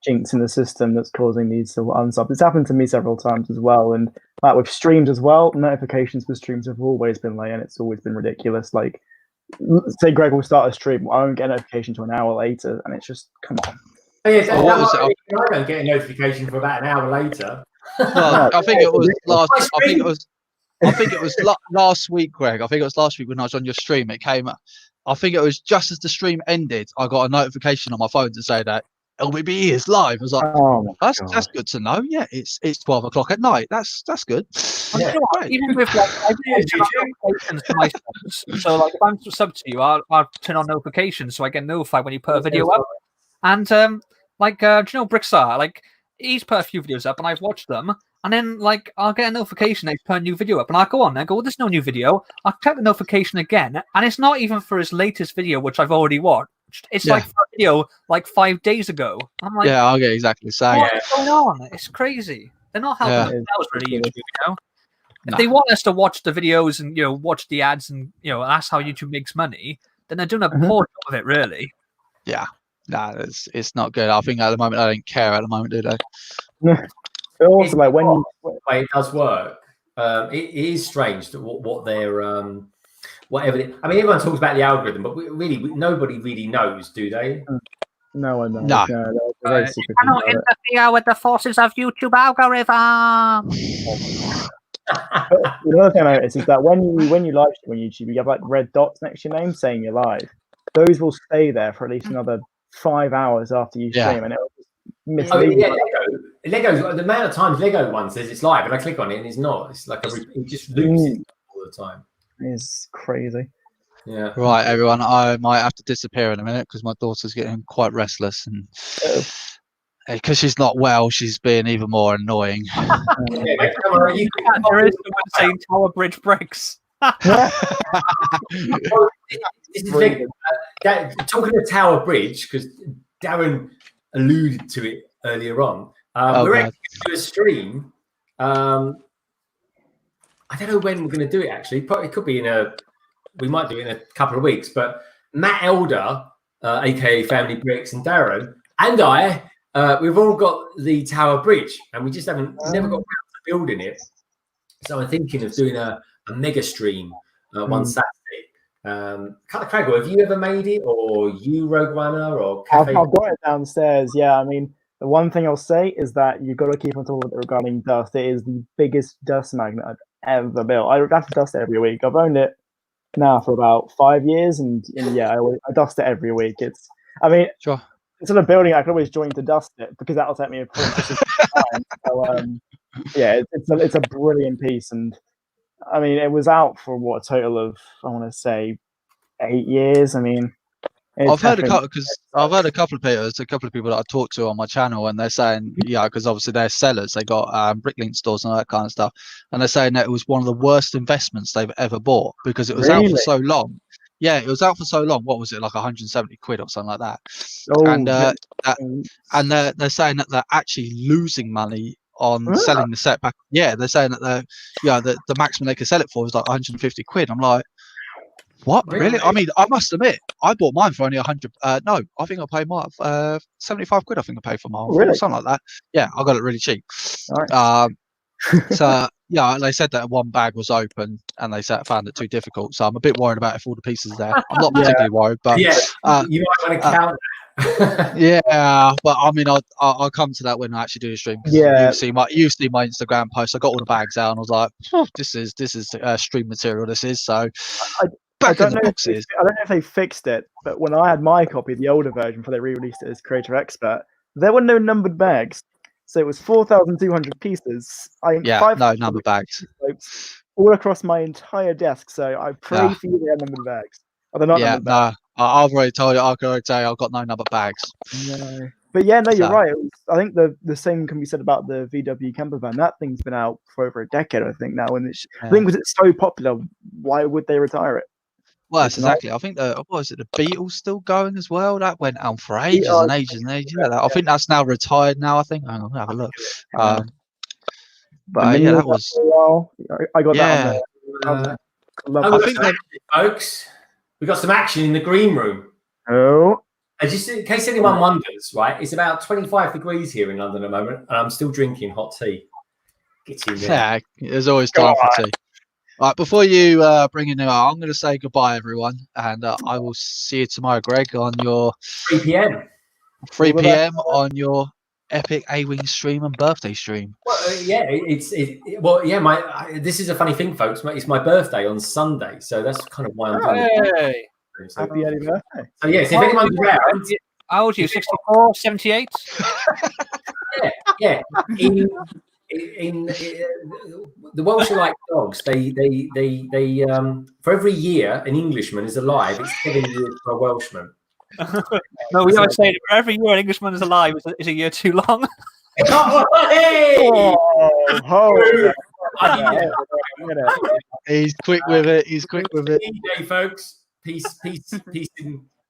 jinx in the system that's causing these sort of unsubs. It's happened to me several times as well, and like with streams as well. Notifications for streams have always been late, and it's always been ridiculous. Like, say Greg will start a stream, I won't get a notification to an hour later, and it's just come on. I don't get a notification for about an hour later. Well, I think it was last. I think it was last week, Greg. I think it was last week when I was on your stream. It came. I think it was just as the stream ended. I got a notification on my phone to say that LBB is live. I was like, that's good to know. Yeah, it's 12 o'clock at night. That's good. Even with I turn on notifications for my subs. So like if I'm subbed to you, I'll turn on notifications so I get notified when you put a video up. And do you know Brickstar? Like he's put a few videos up, and I've watched them. And then like I'll get a notification that he's put a new video up, and I'll go on there and go, well, there's no new video. I'll check the notification again, and it's not even for his latest video, which I've already watched. It's Yeah. like a video like 5 days ago. I'm like, Yeah, I'll get exactly the same. what's going on? It's crazy. They're not helping Yeah. themselves really, YouTube. You know, if Nah. they want us to watch the videos and watch the ads and that's how YouTube makes money, then they're doing a poor job of it, really. Yeah. Nah, it's not good. I think at the moment I don't care at the moment, do they? But also, like when you, the way it does work, it is strange that what they're whatever. I mean, everyone talks about the algorithm, but nobody really knows, do they? no one knows. No. They're very You secretive cannot about it. interfere with the forces of YouTube algorithm. But the other thing I noticed is that when you live stream on YouTube, you have like red dots next to your name saying you're live. Those will stay there for at least another 5 hours after you Yeah. stream, and it will just Oh mislead yeah, you. Lego. The amount of times Lego one says it's live, and I click on it and it's not. It's like it just loops it all the time. It's crazy. Yeah. Right, everyone, I might have to disappear in a minute because my daughter's getting quite restless, and because she's not well, she's being even more annoying. Yeah, mate, come on, you can There is someone saying Tower Bridge bricks. This is the thing. Talking of Tower Bridge, because Darren alluded to it earlier on. We're actually going to do a stream. I don't know when we're going to do it. Actually, it could be we might do it in a couple of weeks. But Matt Elder, aka Family Bricks, and Darren and I, we've all got the Tower Bridge, and we just never got around to building it. So I'm thinking of doing a mega stream one Saturday. Kind of Craggle, have you ever made it, or you Rogue Runner, or I've Cafe? got it downstairs. Yeah, I mean, the one thing I'll say is that you've got to keep on top of it regarding dust. It is the biggest dust magnet I've ever built. I have to dust it every week. I've owned it now for about 5 years, and yeah, I dust it every week. I mean, Sure. instead of building, I can always join to dust it because that'll take me a precious time. So, yeah, it's a brilliant piece, and I mean, it was out for a total of, I want to say, 8 years. I mean, I've heard a couple of people. A couple of people that I talked to on my channel, and they're saying, because obviously they're sellers. They got bricklink stores and all that kind of stuff, and they're saying that it was one of the worst investments they've ever bought because it was out for so long. Yeah, it was out for so long. What was it, like 170 quid or something like that? And they're saying that they're actually losing money on selling the set back. Yeah, they're saying that the maximum they could sell it for is like 150 quid. I'm like, what? Really? I mean, I must admit, I bought mine for only 100. No, I think I paid mine 75 quid. I think I paid for mine, or something like that. Yeah, I got it really cheap. Right. So yeah, they said that one bag was open, and they found it too difficult. So I'm a bit worried about if all the pieces are there. I'm not particularly worried, but you might want to count. yeah, but I mean, I'll come to that when I actually do the stream. Yeah, you see my Instagram post. I got all the bags out, and I was like, this is stream material. This is so. I don't know if they fixed it, but when I had my copy, the older version, before they re-released it as Creator Expert, there were no numbered bags. So it was 4,200 pieces. No numbered bags. All across my entire desk. So I pray for you they had numbered bags. Are they not numbered bags? I've already told you. I can already tell you I've got no numbered bags. No. But yeah, no, you're right. I think the same can be said about the VW camper van. That thing's been out for over a decade, I think, now. And I think because it's so popular, why would they retire it? Well, that's exactly. I think the Beatles still going as well. That went on for ages and ages and ages. Yeah, I think that's now retired now. I think. Hang on, have a look. But yeah, that was. I got that on there. I think folks, we got some action in the green room. Oh. Just in case anyone wonders, right? It's about 25 degrees here in London at the moment, and I'm still drinking hot tea. Get in there. Yeah, there's always time for tea. Right, before you bring in I'm going to say goodbye, everyone, and I will see you tomorrow, Greg, on your 3 p.m. 3 p.m. on your epic A-Wing stream and birthday stream. Well, this is a funny thing, folks. It's my birthday on Sunday, so that's kind of why I'm doing it. So, happy early birthday. So yes, if anyone's around, how old are you? 64, 78? Yeah. In the Welsh are like dogs. They for every year an Englishman is alive, it's 7 years for a Welshman. No, we always say that for every year an Englishman is alive is a year too long. He's quick with it. He's quick with it. Day, folks. Peace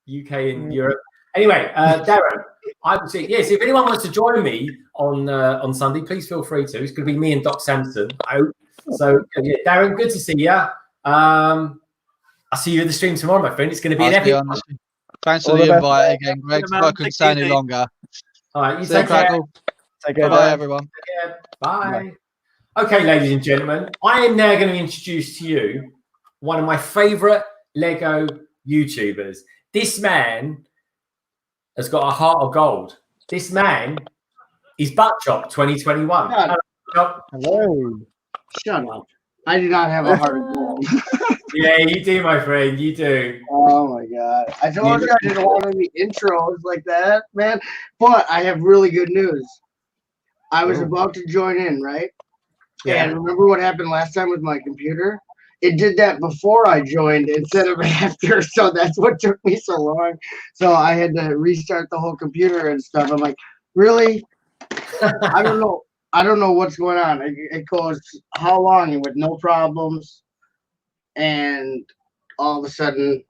UK and Europe. Anyway, Darren, I would say yes. If anyone wants to join me on Sunday, please feel free to. It's going to be me and Doc Sampson. I hope. So yeah, Darren, good to see you. I'll see you in the stream tomorrow, my friend. It's going to be an epic one. Thanks for the invite again, Greg. I couldn't stay any longer. All right, you See you, take care. Crackle. Take care. Bye, everyone. Bye. Okay, ladies and gentlemen, I am now going to introduce to you one of my favorite Lego YouTubers. This man has got a heart of gold. This man is Buttchop 2021. Hello. Shut up. I do not have a heart of gold. Yeah, you do, my friend. You do. Oh my god. I told you I didn't want any intros like that, man. But I have really good news. I was about to join in, right? Yeah. And remember what happened last time with my computer? It did that before I joined instead of after, so that's what took me so long. So I had to restart the whole computer and stuff. I'm like, really? I don't know. I don't know what's going on. It goes how long with no problems, and all of a sudden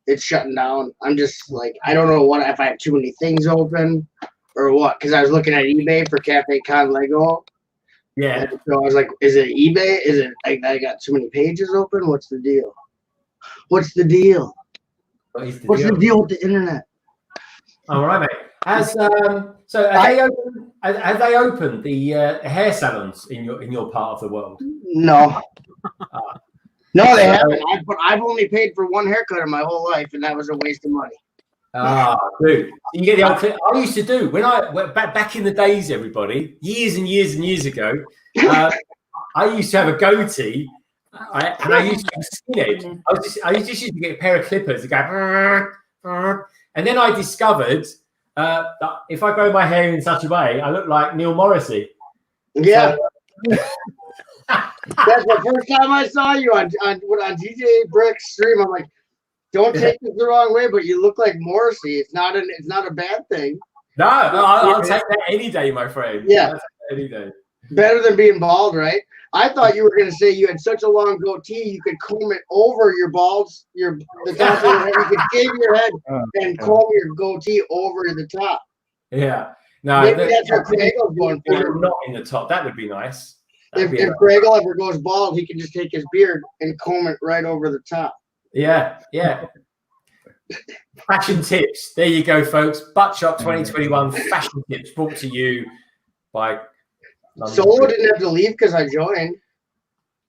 it's shutting down. I'm just like, I don't know what if I have too many things open or what. Because I was looking at eBay for Cafe Con Lego. Yeah. And so I was like, is it eBay? Is it like I got too many pages open? What's the deal? What's the deal? What's the deal with the internet? All right, mate. Have they opened the hair salons in your part of the world? No. No, they haven't. I've only paid for one haircut in my whole life, and that was a waste of money. Dude, you get the old clip. I used to do when back in the days, everybody, years and years and years ago. I used to have a goatee, and I used to have a skinhead. I just used to get a pair of clippers to go, and then I discovered that if I grow my hair in such a way, I look like Neil Morrissey. Yeah. So, that's the first time I saw you on DJ Brick's stream. I'm like, don't take this the wrong way, but you look like Morrissey. It's not a bad thing. No, I'll take that any day, my friend. Yeah, any day. Better than being bald, right? I thought you were going to say you had such a long goatee you could comb it over your balls, the top of your head. You could shave your head and comb your goatee over the top. Yeah, no, maybe that's what Craig was going for. Not in the top. That would be nice. If Craig ever goes bald, he can just take his beard and comb it right over the top. Yeah. Fashion tips. There you go, folks. Buttshop 2021 fashion tips brought to you by London. Solo didn't have to leave because I joined.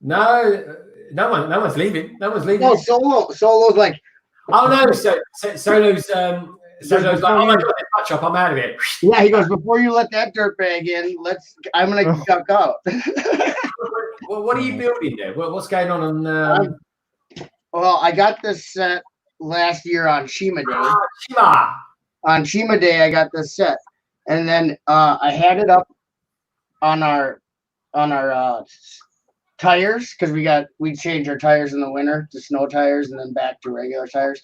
No one's leaving. No one's leaving. No, Solo's like, oh no, Solo's like, oh my god, it's Buttshop, I'm out of here. Yeah, he goes, before you let that dirtbag in, I'm gonna duck out. Well, what are you building there? What's going on? Well, I got this set last year on Shima Day. Shima. On Shima Day, I got this set, and then I had it up on our tires because we changed our tires in the winter to snow tires and then back to regular tires,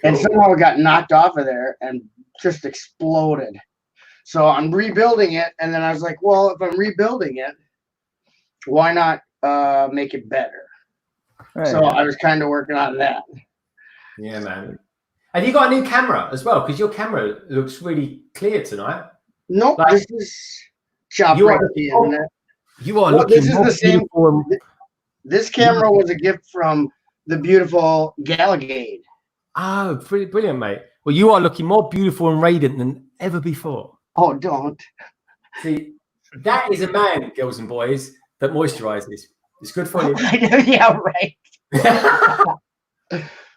and somehow it got knocked off of there and just exploded. So I'm rebuilding it, and then I was like, well, if I'm rebuilding it, why not make it better? Right. So I was kind of working on that. Yeah, man. Have you got a new camera as well? Because your camera looks really clear tonight. Nope, this is shop right at the internet. You are looking. This is the same. This camera was a gift from the beautiful Galagade. Oh, pretty brilliant, mate. Well, you are looking more beautiful and radiant than ever before. Oh, don't. See, that is a man, girls and boys, that moisturizes. It's good for you. Yeah, right.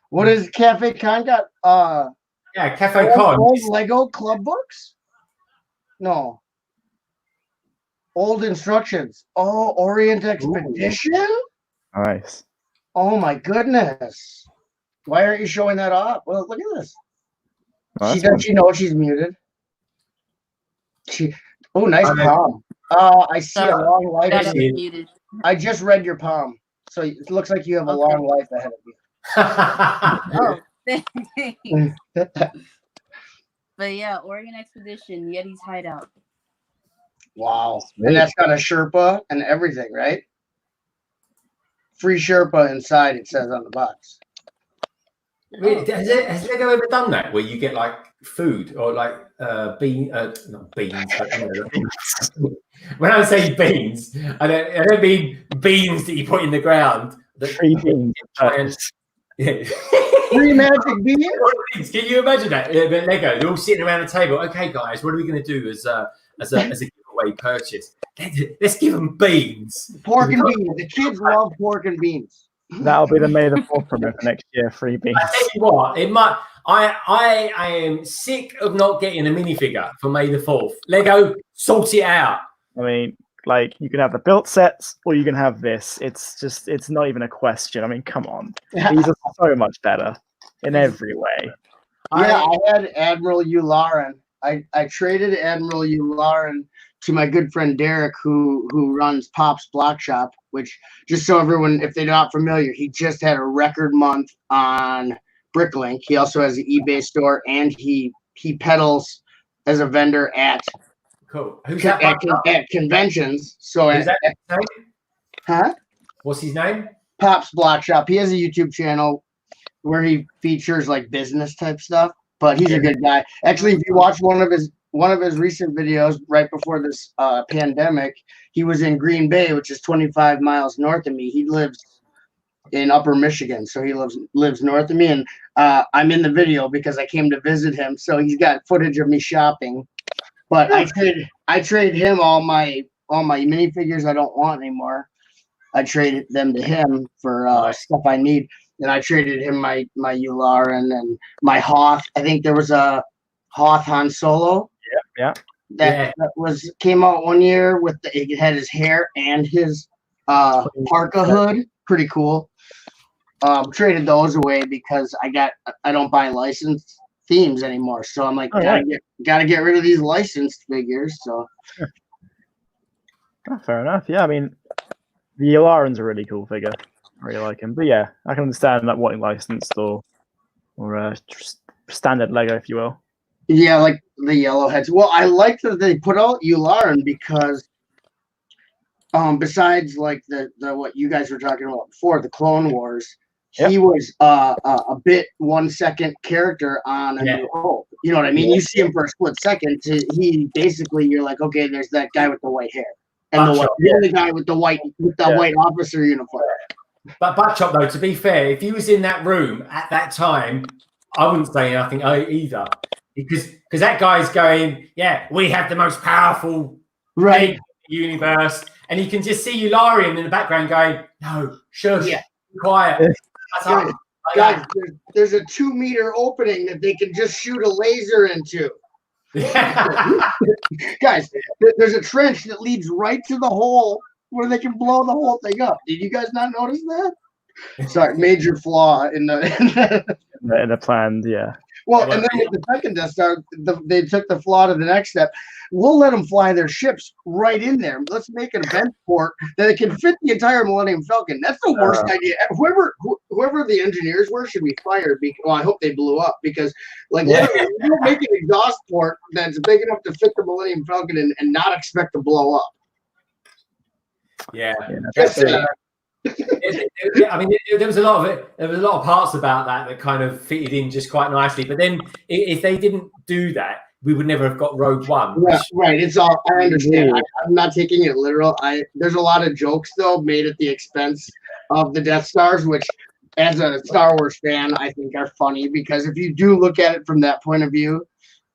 What is Cafe Con got? Yeah, Cafe Con. Old Lego club books? No. Old instructions. Oh, Orient Expedition? Ooh. Nice. Oh my goodness. Why aren't you showing that off? Well, look at this. Oh, she knows she's muted. Oh, nice palm. I see a long life. I just read your palm. So it looks like you have a long life ahead of you. Oh, thanks. But yeah, Oregon Expedition, Yeti's Hideout. Wow. And that's got a Sherpa and everything, right? Free Sherpa inside, it says on the box. Really? Has Lego ever done that where you get like food or like not beans, but you know, when I say beans, I don't mean beans that you put in the ground. Free beans. Yeah. Free magic beans. Can you imagine that? Yeah, but Lego, they're all sitting around the table. Okay, guys, what are we going to do as a giveaway purchase? Let's give them beans. Pork and beans. The kids love pork and beans. That'll be the May the 4th promo for next year. Free beans. I tell you what, it might. I am sick of not getting a minifigure for May the 4th. Lego, sort it out. I mean, like, you can have the built sets or you can have this. It's not even a question. I mean, come on. These are so much better in every way. Yeah, I had Admiral Yularen. I traded Admiral Yularen to my good friend Derek, who runs Pop's Block Shop, which, just so everyone, if they're not familiar, he just had a record month on Bricklink. He also has an eBay store, and he peddles as a vendor at Cool. Who's that? At conventions. So Who's that name? Huh? What's his name? Pop's Block Shop. He has a YouTube channel where he features like business type stuff, but he's a good guy. Actually, if you watch one of his recent videos right before this pandemic, he was in Green Bay, which is 25 miles north of me. He lives in Upper Michigan, so he lives north of me, and I'm in the video because I came to visit him. So he's got footage of me shopping. But I trade him all my minifigures I don't want anymore. I traded them to him for stuff I need. And I traded him my Yularen and my Hoth. I think there was a Hoth Han Solo. Yeah. That came out one year with it had his hair and his parka hood. Pretty cool. Traded those away because I don't buy licensed themes anymore. So I'm like, gotta get rid of these licensed figures. So fair enough. Yeah, I mean, the Yularen's a really cool figure. I really like him. But yeah, I can understand that wanting licensed or standard Lego, if you will. Yeah, like the yellow heads. Well, I like that they put out Yularen because besides like the what you guys were talking about before, the Clone Wars, he was a bit 1 second character on A New Hope. You know what I mean? You see him for a split second. He basically, you're like, okay, there's that guy with the white hair and the other guy with the white officer uniform. But Buckchop, though, to be fair, if he was in that room at that time, I wouldn't say nothing either, because that guy's going, yeah, we have the most powerful right universe, and you can just see Yularen in the background going, no, shush, quiet. Guys, there's a 2 meter opening that they can just shoot a laser into. Guys, there's a trench that leads right to the hole where they can blow the whole thing up. Did you guys not notice that? Sorry, major flaw in the plan, yeah. Well, and then with the second Death Star, they took the flaw to the next step. We'll let them fly their ships right in there. Let's make an event port that it can fit the entire Millennium Falcon. That's the worst idea. Whoever the engineers were should be fired. Well, I hope they blew up because, like, you don't make an exhaust port that's big enough to fit the Millennium Falcon and not expect to blow up. Yeah. Yeah, I mean, there was a lot of it. There was a lot of parts about that kind of fitted in just quite nicely. But then, if they didn't do that, we would never have got Rogue One. Yeah, right. It's all. I understand. I'm not taking it literal. There's a lot of jokes though made at the expense of the Death Stars, which, as a Star Wars fan, I think are funny because if you do look at it from that point of view,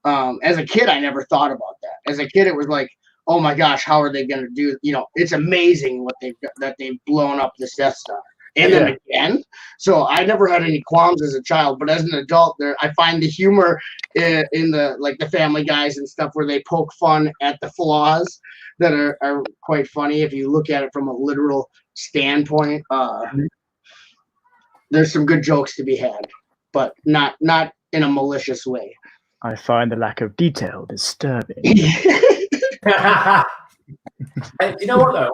as a kid, I never thought about that. As a kid, it was like, oh my gosh, how are they going to do? You know, it's amazing what they've blown up this Death Star, and then again. So I never had any qualms as a child, but as an adult, I find the humor in the Family Guys and stuff where they poke fun at the flaws that are quite funny if you look at it from a literal standpoint. There's some good jokes to be had, but not in a malicious way. I find the lack of detail disturbing. You know what though?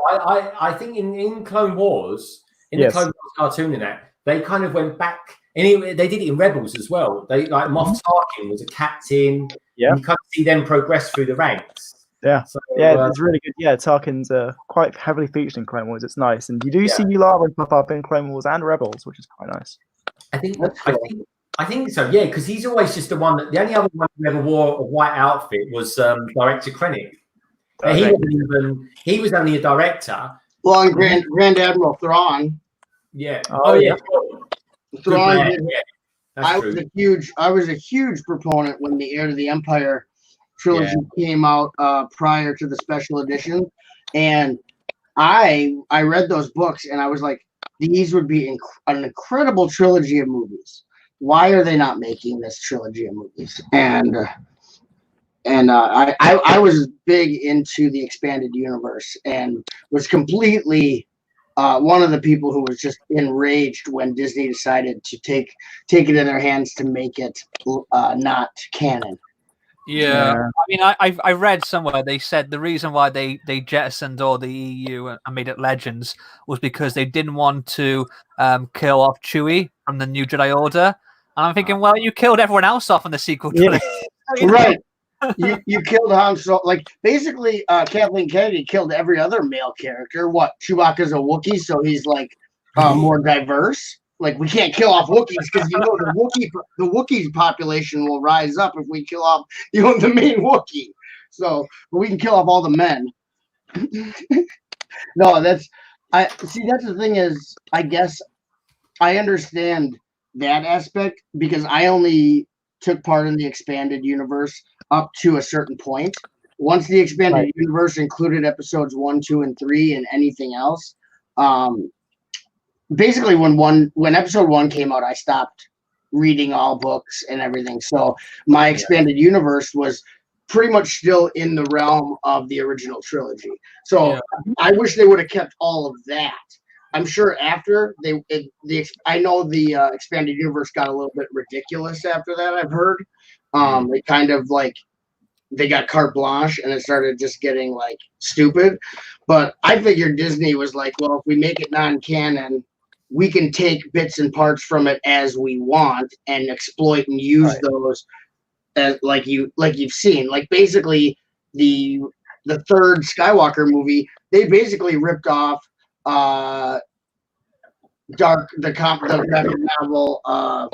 I think in Clone Wars, the Clone Wars cartoon, in that they kind of went back, and they did it in Rebels as well. They like Moff Tarkin was a captain. Yeah, you kind of see them progress through the ranks. Yeah, so, it's really good. Yeah, Tarkin's quite heavily featured in Clone Wars. It's nice, and you do see Yularen pop up in Clone Wars and Rebels, which is quite nice. I think I think so, yeah, because he's always just the one that the only other one who ever wore a white outfit was director Krennic. He was only a director. Well, and Grand Admiral Thrawn. Yeah. Oh, yeah. Thrawn man, did. yeah. That's true. I was a huge proponent when the Heir to the Empire trilogy came out prior to the special edition, and I read those books and I was like, these would be an incredible trilogy of movies. Why are they not making this trilogy of movies? And I was big into the expanded universe and was completely one of the people who was just enraged when Disney decided to take it in their hands to make it not canon. Yeah, I mean, I read somewhere they said the reason why they jettisoned all the EU and made it Legends was because they didn't want to kill off Chewie from the New Jedi Order. And I'm thinking, well, you killed everyone else off in the sequel trilogy. Right. You killed Han Solo. Like, basically, Kathleen Kennedy killed every other male character. What? Chewbacca's a Wookiee, so he's, like, more diverse. Like, we can't kill off Wookiees because, the Wookiee population will rise up if we kill off, the main Wookiee. So, but we can kill off all the men. No, that's the thing is, I guess I understand that aspect because I only took part in the expanded universe up to a certain point. Once the expanded universe included episodes 1, 2, and 3 and anything else, basically when episode 1 came out, I stopped reading all books and everything. So my expanded universe was pretty much still in the realm of the original trilogy. So I wish they would have kept all of that. I'm sure after I know the expanded universe got a little bit ridiculous after that. I've heard they kind of like they got carte blanche and it started just getting like stupid. But I figured Disney was like, well, if we make it non-canon, we can take bits and parts from it as we want and exploit and use those as like you've seen. Like basically the third Skywalker movie, they basically ripped off the graphic novel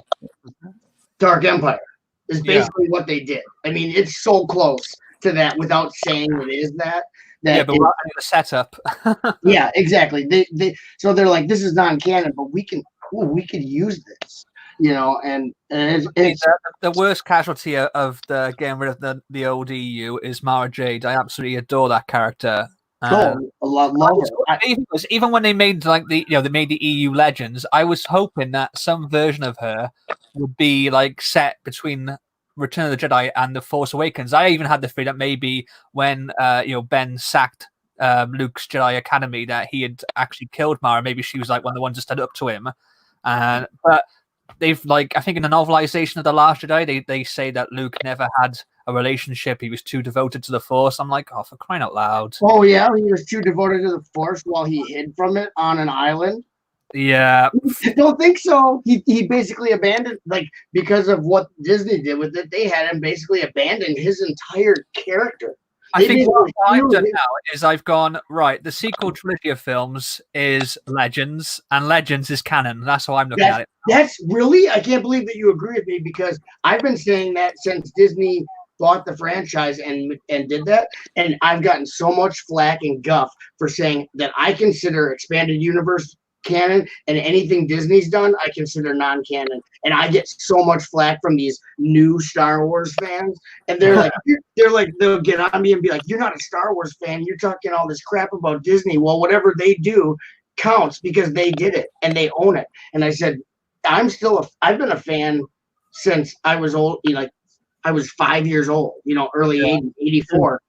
Dark Empire is basically what they did. I mean, it's so close to that without saying it is that. But we're not the setup. Yeah, exactly. So they're like, this is non-canon, but we could use this, and it's the worst casualty of the getting rid of the old EU is Mara Jade. I absolutely adore that character. A lot love her. Even when they made they made the EU Legends, I was hoping that some version of her would be like set between Return of the Jedi and The Force Awakens. I even had the feeling that maybe when Ben sacked Luke's Jedi Academy that he had actually killed Mara. Maybe she was like one of the ones that stood up to him. But they've I think in the novelization of The Last Jedi, they say that Luke never had a relationship. He was too devoted to the Force. I'm like, oh, for crying out loud. Oh yeah, he was too devoted to the Force while he hid from it on an island. Yeah. I don't think so. He basically abandoned, because of what Disney did with it, they had him basically abandon his entire character. I think what I've done now is I've gone, right, the sequel trilogy of films is Legends, and Legends is canon. That's how I'm looking at it. That's really, I can't believe that you agree with me, because I've been saying that since Disney bought the franchise and did that, and I've gotten so much flack and guff for saying that I consider expanded universe canon, and anything Disney's done I consider non-canon, and I get so much flack from these new Star Wars fans, and they'll get on me and be like, you're not a Star Wars fan, you're talking all this crap about Disney. Well, whatever they do counts because they did it and they own it. And I said, I've been a fan since I was old, I was 5 years old, early 80s, 84.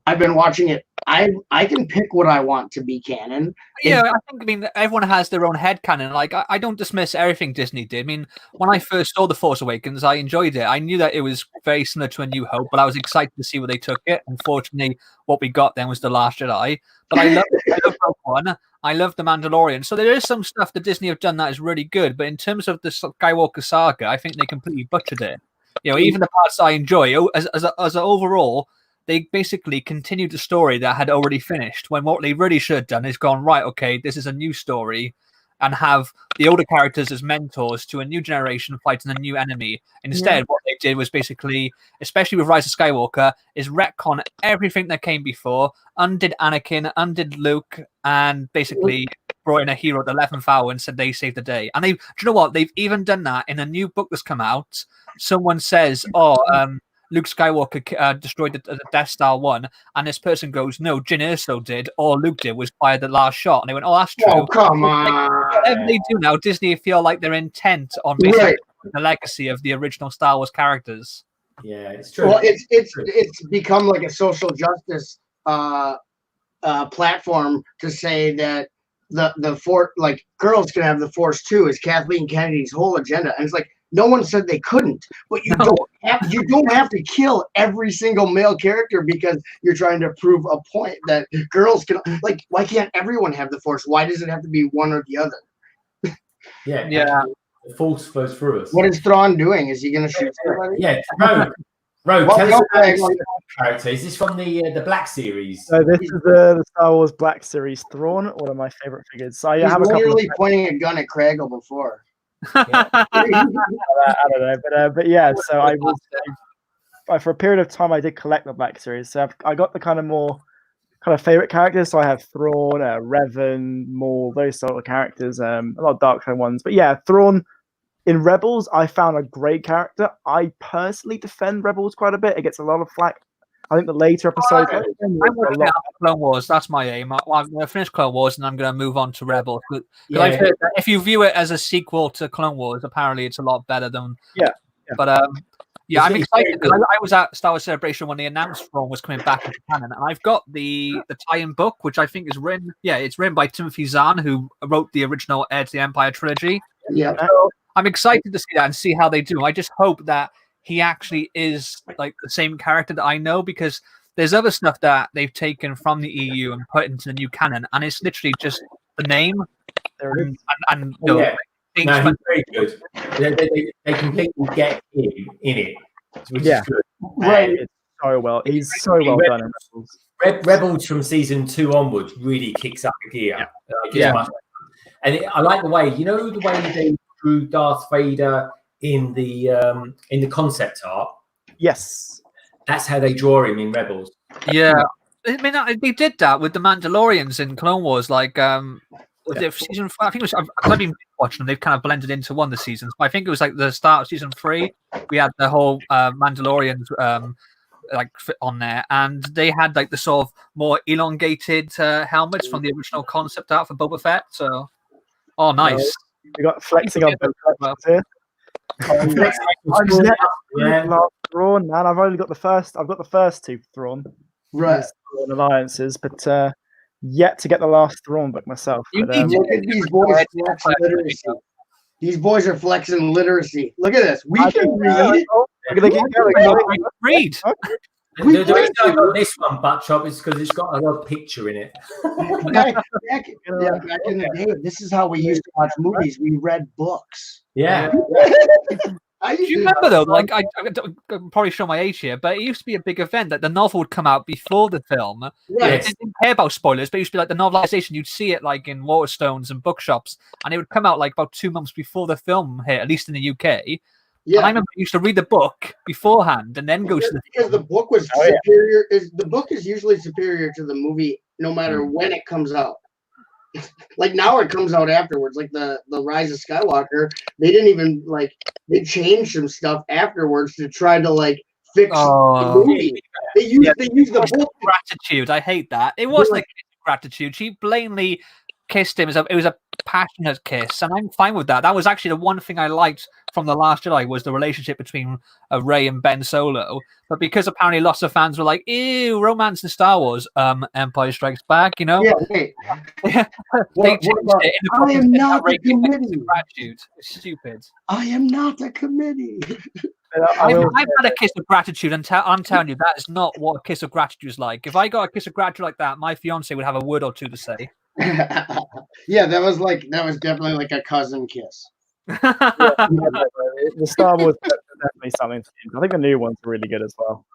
I've been watching it. I can pick what I want to be canon. Yeah, I mean, everyone has their own head canon. I don't dismiss everything Disney did. I mean, when I first saw The Force Awakens, I enjoyed it. I knew that it was very similar to A New Hope, but I was excited to see where they took it. Unfortunately, what we got then was The Last Jedi. But I love Rogue One. I love The Mandalorian. So there is some stuff that Disney have done that is really good. But in terms of the Skywalker saga, I think they completely butchered it. Even the parts I enjoy, as an overall, they basically continued the story that had already finished, when what they really should have done is gone, right, okay, this is a new story, and have the older characters as mentors to a new generation fighting a new enemy. Instead, what they did was basically, especially with Rise of Skywalker, is retcon everything that came before, undid Anakin, undid Luke, and basically brought in a hero at the 11th hour and said they saved the day. And do you know what? They've even done that in a new book that's come out. Someone says, Luke Skywalker destroyed the Death Star 1, and this person goes, no, Jyn Erso did, all Luke did was fire the last shot. And they went, oh, that's true. Oh, come on. Whatever they do now, Disney feel like they're intent on basically the legacy of the original Star Wars characters. Yeah, it's true. Well, it's become like a social justice platform to say that the Force, like, girls can have the Force too, is Kathleen Kennedy's whole agenda. And it's like, no one said they couldn't, but you don't have to kill every single male character because you're trying to prove a point that girls can. Like, why can't everyone have the Force? Why does it have to be one or the other? Yeah. The Force goes through us. What is Thrawn doing? Is he going to shoot somebody? Yeah, Rogue, tell us about this character. Is this from the Black series? So this is the Star Wars Black series. Thrawn, one of my favorite figures. So I have a couple. Literally pointing a gun at Craigle before. I don't know, but yeah. So I was for a period of time I did collect the Black series. So I got the kind of favorite characters. So I have Thrawn, Revan, Maul, those sort of characters. A lot of Dark Throne ones, but yeah, Thrawn. In Rebels, I found a great character. I personally defend Rebels quite a bit. It gets a lot of flack. I think the later episodes. I'm working out Clone Wars. That's my aim. I'm going to finish Clone Wars and I'm going to move on to Rebels. I've heard that if you view it as a sequel to Clone Wars, apparently it's a lot better than. Yeah. But I'm excited because I was at Star Wars Celebration when they announced Thrawn was coming back into canon, and I've got the tie-in book, which I think is written. Yeah, it's written by Timothy Zahn, who wrote the original Heir to the Empire trilogy. Yeah. So I'm excited to see that and see how they do. I just hope that he actually is like the same character that I know, because there's other stuff that they've taken from the EU and put into the new canon, and it's literally just the name. And no, he's very good. They completely get him in it, which is good. Right. It's so well. He's so well done in Rebels. Rebels from season 2 onwards really kicks up a gear. And I like the way they drew Darth Vader in the concept art. Yes, that's how they draw him in Rebels. Yeah, I mean they did that with the Mandalorians in Clone Wars, like season 5. I think it was. I've been watching them. They've kind of blended into one of the seasons. But I think it was like the start of season 3. We had the whole Mandalorians like on there, and they had like the sort of more elongated helmets from the original concept art for Boba Fett. So, nice. We got flexing on both here. Last Thrawn, man. I've only got the first. I've got the first 2 Thrawn, right? Thrawn alliances, but yet to get the last Thrawn book myself. Look at these boys flexing literacy. These boys are flexing literacy. Look at this. We can read. Read. The reason I got this one, Butt Chop, is because it's got a little picture in it. Back in the day, this is how we used to watch movies. We read books. Yeah. Do you remember though? Like I probably show my age here, but it used to be a big event that the novel would come out before the film. Yes. It didn't care about spoilers, but it used to be like the novelization. You'd see it like in Waterstones and bookshops, and it would come out like about 2 months before the film hit, at least in the UK. Yeah, and I remember I used to read the book beforehand and then go to the because the book was superior. The book is usually superior to the movie, no matter when it comes out. Like now, it comes out afterwards. Like the Rise of Skywalker, they didn't even they changed some stuff afterwards to try to fix the movie. They used the book. Gratitude. I hate that. It was like gratitude. She blatantly kissed him. It was a passionate kiss, and I'm fine with that. That was actually the one thing I liked from The Last Jedi was the relationship between Rey and Ben Solo. But because apparently lots of fans were like, "Ew, romance in Star Wars," Empire Strikes Back, you know? Yeah. Wait. They changed it in the I am not a committee. Gratitude. It's stupid. I am not a committee. I've had a kiss of gratitude, and I'm telling you, that is not what a kiss of gratitude is like. If I got a kiss of gratitude like that, my fiance would have a word or two to say. Yeah, that was definitely like a cousin kiss. The Star Wars is definitely something. I think the new one's really good as well.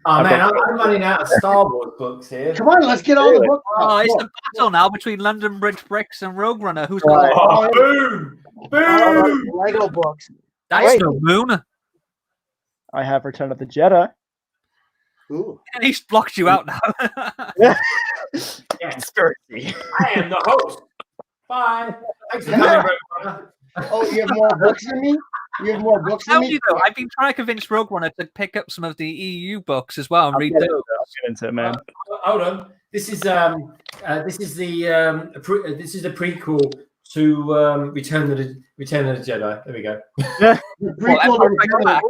Oh I've man, got- I'm running out of Star Wars books here. Come on, let's get all the Really? books. Oh, out. it's Look, the battle now between London Bridge Bricks and Rogue Runner. Who's Right. got Oh, boom! Boom! Lego books. that's Wait. no moon? I have Return of the Jedi. Ooh. And he's blocked you out now. Yes, Conspiracy. I am the host. Bye. Thanks for coming, bro. Oh, you have more books than me? You have more books than Tell me? you though, I've been trying to convince Rogue Runner to pick up some of the EU books as well and I'll read get those. into it, man. Hold on. This is the prequel to Return of the Jedi. There we go. The prequel to Return of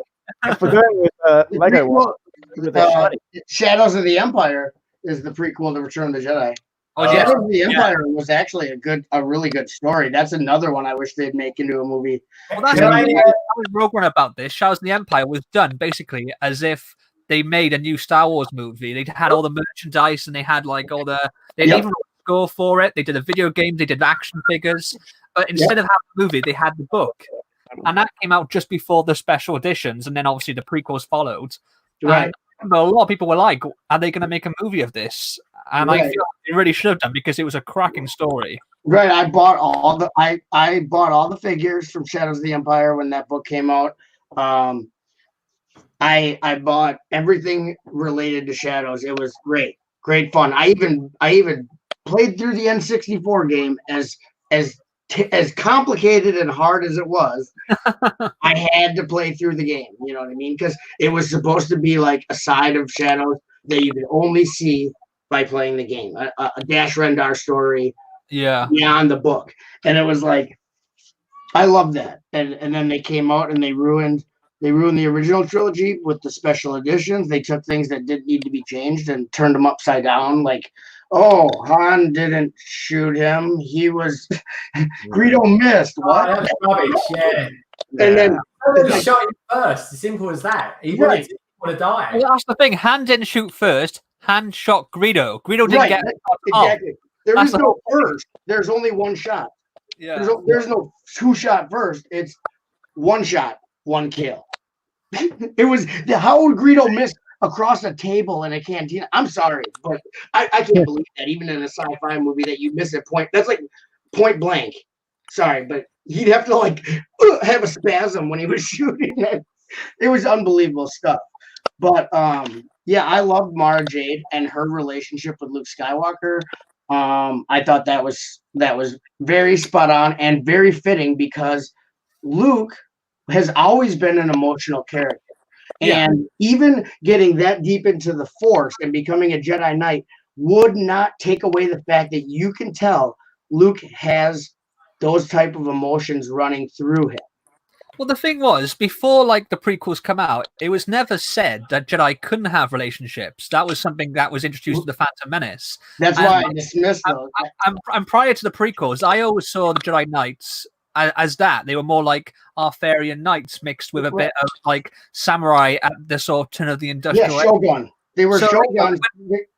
If we're going with the Lego one, prequel, with a shiny. Shadows of the Empire is the prequel to Return of the Jedi. Oh yeah, Shadows of the Empire was actually a really good story. That's another one I wish they'd make into a movie. well, that's Can the I, thing I was Rogue One about this. Shadows of the Empire was done basically as if they made a new Star Wars movie. They had all the merchandise and they had like all the. They Yep. even wrote a score for it. They did a video game. They did action figures. But instead of having a movie, they had the book, and that came out just before the special editions, and then obviously the prequels followed. Right. But a lot of people were like, "Are they going to make a movie of this?" And I Right. feel like they really should have done because it was a cracking story. Right. I bought all the figures from Shadows of the Empire when that book came out. I bought everything related to Shadows. It was great. Great fun. I even played through the N64 game as complicated and hard as it was. I had to play through the game, you know what I mean? Because it was supposed to be like a side of Shadows that you could only see by playing the game, a Dash Rendar story Yeah. beyond the book. And it was like, I love that. And then they came out and they ruined the original trilogy with the special editions. They took things that didn't need to be changed and turned them upside down. Like, oh, Han didn't shoot him. He was Greedo missed. Oh, What? that was rubbish. Yeah. And then He shot him first. As simple as that. He wanted to die. Well, that's the thing. Han didn't shoot first. Han shot Greedo. Greedo didn't Right, get exactly. There That's is the no whole first. There's only one shot. Yeah. There's no two shot first. It's one shot, one kill. It was how would Greedo miss across a table in a cantina? I'm sorry, but I can't believe that even in a sci-fi movie that you miss a point. That's like point blank. Sorry, but he'd have to like have a spasm when he was shooting it. It was unbelievable stuff. But yeah, I loved Mara Jade and her relationship with Luke Skywalker. I thought that was very spot on and very fitting because Luke has always been an emotional character. Yeah. And even getting that deep into the Force and becoming a Jedi Knight would not take away the fact that you can tell Luke has those type of emotions running through him. Well, the thing was, before like the prequels come out, it was never said that Jedi couldn't have relationships. That was something that was introduced to the Phantom Menace. That's why I dismissed those. And prior to the prequels, I always saw the Jedi Knights as that. They were more like Arthurian knights mixed with a bit of like samurai at the sort of turn of the Yeah, industrial age. Shogun. They were So, shoguns.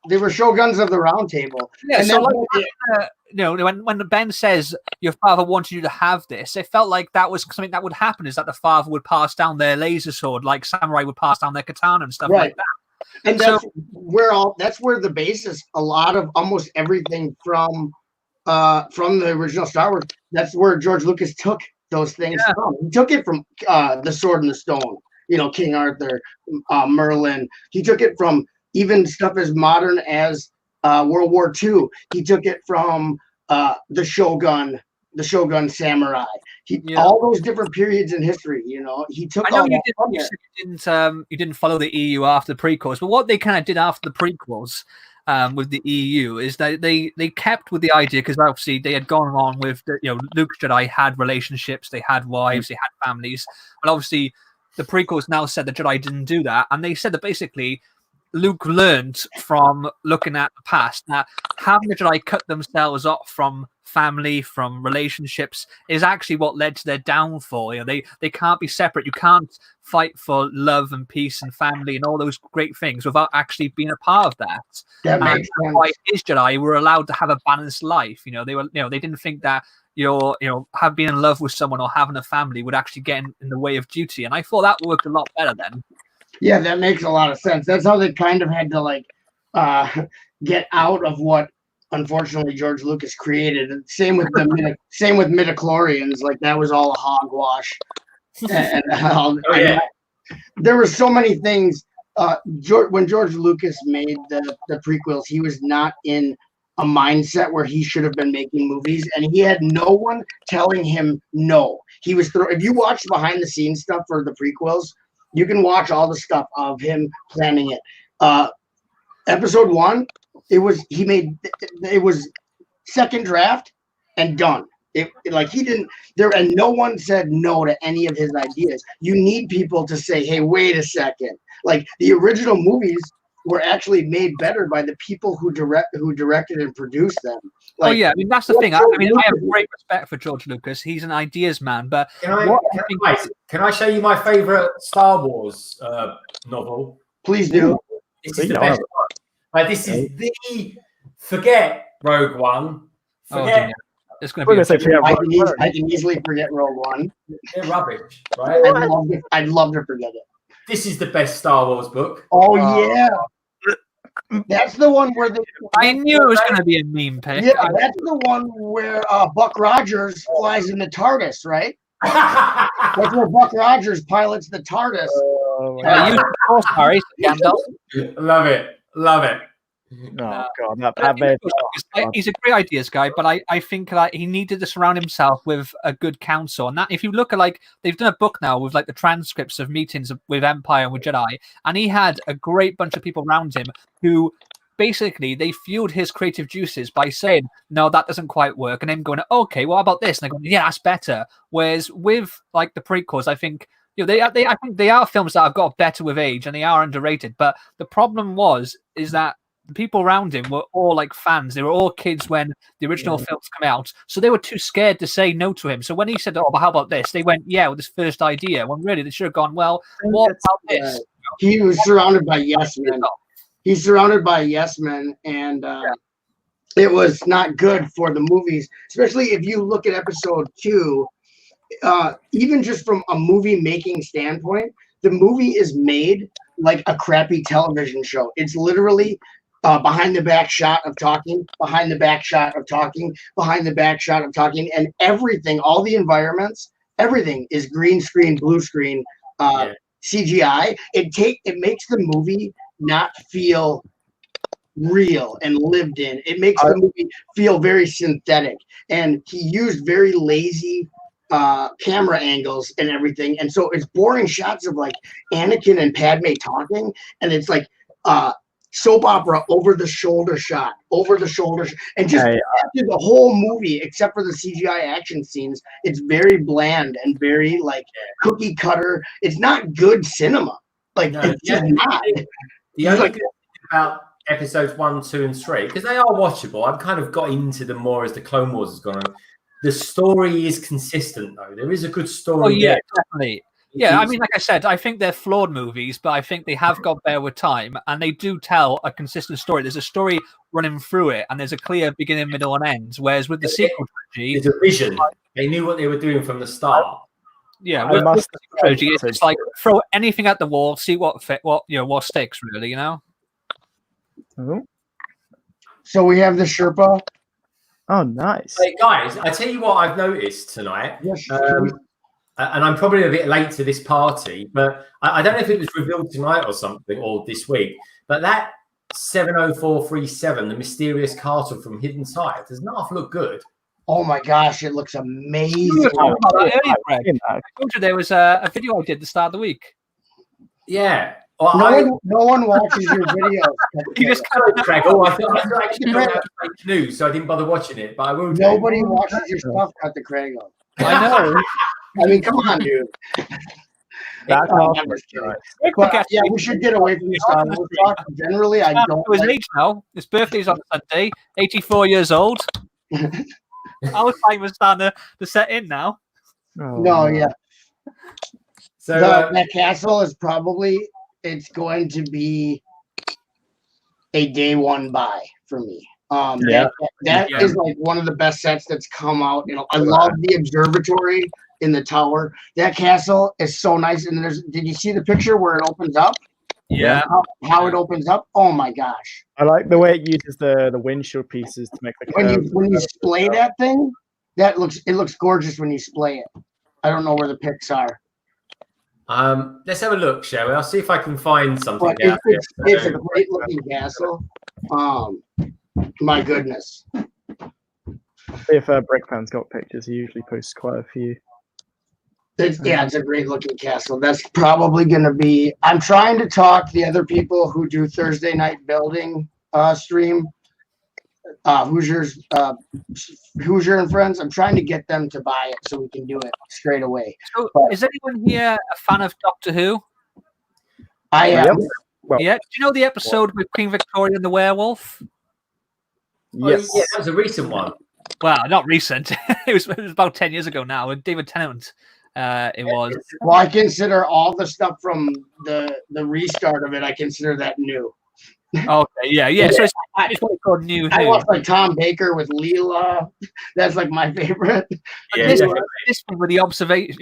They were shoguns of the Round Table. Yeah, And so then- like, you know, when Ben says your father wanted you to have this, it felt like that was something that would happen. Is that the father would pass down their laser sword, like samurai would pass down their katana and stuff like that. And that's where the basis, a lot of almost everything from the original Star Wars, that's where George Lucas took those things from. He took it from the Sword in the Stone, you know, King Arthur, Merlin. He took it from even stuff as modern as World War II. He took it from the Shogun samurai. All those different periods in history, you know, he took I know all that from you there. you didn't follow the EU after the prequels, but what they kind of did after the prequels with the EU is that they kept with the idea, because obviously they had gone on with Luke's Jedi had relationships, they had wives, they had families, and obviously the prequels now said the Jedi didn't do that, and they said that basically Luke learned from looking at the past that having the Jedi cut themselves off from family, from relationships, is actually what led to their downfall. You know, they can't be separate. You can't fight for love and peace and family and all those great things without actually being a part of that. That makes sense. Why his Jedi were allowed to have a balanced life. You know, they didn't think that have being in love with someone or having a family would actually get in the way of duty. And I thought that worked a lot better then. Yeah, that makes a lot of sense. That's how they kind of had to like get out of what unfortunately George Lucas created. And same with midichlorians, like that was all a hogwash. And there were so many things. When George Lucas made the prequels, he was not in a mindset where he should have been making movies, and he had no one telling him no. He was if you watch behind the scenes stuff for the prequels, you can watch all the stuff of him planning it. Episode 1, it was second draft and done. He didn't there, and no one said no to any of his ideas. You need people to say, hey, wait a second. Like the original movies were actually made better by the people who directed and produced them. Oh yeah, I mean that's the thing. I have great respect for George Lucas. He's an ideas man. But can I show you my favorite Star Wars novel? Please do. This is the best one. This is the forget Rogue One. Forget. It's going to be. I can easily forget Rogue One. They're rubbish, right? I'd love to forget it. This is the best Star Wars book. Oh yeah. That's the one where I knew it was going to be a meme pick. Yeah, that's the one where Buck Rogers flies in the TARDIS, right? That's where Buck Rogers pilots the TARDIS. Love it. Oh God, he's a great ideas guy, but I think he needed to surround himself with a good counsel. And that, if you look at they've done a book now with the transcripts of meetings with Empire and with Jedi, and he had a great bunch of people around him who basically they fueled his creative juices by saying, no, that doesn't quite work, and then going, okay, what about this? And they're going, yeah, that's better. Whereas with the prequels, I think I think they are films that have got better with age and they are underrated. But the problem is that the people around him were all fans. They were all kids when the original films come out. So they were too scared to say no to him. So when he said, oh, but how about this? They went, yeah, with this first idea. When really they should have gone, well, what about this? He was surrounded by yes men. He's surrounded by yes men. And it was not good for the movies, especially if you look at episode 2, even just from a movie making standpoint, the movie is made like a crappy television show. It's literally behind the back shot of talking, behind the back shot of talking, behind the back shot of talking, and everything, all the environments, everything is green screen, blue screen, CGI. It makes the movie not feel real and lived in. It makes the movie feel very synthetic. And he used very lazy camera angles and everything, and so it's boring shots of Anakin and Padme talking, and it's soap opera over the shoulder shot, and just after the whole movie, except for the CGI action scenes, it's very bland and very cookie cutter. It's not good cinema. It's just not. The only thing about episodes 1, 2, and 3, because they are watchable. I've kind of got into them more as the Clone Wars has gone on. The story is consistent, though. There is a good story. Oh, yeah, definitely. Yeah, I mean, like I said, I think they're flawed movies, but I think they have got better with time, and they do tell a consistent story. There's a story running through it, and there's a clear beginning, middle, and end. Whereas with the sequel trilogy, there's a vision. They knew what they were doing from the start. Yeah, with the sequel trilogy, it's just throw anything at the wall, see what sticks, really, Mm-hmm. So we have the Sherpa. Oh, nice. Hey, guys, I tell you what I've noticed tonight. Yes, and I'm probably a bit late to this party, but I don't know if it was revealed tonight or something, or this week, but that 70437, the mysterious castle from Hidden Side, does not look good. Oh my gosh, it looks amazing. I told you there was a video I did at the start of the week. Yeah. Well, no one watches your videos. You just kind of Craig. Oh, I thought actually fake news, so I didn't bother watching it. But I will. Nobody watches your stuff at the Craig. I know. I mean, come on, dude. That's awesome. But, yeah, we should get away from Star Wars talk. Generally, I don't. His age now. His birthday's on Sunday. 84 years old. Our time was starting to set in now. Yeah. So that castle is probably. It's going to be a day one buy for me. That is one of the best sets that's come out. I love the observatory. in the tower. That castle is so nice. And did you see the picture where it opens up? Yeah. How it opens up? Oh my gosh! I like the way it uses the windshield pieces to make the When you splay that thing, it looks gorgeous when you splay it. I don't know where the pics are. Let's have a look, shall we? I'll see if I can find something. But it's a great looking castle. My goodness. If Brickfan's got pictures, he usually posts quite a few. It's a great looking castle. That's probably going to be. I'm trying to talk the other people who do Thursday night building stream. Hoosier and Friends. I'm trying to get them to buy it so we can do it straight away. So, is anyone here a fan of Doctor Who? I am. Well, Yeah. Do you know the episode with Queen Victoria and the werewolf? Yes. Yeah, that was a recent one. Well, not recent. it was about 10 years ago now. With David Tennant. It was. Well, I consider all the stuff from the restart of it. I consider that new. Okay. Yeah. So it's what they call new. I Who. watched like Tom Baker with Leela. That's like my favorite. This thing with the observation,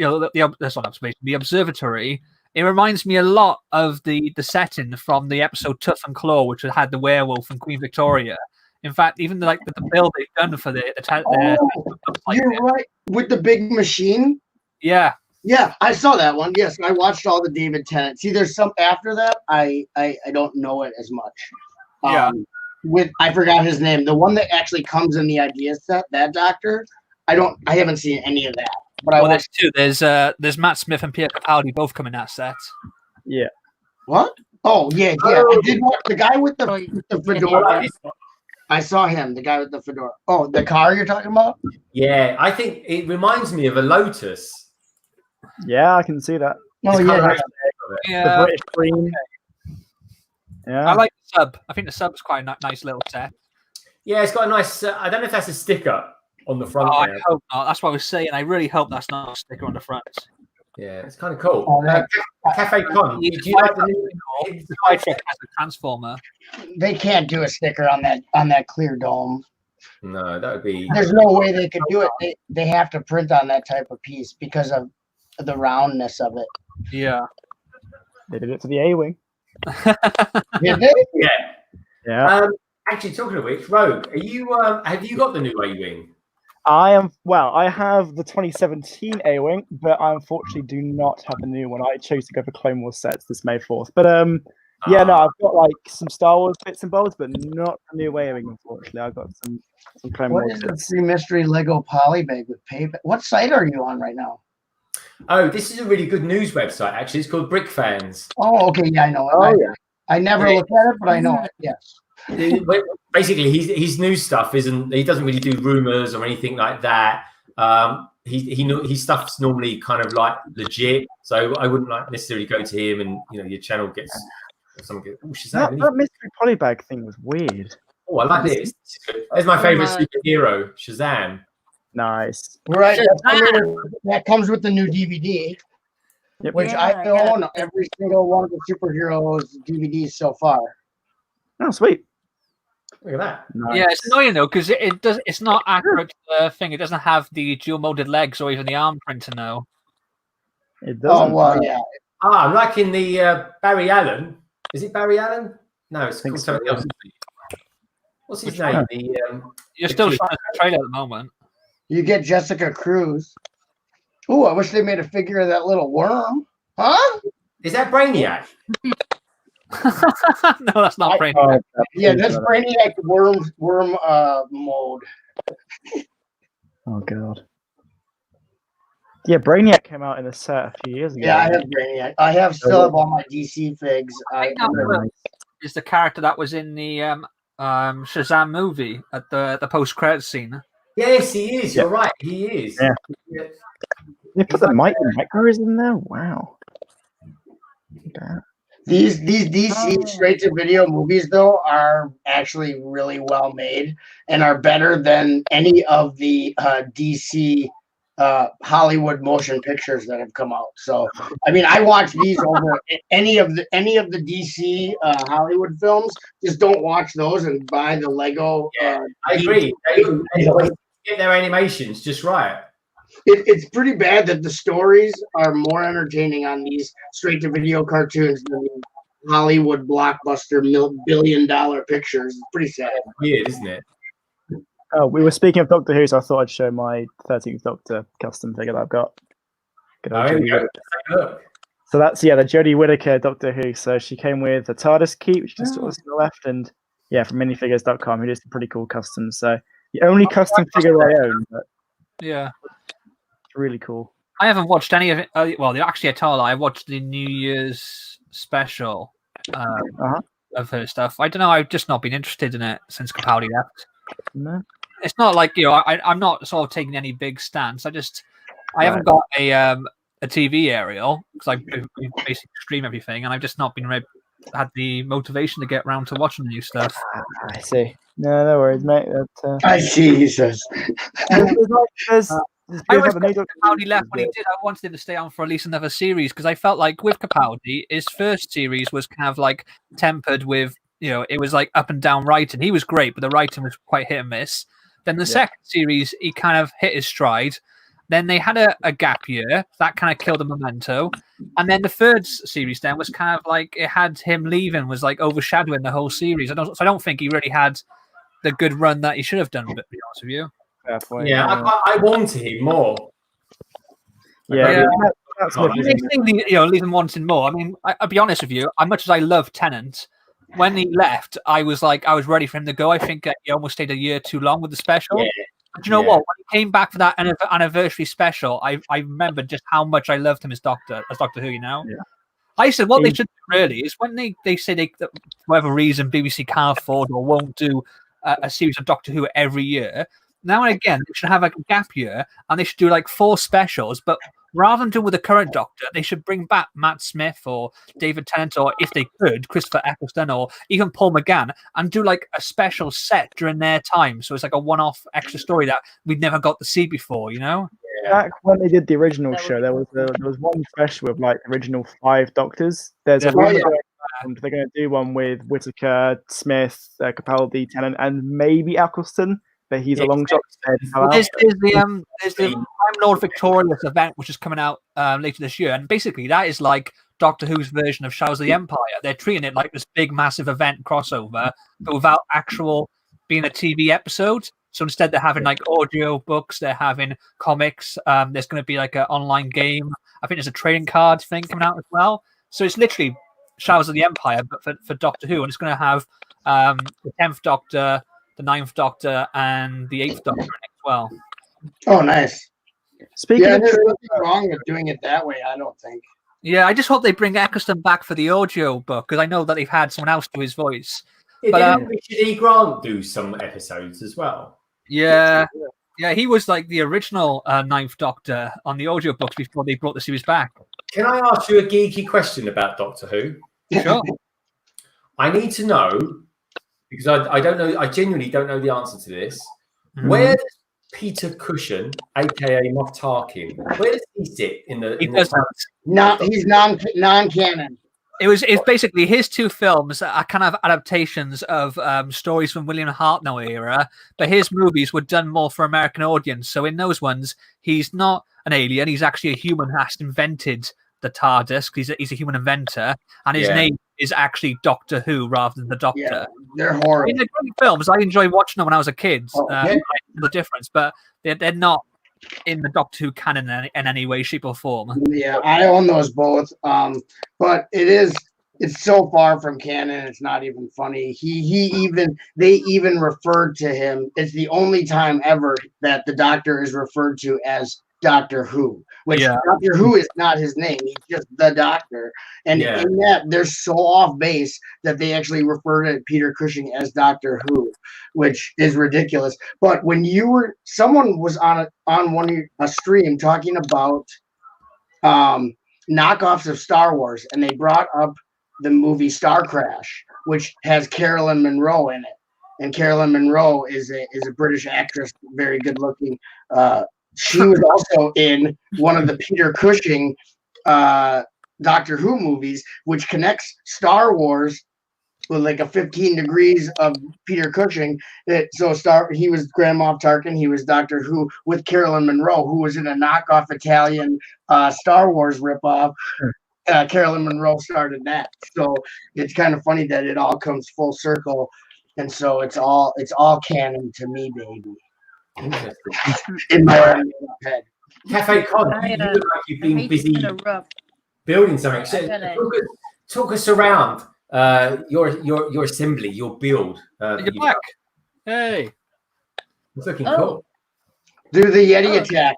that's not observation. The observatory. It reminds me a lot of the setting from the episode Tough and Claw, which had the werewolf and Queen Victoria. In fact, even the bill they've done for the you're right. With the big machine. Yeah. Yeah, I saw that one. Yes, I watched all the David Tennant. See, there's some after that. I don't know it as much. Yeah. I forgot his name. The one that actually comes in the idea set. That doctor. I haven't seen any of that. But there's two. There's Matt Smith and Pierre Capaldi both come in that set. Yeah. What? Oh yeah. I did watch the guy with the fedora. I saw him, the guy with the fedora. Oh, the car you're talking about? Yeah, I think it reminds me of a Lotus. Yeah, I can see that. Oh yeah. The British Queen. Yeah. I like the sub. I think the sub is quite a nice little set. Yeah, it's got a nice. I don't know if that's a sticker on the front. I hope not. That's what I was saying. I really hope that's not a sticker on the front. Yeah, it's kind of cool. Oh, Cafe Con. Do you like the new? The Sky Trek has a transformer. They can't do a sticker on that clear dome. No, that would be. There's no way they could do it. They have to print on that type of piece because of the roundness of it. Yeah. They did it to the A-Wing. Did they? Yeah. Yeah. Actually, talking of which, Rogue, are you? Have you got the new A-Wing? I am. Well, I have the 2017 A-Wing, but I unfortunately do not have the new one. I chose to go for Clone Wars sets this May 4th. But yeah, no, I've got like some Star Wars bits and bobs, but not the new A-Wing. Unfortunately, I've got some Clone What Wars is the sets. free mystery Lego polybag with paper? What site are you on right now? Oh, this is a really good news website. Actually, it's called Brick Fans. Oh, okay, yeah, I know it. Oh, yeah. I never look at it, but I know it. Yes. Basically, his news stuff isn't. He doesn't really do rumors or anything like that. His stuff's normally kind of like legit. So I wouldn't like necessarily go to him, and your channel gets. That mystery polybag thing was weird. Oh, I like this. There's my favorite superhero, Shazam. Nice. Right. That comes with the new DVD, which I own every single one of the superheroes DVDs so far. Oh, sweet. Look at that. Nice. Yeah, it's annoying though because it's not accurate to the thing. It doesn't have the dual molded legs or even the arm printer now. It doesn't. Oh well, yeah. I'm liking the Barry Allen. Is it Barry Allen? No, it's called something else. What's his name? You're still trying to trailer at the moment. You get Jessica Cruz. Oh, I wish they made a figure of that little worm. Huh? Is that Brainiac? No, that's not Brainiac. Yeah, that's Brainiac worm mold. Oh god. Yeah, Brainiac came out in a set a few years ago. Yeah, I have Brainiac. I still have all my DC figs. Is the character that was in the Shazam movie at the post credit scene? Yes, he is. You're right. He is. Yeah. They put the micros in there. Wow. Yeah. These DC straight to video movies though are actually really well made and are better than any of the DC Hollywood motion pictures that have come out. So I mean, I watch these over any of the DC Hollywood films. Just don't watch those and buy the Lego. I agree. They get their animations just right. it's pretty bad that the stories are more entertaining on these straight-to-video cartoons than the Hollywood blockbuster billion-dollar pictures. It's pretty sad. Weird, isn't it? Oh, we were speaking of Doctor Who, so I thought I'd show my 13th Doctor custom figure that I've got. Good old There we Jodie go. Whittaker. Take a look. So that's the Jodie Whittaker Doctor Who. So she came with a TARDIS key, which is to the left, and from minifigures.com, who did some pretty cool customs. So the only custom figure I own, but Yeah. it's really cool. I haven't watched any of it. Well, actually, at all. I watched the New Year's special of her stuff. I don't know. I've just not been interested in it since Capaldi left. No. It's not like I'm not sort of taking any big stance. I haven't got a TV aerial because I basically stream everything, and I've just not been had the motivation to get around to watching new stuff. I see. No worries, mate. I see, he says. I was Capaldi left when he did. I wanted him to stay on for at least another series because I felt like with Capaldi, his first series was kind of like tempered with, it was like up and down writing. He was great, but the writing was quite hit and miss. Then the second series, he kind of hit his stride. Then they had a gap year. That kind of killed the memento. And then the third series then was kind of like it had him leaving, was like overshadowing the whole series. I don't think he really had the good run that he should have done, to be honest with you. Yeah, I wanted him more. That's what leaving wanting more. I mean, I'll be honest with you. As much as I love Tennant, when he left, I was ready for him to go. I think he almost stayed a year too long with the special. Yeah. But you know what? When he came back for that anniversary special, I remember just how much I loved him as Doctor Who. Yeah. I said what they should do really is when they say for whatever reason BBC can't afford or won't do a series of Doctor Who every year. Now and again, they should have a gap year and they should do like 4 specials. But rather than do with the current Doctor, they should bring back Matt Smith or David Tennant, or if they could, Christopher Eccleston or even Paul McGann, and do like a special set during their time. So it's like a one-off extra story that we'd never got to see before, Back when they did the original show, there was one special with like original 5 Doctors. There's they're going to do one with Whittaker, Smith, Capaldi, Tennant, and maybe Eccleston. But he's a long shot. There's the Time Lord Victorious event, which is coming out later this year, and basically that is like Doctor Who's version of Shadows of the Empire. They're treating it like this big, massive event crossover, but without actual being a TV episode. So instead, they're having like audio books, they're having comics. There's going to be like an online game. I think there's a trading card thing coming out as well. So it's literally Shadows of the Empire, but for Doctor Who, and it's going to have the 10th Doctor, the 9th Doctor, and the 8th Doctor as well. Oh, nice. Speaking of, there's nothing wrong with doing it that way, I don't think. Yeah, I just hope they bring Eccleston back for the audio book because I know that they've had someone else do his voice. Didn't Richard E. Grant do some episodes as well? Yeah, he was like the original 9th Doctor on the audio books before they brought the series back. Can I ask you a geeky question about Doctor Who? Sure. I need to know, because I don't know, I genuinely don't know the answer to this. Mm-hmm. Where does Peter Cushing, aka Moff Tarkin, where does he sit in the? He's non-canon. It's basically his 2 films are kind of adaptations of stories from William Hartnell era, but his movies were done more for American audience. So in those ones, he's not an alien; he's actually a human who has invented the TARDIS. He's a human inventor, and his name is actually Doctor Who rather than the Doctor. Yeah, they're horrible. I mean, they're great films. I enjoyed watching them when I was a kid. The difference, but they're not in the Doctor Who canon in any way, shape, or form. Yeah, I own those both. But it's so far from canon, it's not even funny. They even referred to him. It's the only time ever that the Doctor is referred to as Doctor Who, which Doctor Who is not his name. He's just the Doctor. And in that, they're so off base that they actually refer to Peter Cushing as Doctor Who, which is ridiculous. But when someone was on a stream talking about knockoffs of Star Wars, and they brought up the movie Star Crash, which has Carolyn Monroe in it. And Carolyn Monroe is a British actress, very good looking. She was also in one of the Peter Cushing Doctor Who movies, which connects Star Wars with like a 15 degrees of Peter Cushing. He was Grand Moff Tarkin. He was Doctor Who with Carolyn Monroe, who was in a knockoff Italian Star Wars ripoff. Carolyn Monroe started that, so it's kind of funny that it all comes full circle, and so it's all canon to me, baby. Interesting. In my own head. Cafe Con, you look like you've I been hate busy to interrupt. building something. So gotta- talk us around your assembly, your build. You're that you've back. done. Hey. It's looking Oh. cool. Do the Yeti Oh. attack.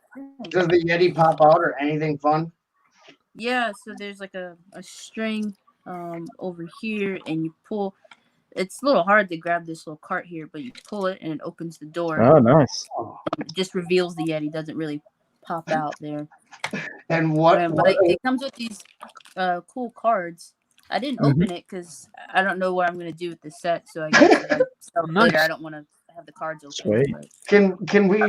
Does the Yeti pop out or anything fun? Yeah, so there's like a string over here, and you pull. It's a little hard to grab this little cart here, but you pull it and it opens the door. Oh, nice. It just reveals the Yeti. Doesn't really pop out there. And what? But it comes with these cool cards. I didn't open it because I don't know what I'm gonna do with the set. So I guess if I sell it later, Nice. I don't want to have the cards open. Sweet. But Can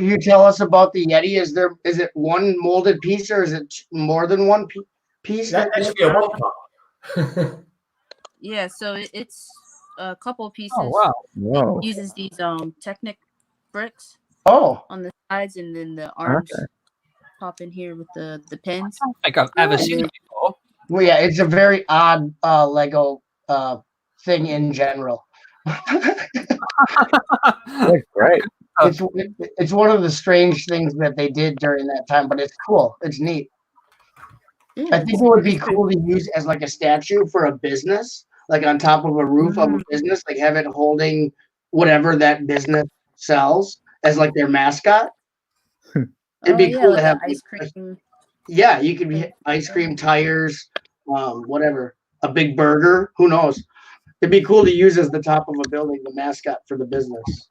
you tell us about the Yeti? Is it one molded piece or is it more than one piece? That should be a one-part. yeah, so it's a couple pieces. Oh wow. Whoa. It uses these Technic bricks Oh, on the sides, and then the arms pop in here with the pins. I don't think I've ever seen it before. well, yeah. It's a very odd Lego thing in general. That's great. It's one of the strange things that they did during that time, but it's cool. It's neat. Yeah, I think it would be cool to use as like a statue for a business, like on top of a roof of a business, like have it holding whatever that business sells as like their mascot. It'd be cool like to have ice cream. Yeah, you could be ice cream, tires, whatever, a big burger. Who knows? It'd be cool to use as the top of a building, the mascot for the business.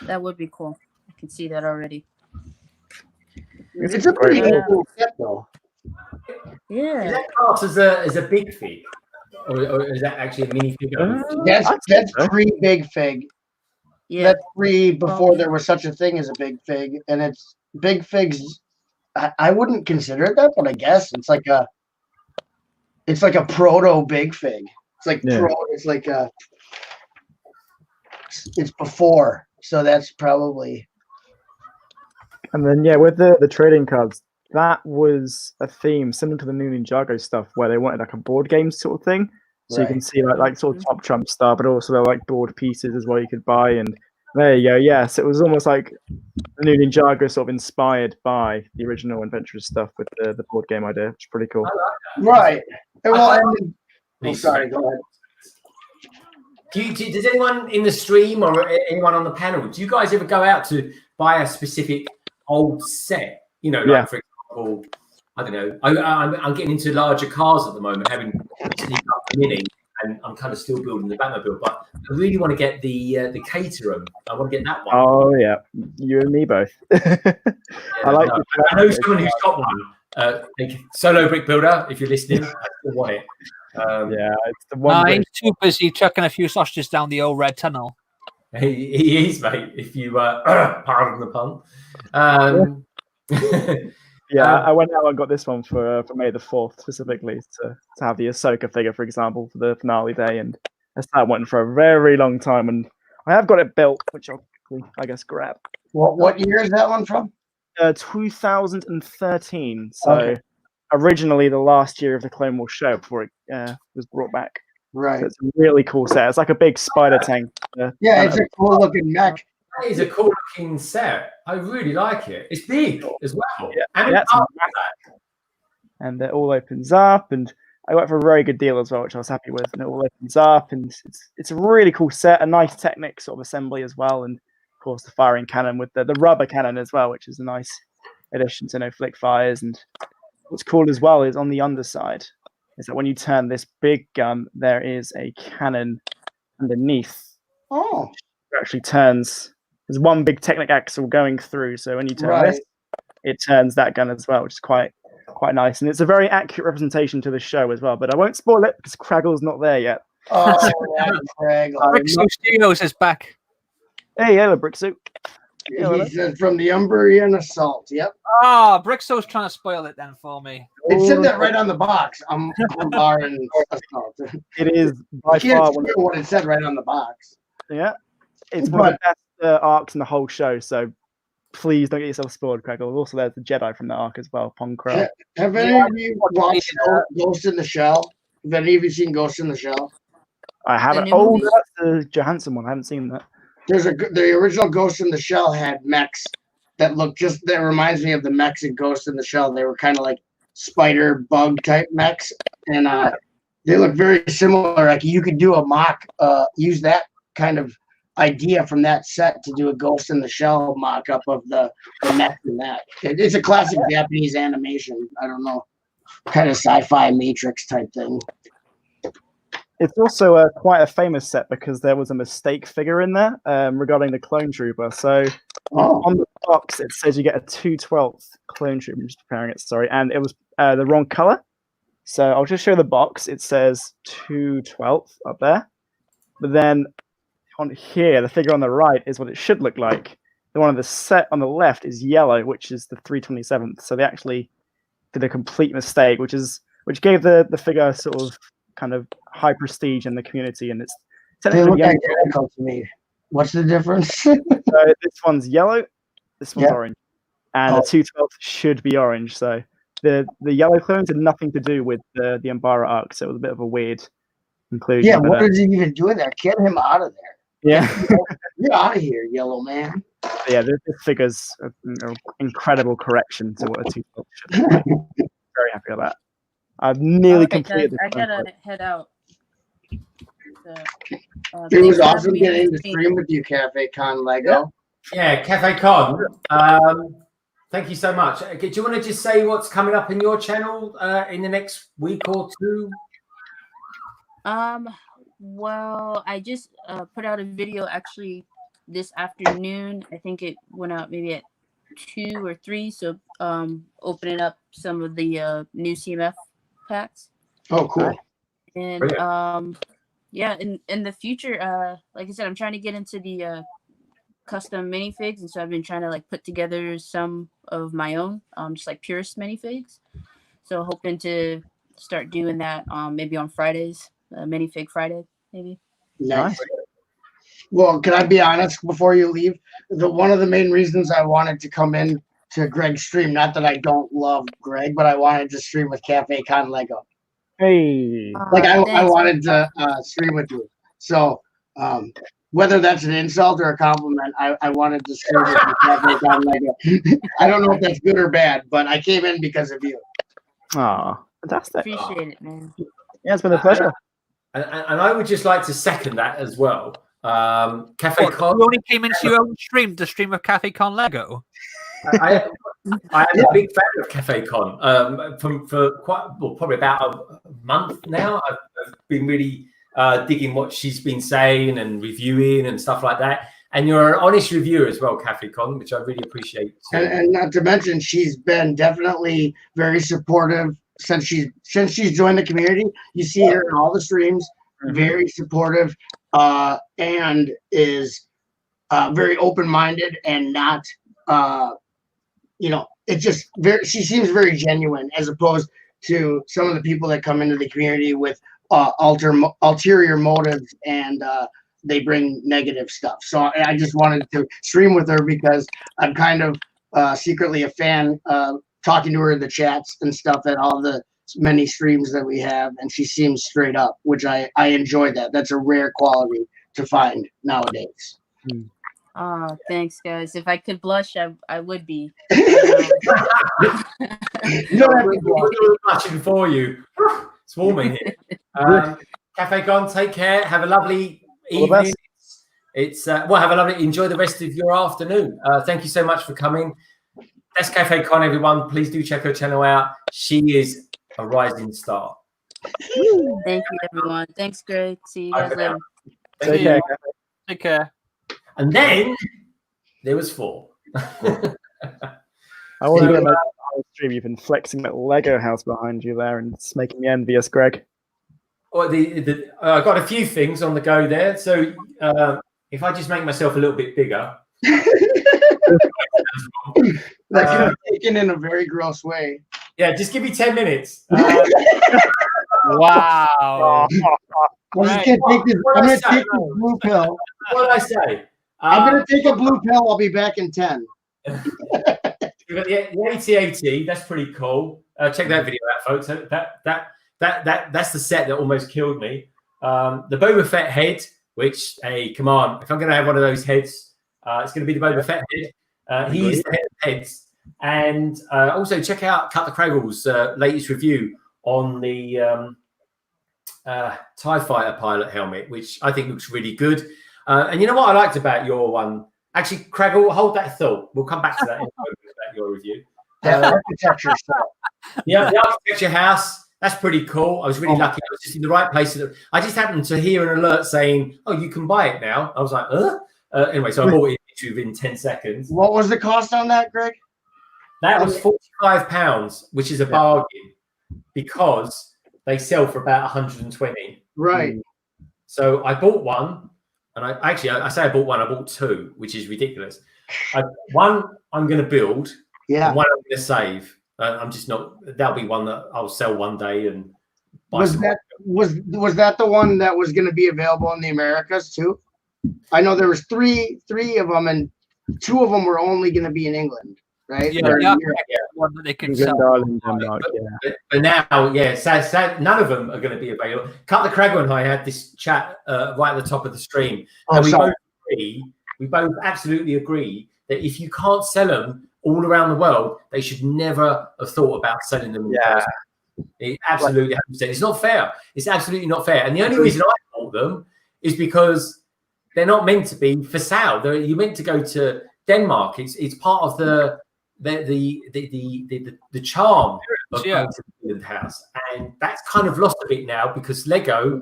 That would be cool. I can see that already. It's a pretty Yeah. cool set, though. Yeah. Is that classed as a big fig, or is that actually a mini fig? That's pre-big fig. Yeah. That's pre before there was such a thing as a big fig, and it's big figs. I wouldn't consider it that, but I guess it's like a proto big fig. It's like it's before, so that's probably. And then yeah, with the trading cards, that was a theme similar to the new Ninjago stuff, where they wanted like a board game sort of thing. So you can see like sort of top trump style, but also they're like board pieces as well you could buy. And there you go. Yes, it was almost like the new Ninjago sort of inspired by the original Adventurers stuff with the board game idea, which is pretty cool. Right. Sorry, go ahead. Does anyone in the stream or anyone on the panel, do you guys ever go out to buy a specific old set? You know, like for example, I don't know. I'm getting into larger cars at the moment, having sneak up the Mini, and I'm kind of still building the Batmobile. But I really want to get the Caterham. I want to get that one. Oh yeah, you and me both. I like. I know someone who's got one. Solo Brick Builder, if you're listening, I still want it. Yeah, it's the one. He's too busy chucking a few sausages down the old red tunnel. He is, mate. If you pardon the pun. Yeah, I went out and got this one for May the 4th specifically to have the Ahsoka figure, for example, for the finale day, and that went for a very long time, and I have got it built, which I'll quickly, I guess, grab. What year is that one from? 2013. So originally the last year of the Clone Wars show before it was brought back. Right. So it's a really cool set. It's like a big spider tank. Yeah, it's a cool looking mech. That is a cool looking set. I really like it. It's big as well. Yeah, and it all opens up, and I got it for a very good deal as well, which I was happy with. And it all opens up, and it's a really cool set, a nice Technic sort of assembly as well, and of course the firing cannon with the rubber cannon as well, which is a nice addition to no flick fires. And what's cool as well is on the underside is that when you turn this big gun, there is a cannon underneath. Oh, It actually turns. There's one big Technic axle going through, so when you turn this, it turns that gun as well, which is quite nice. And it's a very accurate representation to the show as well. But I won't spoil it because Craggle's not there yet. Oh, Craggle. Brixo Studios is back. Hey, hello, Bricksuit. He said from the Umbrian Assault. Yep. Ah, Brixo's trying to spoil it then for me. It said that right on the box. Umbrian Assault. It is by I can't far see what it said right on the box. yeah. It's one of the best arcs in the whole show. So please don't get yourself spoiled, Craig. Also, there's the Jedi from the arc as well, Pong Krell. Have any of you watched Ghost in the Shell? Have any of you seen Ghost in the Shell? I haven't. new Oh, movie? that's the Johansson one. I haven't seen that. The original Ghost in the Shell had mechs that reminds me of the mechs in Ghost in the Shell. They were kind of like spider bug type mechs, and they look very similar. Like you could do a mock, use that kind of idea from that set to do a Ghost in the Shell mock up of the mech in that. It's a classic Japanese animation. I don't know, kind of sci-fi Matrix type thing. It's also quite a famous set because there was a mistake figure in there regarding the clone trooper. So on the box it says you get a 2/12 clone trooper. I'm just preparing it, sorry, and it was the wrong color. So I'll just show the box. It says 2/12 up there, but then on here the figure on the right is what it should look like. The one on the set on the left is yellow, which is the 3/27th. So they actually did a complete mistake, which gave the figure sort of kind of high prestige in the community, and it's They technically look identical to me. What's the difference? so this one's yellow, this one's Yeah. orange, and the 2/12 should be orange. So the yellow clones had nothing to do with the Umbara arc, so it was a bit of a weird conclusion. Yeah, but, what is he even doing there? Get him out of there. yeah, You're out of here, yellow man. yeah, this figure's an incredible correction to what a 2/12 should be. Very happy with that. I've nearly Alright, completed guys, I this. gotta head out. So, It thanks was for having awesome me getting on to the stream with you, Cafe Con Lego. Yeah, Cafe Con. Thank you so much. Do you want to just say what's coming up in your channel in the next week or two? Well, I just put out a video actually this afternoon. I think it went out maybe at 2 or 3. So opening up some of the new CMF packs. Oh, cool. And Brilliant. yeah, in the future, like I said, I'm trying to get into the custom minifigs, and so I've been trying to like put together some of my own, just like purist minifigs. So hoping to start doing that maybe on Fridays, minifig Friday, maybe. Nice. Well, can I be honest before you leave? One of the main reasons I wanted to come in to Greg's stream, not that I don't love Greg, but I wanted to stream with Cafe Con Lego. Hey, Like I Thanks. wanted to stream with you. So whether that's an insult or a compliment, I wanted to stream with you, Cafe Con Lego. I don't know if that's good or bad, but I came in because of you. oh, fantastic! Appreciate it, man. Yeah, it's been a pleasure. And I would just like to second that as well. Cafe Con. You only came into your own stream to stream with Cafe Con Lego. I am a big fan of Cafe Con for probably about a month now. I've been really digging what she's been saying and reviewing and stuff like that. And you're an honest reviewer as well, Cafe Con, which I really appreciate. And not to mention, she's been definitely very supportive since she's joined the community. You see her in all the streams, very supportive, and is very open-minded and not. It's just she seems very genuine as opposed to some of the people that come into the community with ulterior motives and they bring negative stuff. So I just wanted to stream with her because I'm kind of secretly a fan, talking to her in the chats and stuff at all the many streams that we have, and she seems straight up, which I enjoy that. That's a rare quality to find nowadays. Oh, thanks, guys. If I could blush, I would be. You don't have to We're blushing for you. It's warm in here. Cafe Con, take care. Have a lovely All the evening. It's have a lovely. Enjoy the rest of your afternoon. Thank you so much for coming. That's Cafe Con, everyone. Please do check her channel out. She is a rising star. Thank you, everyone. Thanks, Greg. See you guys later. Thank Take you. care. Take care. And then there was 4. I want to get my whole stream. You've been flexing that Lego house behind you there, and it's making me envious, Greg. Well, I got a few things on the go there. So if I just make myself a little bit bigger. That can be taken in a very gross way. Yeah, just give me 10 minutes. Wow. I'm just gonna take this. I'm gonna take this blue pill. What did I say? I'm gonna take a blue pill. I'll be back in 10. We've got the 8080. That's pretty cool. Check that video out, folks. That's the set that almost killed me. The Boba Fett head, which, hey, come on, if I'm going to have one of those heads, it's going to be the Boba Fett head. He is the head of heads. And also check out Cut the Craggle's latest review on the TIE Fighter pilot helmet, which I think looks really good. And you know what I liked about your one? Actually, Craggle, hold that thought. We'll come back to that in a moment about your review. Architecture stuff. Yeah, the architecture house. That's pretty cool. I was really lucky. I was just in the right place. I just happened to hear an alert saying, "Oh, you can buy it now." I was like, anyway, so I bought it within 10 seconds. What was the cost on that, Greg? That was £45, which is a bargain because they sell for about 120. Right. So I bought one, and I say I bought one. I bought two, which is ridiculous. One I'm going to build, and one I'm going to save. I'm just not. That'll be one that I'll sell one day and buy. Was that the one that was going to be available in the Americas too? I know there was three of them, and two of them were only going to be in England, right? Yeah, one that they can sell. But now, sad, none of them are going to be available. Cut the Craggle and I had this chat right at the top of the stream, and we both absolutely agree that if you can't sell them all around the world, they should never have thought about selling them. It absolutely 100%. It's not fair. It's absolutely not fair. And the only reason I bought them is because they're not meant to be for sale. You're meant to go to Denmark. It's part of the charm of going to the England house, and that's kind of lost a bit now because Lego,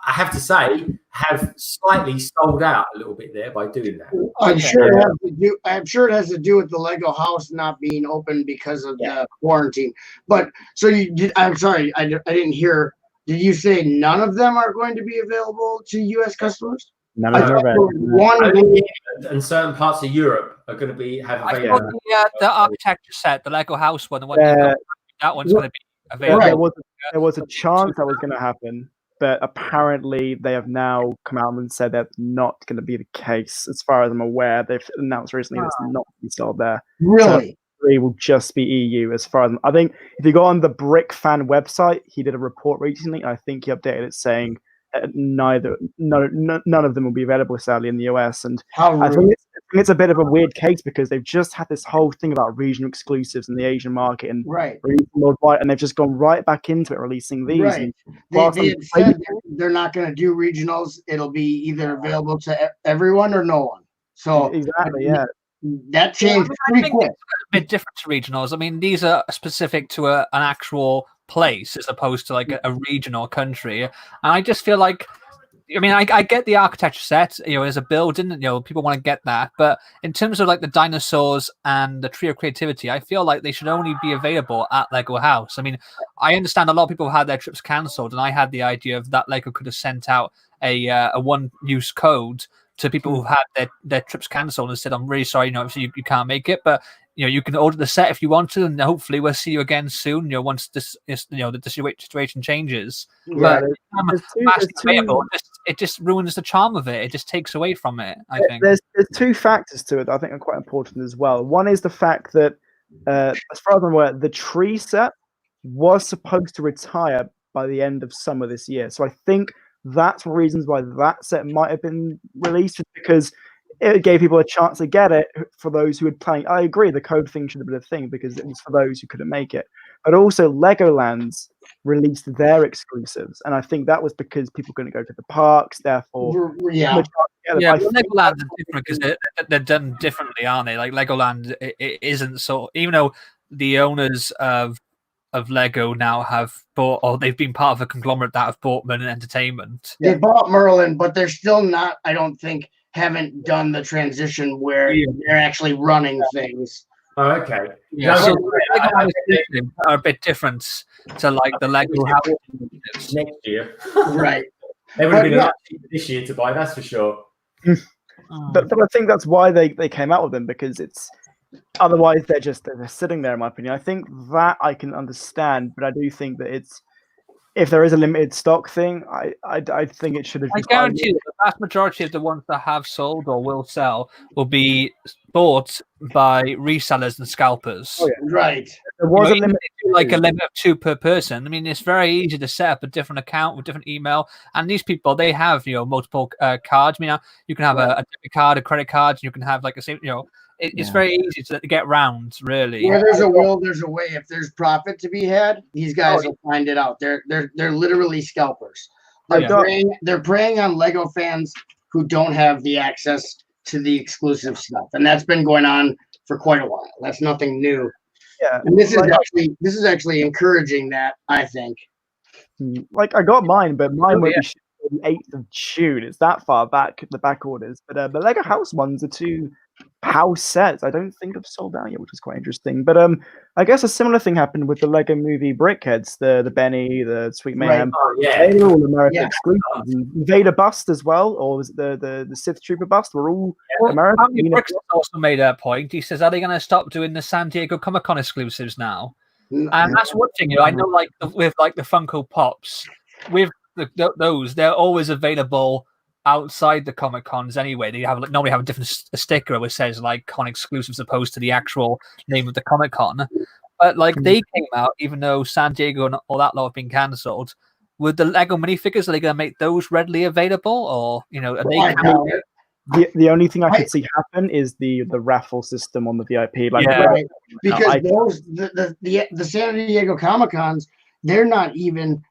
I have to say, have slightly sold out a little bit there by doing that. I'm sure it has to do with the Lego house not being open because of the quarantine. But so you did. I'm sorry, I didn't hear. Did you say none of them are going to be available to U.S. customers? None of them are available. One and certain parts of Europe are going to have available. The architecture set, the Lego house one, the one that one's going to be available. Right. There was a chance that was going to happen, but apparently they have now come out and said that's not going to be the case. As far as I'm aware, they've announced recently that's not going to be sold there. Really? So it will just be EU. As far as I think, if you go on the Brick Fan website, he did a report recently. I think he updated it saying none of them will be available sadly in the US. And I think it's a bit of a weird case because they've just had this whole thing about regional exclusives in the Asian market and worldwide, and they've just gone right back into it, releasing these. Right. They said they're not going to do regionals. It'll be either available to everyone or no one. So exactly, that changed pretty quick. It's a bit different to regionals. I mean, these are specific to an actual place as opposed to like a regional country. And I just feel like, I mean, I get the architecture set, as a building, people want to get that. But in terms of like the dinosaurs and the Tree of Creativity, I feel like they should only be available at Lego House. I mean, I understand a lot of people have had their trips cancelled, and I had the idea of that Lego could have sent out a one-use code to people who've had their trips cancelled and said, "I'm really sorry, obviously you can't make it, but you can order the set if you want to, and hopefully we'll see you again soon. Once this the situation changes." Yeah, but it just ruins the charm of it. It just takes away from it. I think there's two factors to it that I think are quite important as well. One is the fact that, as far as I'm aware, the tree set was supposed to retire by the end of summer this year. So I think that's reasons why that set might have been released, because it gave people a chance to get it for those who had planned. I agree, the code thing should have been a thing because it was for those who couldn't make it. But also Legoland's released their exclusives, and I think that was because people couldn't go to the parks. Therefore, Legoland are different because they're done differently, aren't they? Like Legoland, it isn't so. Even though the owners of Lego now have bought, or they've been part of a conglomerate that have bought Merlin Entertainment. They bought Merlin, but they're still not. I don't think haven't done the transition where they're actually running things. Oh, okay. Yeah, so Lego are a bit different to like the Lego house next year. Right. They would have been a lot cheaper this year to buy, that's for sure. But I think that's why they came out with them, because it's otherwise they're sitting there, in my opinion. I think that I can understand, but I do think that it's, if there is a limited stock thing, I think it should have. I guarantee you the vast majority of the ones that have sold or will sell will be bought by resellers and scalpers. Oh, yeah. Right. There was a Even limit. if they do like a limit of 2 per person. I mean, it's very easy to set up a different account with different email, and these people, they have multiple cards. I mean, you can have a debit card, a credit card, and you can have like a same. It's very easy to get round, really. Where there's a will, there's a way. If there's profit to be had, these guys will find it out. They're literally scalpers. They're preying on Lego fans who don't have the access to the exclusive stuff, and that's been going on for quite a while. That's nothing new. Yeah, and this is actually encouraging that, I think. Like, I got mine, but mine won't be shipped the 8th of June. It's that far back, the back orders. But the Lego House ones are 2 house sets. I don't think have sold out yet, which is quite interesting. But I guess a similar thing happened with the Lego Movie Brickheads, the Benny, the Sweet Mayhem. Oh, yeah. They were all American exclusives. And Vader bust as well, or was it the Sith Trooper bust? Were all American. Andy Brooks also made a point. He says, "Are they going to stop doing the San Diego Comic-Con exclusives now?" And that's one thing. I know, like with like the Funko Pops, with those, they're always available outside the Comic Cons anyway. They have normally have a different sticker which says like con exclusives opposed to the actual name of the Comic Con. But like they came out even though San Diego and all that lot have been cancelled. With the Lego minifigures, are they going to make those readily available, or are they? The only thing I could see happen is the raffle system on the VIP. Like, because the San Diego Comic Cons, they're not even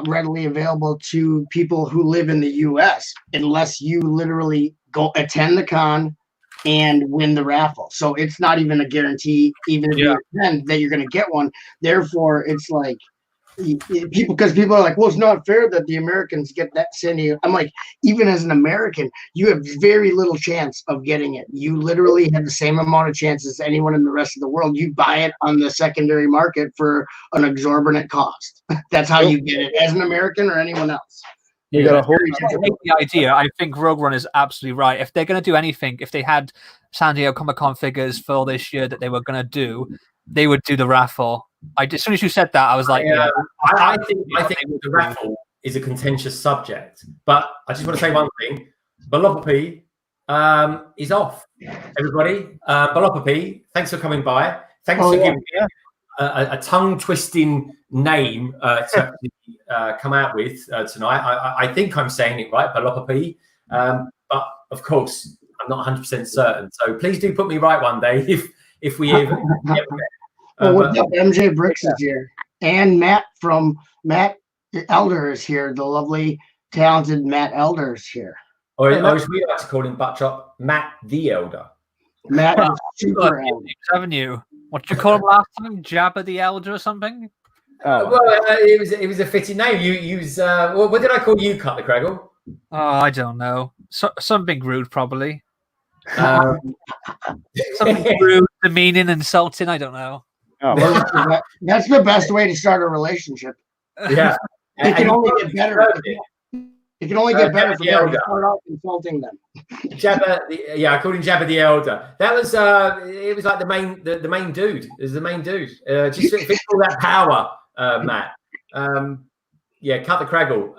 readily available to people who live in the U.S. unless you literally go attend the con and win the raffle. So it's not even a guarantee, even if you attend, that you're going to get one. Therefore, it's like people are like, well, it's not fair that the Americans get that San Diego. I'm like, even as an American, you have very little chance of getting it. You literally have the same amount of chance as anyone in the rest of the world. You buy it on the secondary market for an exorbitant cost. That's how you get it as an American or anyone else. You got a whole the idea. I think Rogue One is absolutely right. If they're going to do anything, if they had San Diego Comic-Con figures for this year that they were going to do, they would do the raffle. As soon as you said that, I was like, I think the raffle is a contentious subject. But I just want to say one thing. Balopopy is off, everybody. Balopopy, thanks for coming by. Thanks for giving me a tongue-twisting name to come out with tonight. I think I'm saying it right, Balopopy. But, of course, I'm not 100% certain. So please do put me right one day if we ever get what's up? MJ Bricks is here, and Matt Elder is here. The lovely, talented Matt Elder is here. Or as we like to call him, Buttchop, Matt the Elder. Matt is super elder. Haven't you? What did you call him last time? Jabba the Elder or something? Well, it was a fitting name. You use what did I call you, Cut the Craggle? Oh, I don't know. Something rude, probably. Something rude, demeaning, insulting. I don't know. Oh, well, that's the best way to start a relationship. Yeah, it can only get better. It can only get better from there. You start off insulting them. Jabba, I called him Jabba the Elder. That was it was like the main dude. It was the main dude. Just fix all that power, Matt. Cut the Craggle.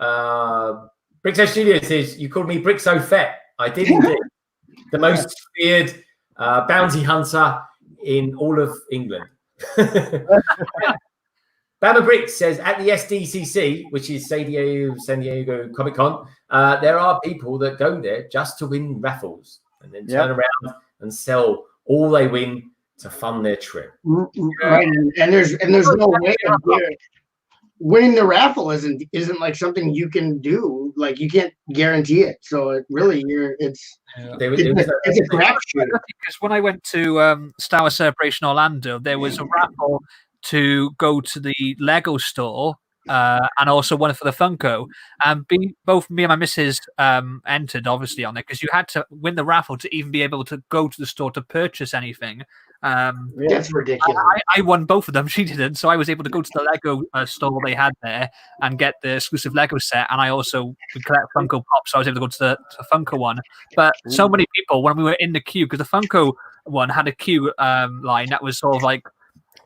Brixo Studio says you called me Brixo Fett. I did indeed. The most feared bounty hunter in all of England. Bama Bricks says at the SDCC, which is San Diego Comic Con, there are people that go there just to win raffles and then turn around and sell all they win to fund their trip. Right, and there's no way of winning the raffle isn't like something you can do. Like you can't guarantee it. So it really it's a crapshoot. Because when I went to Star Wars Celebration Orlando, there was a raffle to go to the Lego store and also one for the Funko. And both me and my missus entered obviously on it because you had to win the raffle to even be able to go to the store to purchase anything. That's ridiculous. I won both of them. She didn't, so I was able to go to the Lego store they had there and get the exclusive Lego set. And I also would collect Funko Pops, so I was able to go to the Funko one. But so many people, when we were in the queue, because the Funko one had a queue line that was sort of like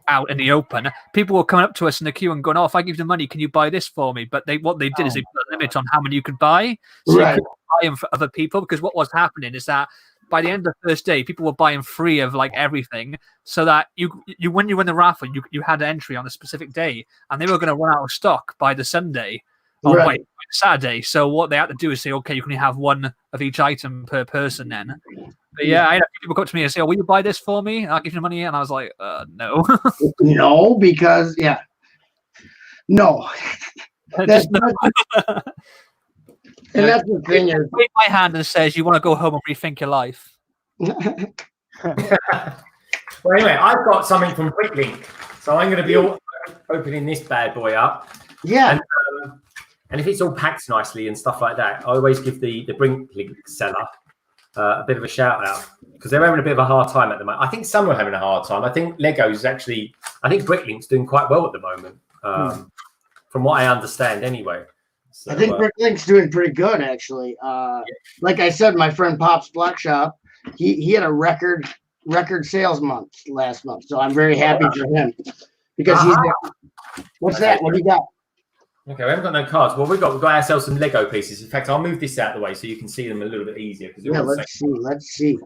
out in the open, people were coming up to us in the queue and going, "Oh, if I give you the money, can you buy this for me?" But what they did is they put a limit on how many you could buy, so you could buy them for other people. Because what was happening is that by the end of the first day, people were buying free of like everything, so that you when you win the raffle, you had an entry on a specific day, and they were going to run out of stock by the Sunday, or by Saturday. So what they had to do is say, okay, you can only have one of each item per person then. But yeah, I had people come to me and say, "Oh, will you buy this for me? I'll give you the money." And I was like, "No." No, because no. That's no. And that's the thing is, wave my hand and says, "You want to go home and rethink your life." Well, anyway, I've got something from Bricklink, so I'm going to be opening this bad boy up. Yeah. And if it's all packed nicely and stuff like that, I always give the Bricklink seller a bit of a shout out because they're having a bit of a hard time at the moment. I think some are having a hard time. I think Lego's actually, I think Bricklink's doing quite well at the moment, from what I understand anyway. So, I think Bricklink's doing pretty good, actually. Like I said, my friend Pop's Block Shop, he had a record sales month last month, so I'm very happy for him because he's. What's that? What do you got? Okay, we haven't got no cards. Well, we've got ourselves some Lego pieces. In fact, I'll move this out of the way so you can see them a little bit easier. Yeah, let's see.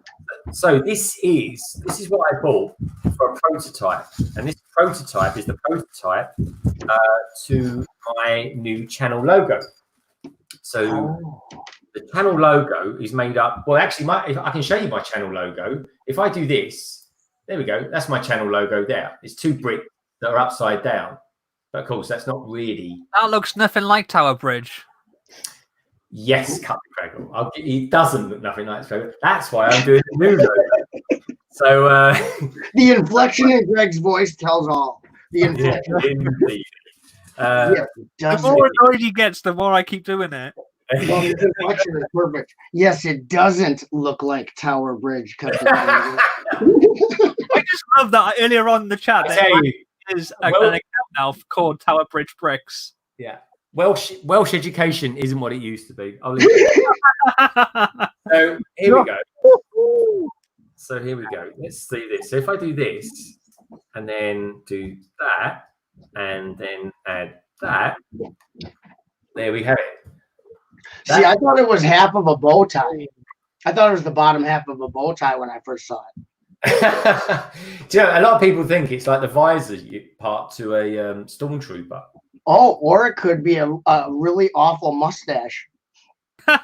So this is what I bought for a prototype, and this prototype is the prototype to my new channel logo. So the channel logo is made up. Well, actually, if I can show you my channel logo. If I do this, there we go. That's my channel logo there. It's two bricks that are upside down. But of course, that's not really. That looks nothing like Tower Bridge. Yes, cut the Craggle. It doesn't look nothing like Craggle. That's why I'm doing the new logo. So the inflection in Greg's voice tells all. The inflection. Indeed. The more annoyed he gets, the more I keep doing it. Well, his inflection is perfect. Yes, it doesn't look like Tower Bridge. I just love that earlier on in the chat. I tell you. Is an account now called Tower Bridge Bricks. Yeah, Welsh education isn't what it used to be. I'll leave it. So here we go. So here we go. Let's see this. So if I do this and then do that and then add that, there we have it. See, I thought it was half of a bow tie. I thought it was the bottom half of a bow tie when I first saw it. Do you know, a lot of people think it's like the visor part to a stormtrooper. Oh, or it could be a really awful mustache. Yeah,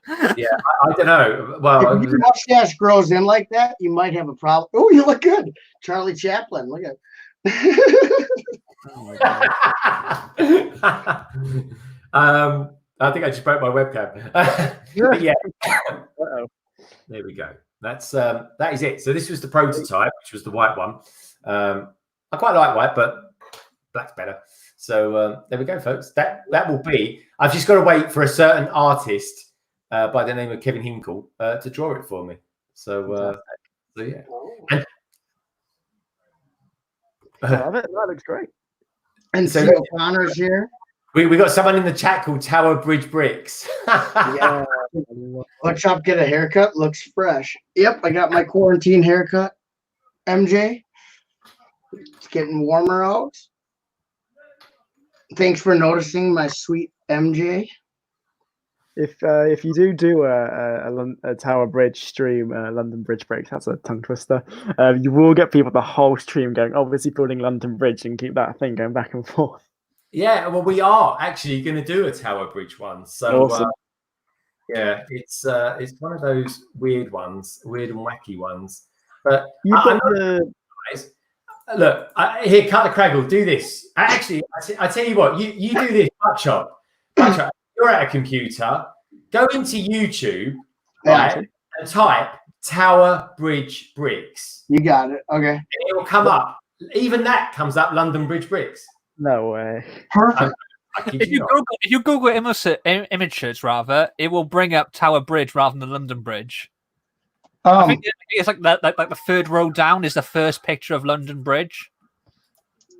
I don't know. Well, if your mustache grows in like that, you might have a problem. Oh, you look good, Charlie Chaplin. Look at. Oh my God. I think I just broke my webcam. Yeah. There we go. That is it. So this was the prototype, which was the white one. I quite like white, but black's better. So there we go, folks. That will be. I've just got to wait for a certain artist by the name of Kevin Hinkle to draw it for me. So yeah. And, I love it. That looks great. And so Connor's here. We got someone in the chat called Tower Bridge Bricks. Yeah. What's up? Get a haircut. Looks fresh. Yep, I got my quarantine haircut. MJ. It's getting warmer out. Thanks for noticing, my sweet MJ. If you do a Tower Bridge stream, London Bridge Breaks, that's a tongue twister. You will get people the whole stream going, obviously building London Bridge, and keep that thing going back and forth. Yeah, well, we are actually going to do a Tower Bridge one. So awesome. Yeah, it's one of those weird and wacky ones. But You've got look, here, cut the Craggle. Do this. Actually, I tell you what, you do this. Buckshot. You're at a computer. Go into YouTube, right, and type Tower Bridge Bricks. You got it. Okay. And it will come up. Even that comes up. London Bridge Bricks. No way. Perfect. If you Google image search, rather, it will bring up Tower Bridge rather than the London Bridge. I think it's like the third row down is the first picture of London Bridge.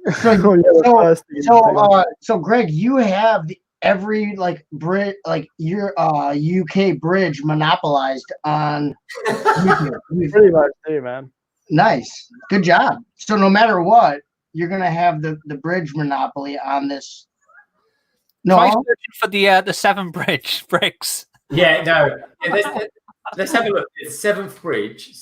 Oh, yeah, the first thing is big. So Greg, you have every like your UK bridge monopolized on YouTube. Pretty much do, man. Nice, good job. So no matter what, you're gonna have the bridge monopoly on this. Try No, searching for the Seven Bridge bricks. Yeah, no. Yeah, let's have a look. It's Seventh Bridge.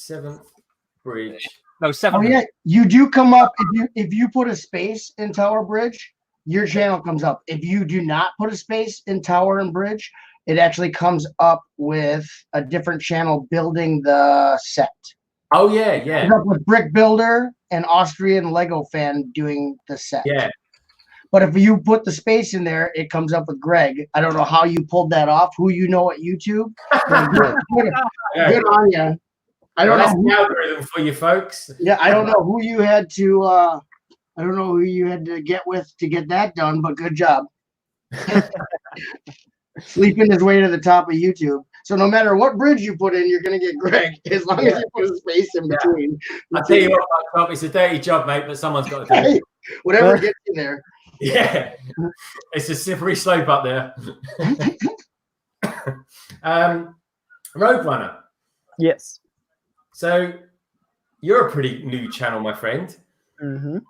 No, Seven. oh yeah, you do come up if you put a space in Tower Bridge, your channel comes up. If you do not put a space in Tower and Bridge, it actually comes up with a different channel building the set. Oh yeah, yeah. Comes up with Brick Builder and Austrian Lego fan doing the set. Yeah. But if you put the space in there, it comes up with Greg. I don't know how you pulled that off. Who you know at YouTube? Good on you. I don't That's know. the algorithm for you folks. Yeah, I don't know who you had to. I don't know who you had to get with to get that done, but good job. Sleeping his way to the top of YouTube. So no matter what bridge you put in, you're gonna get Greg as long as you put a space in between. I tell you what, Tom, it's a dirty job, mate, but someone's got to do it. Hey, whatever gets you there. Yeah, it's a slippery slope up there. Rogue Runner. Yes. So you're a pretty new channel, my friend. Mm-hmm.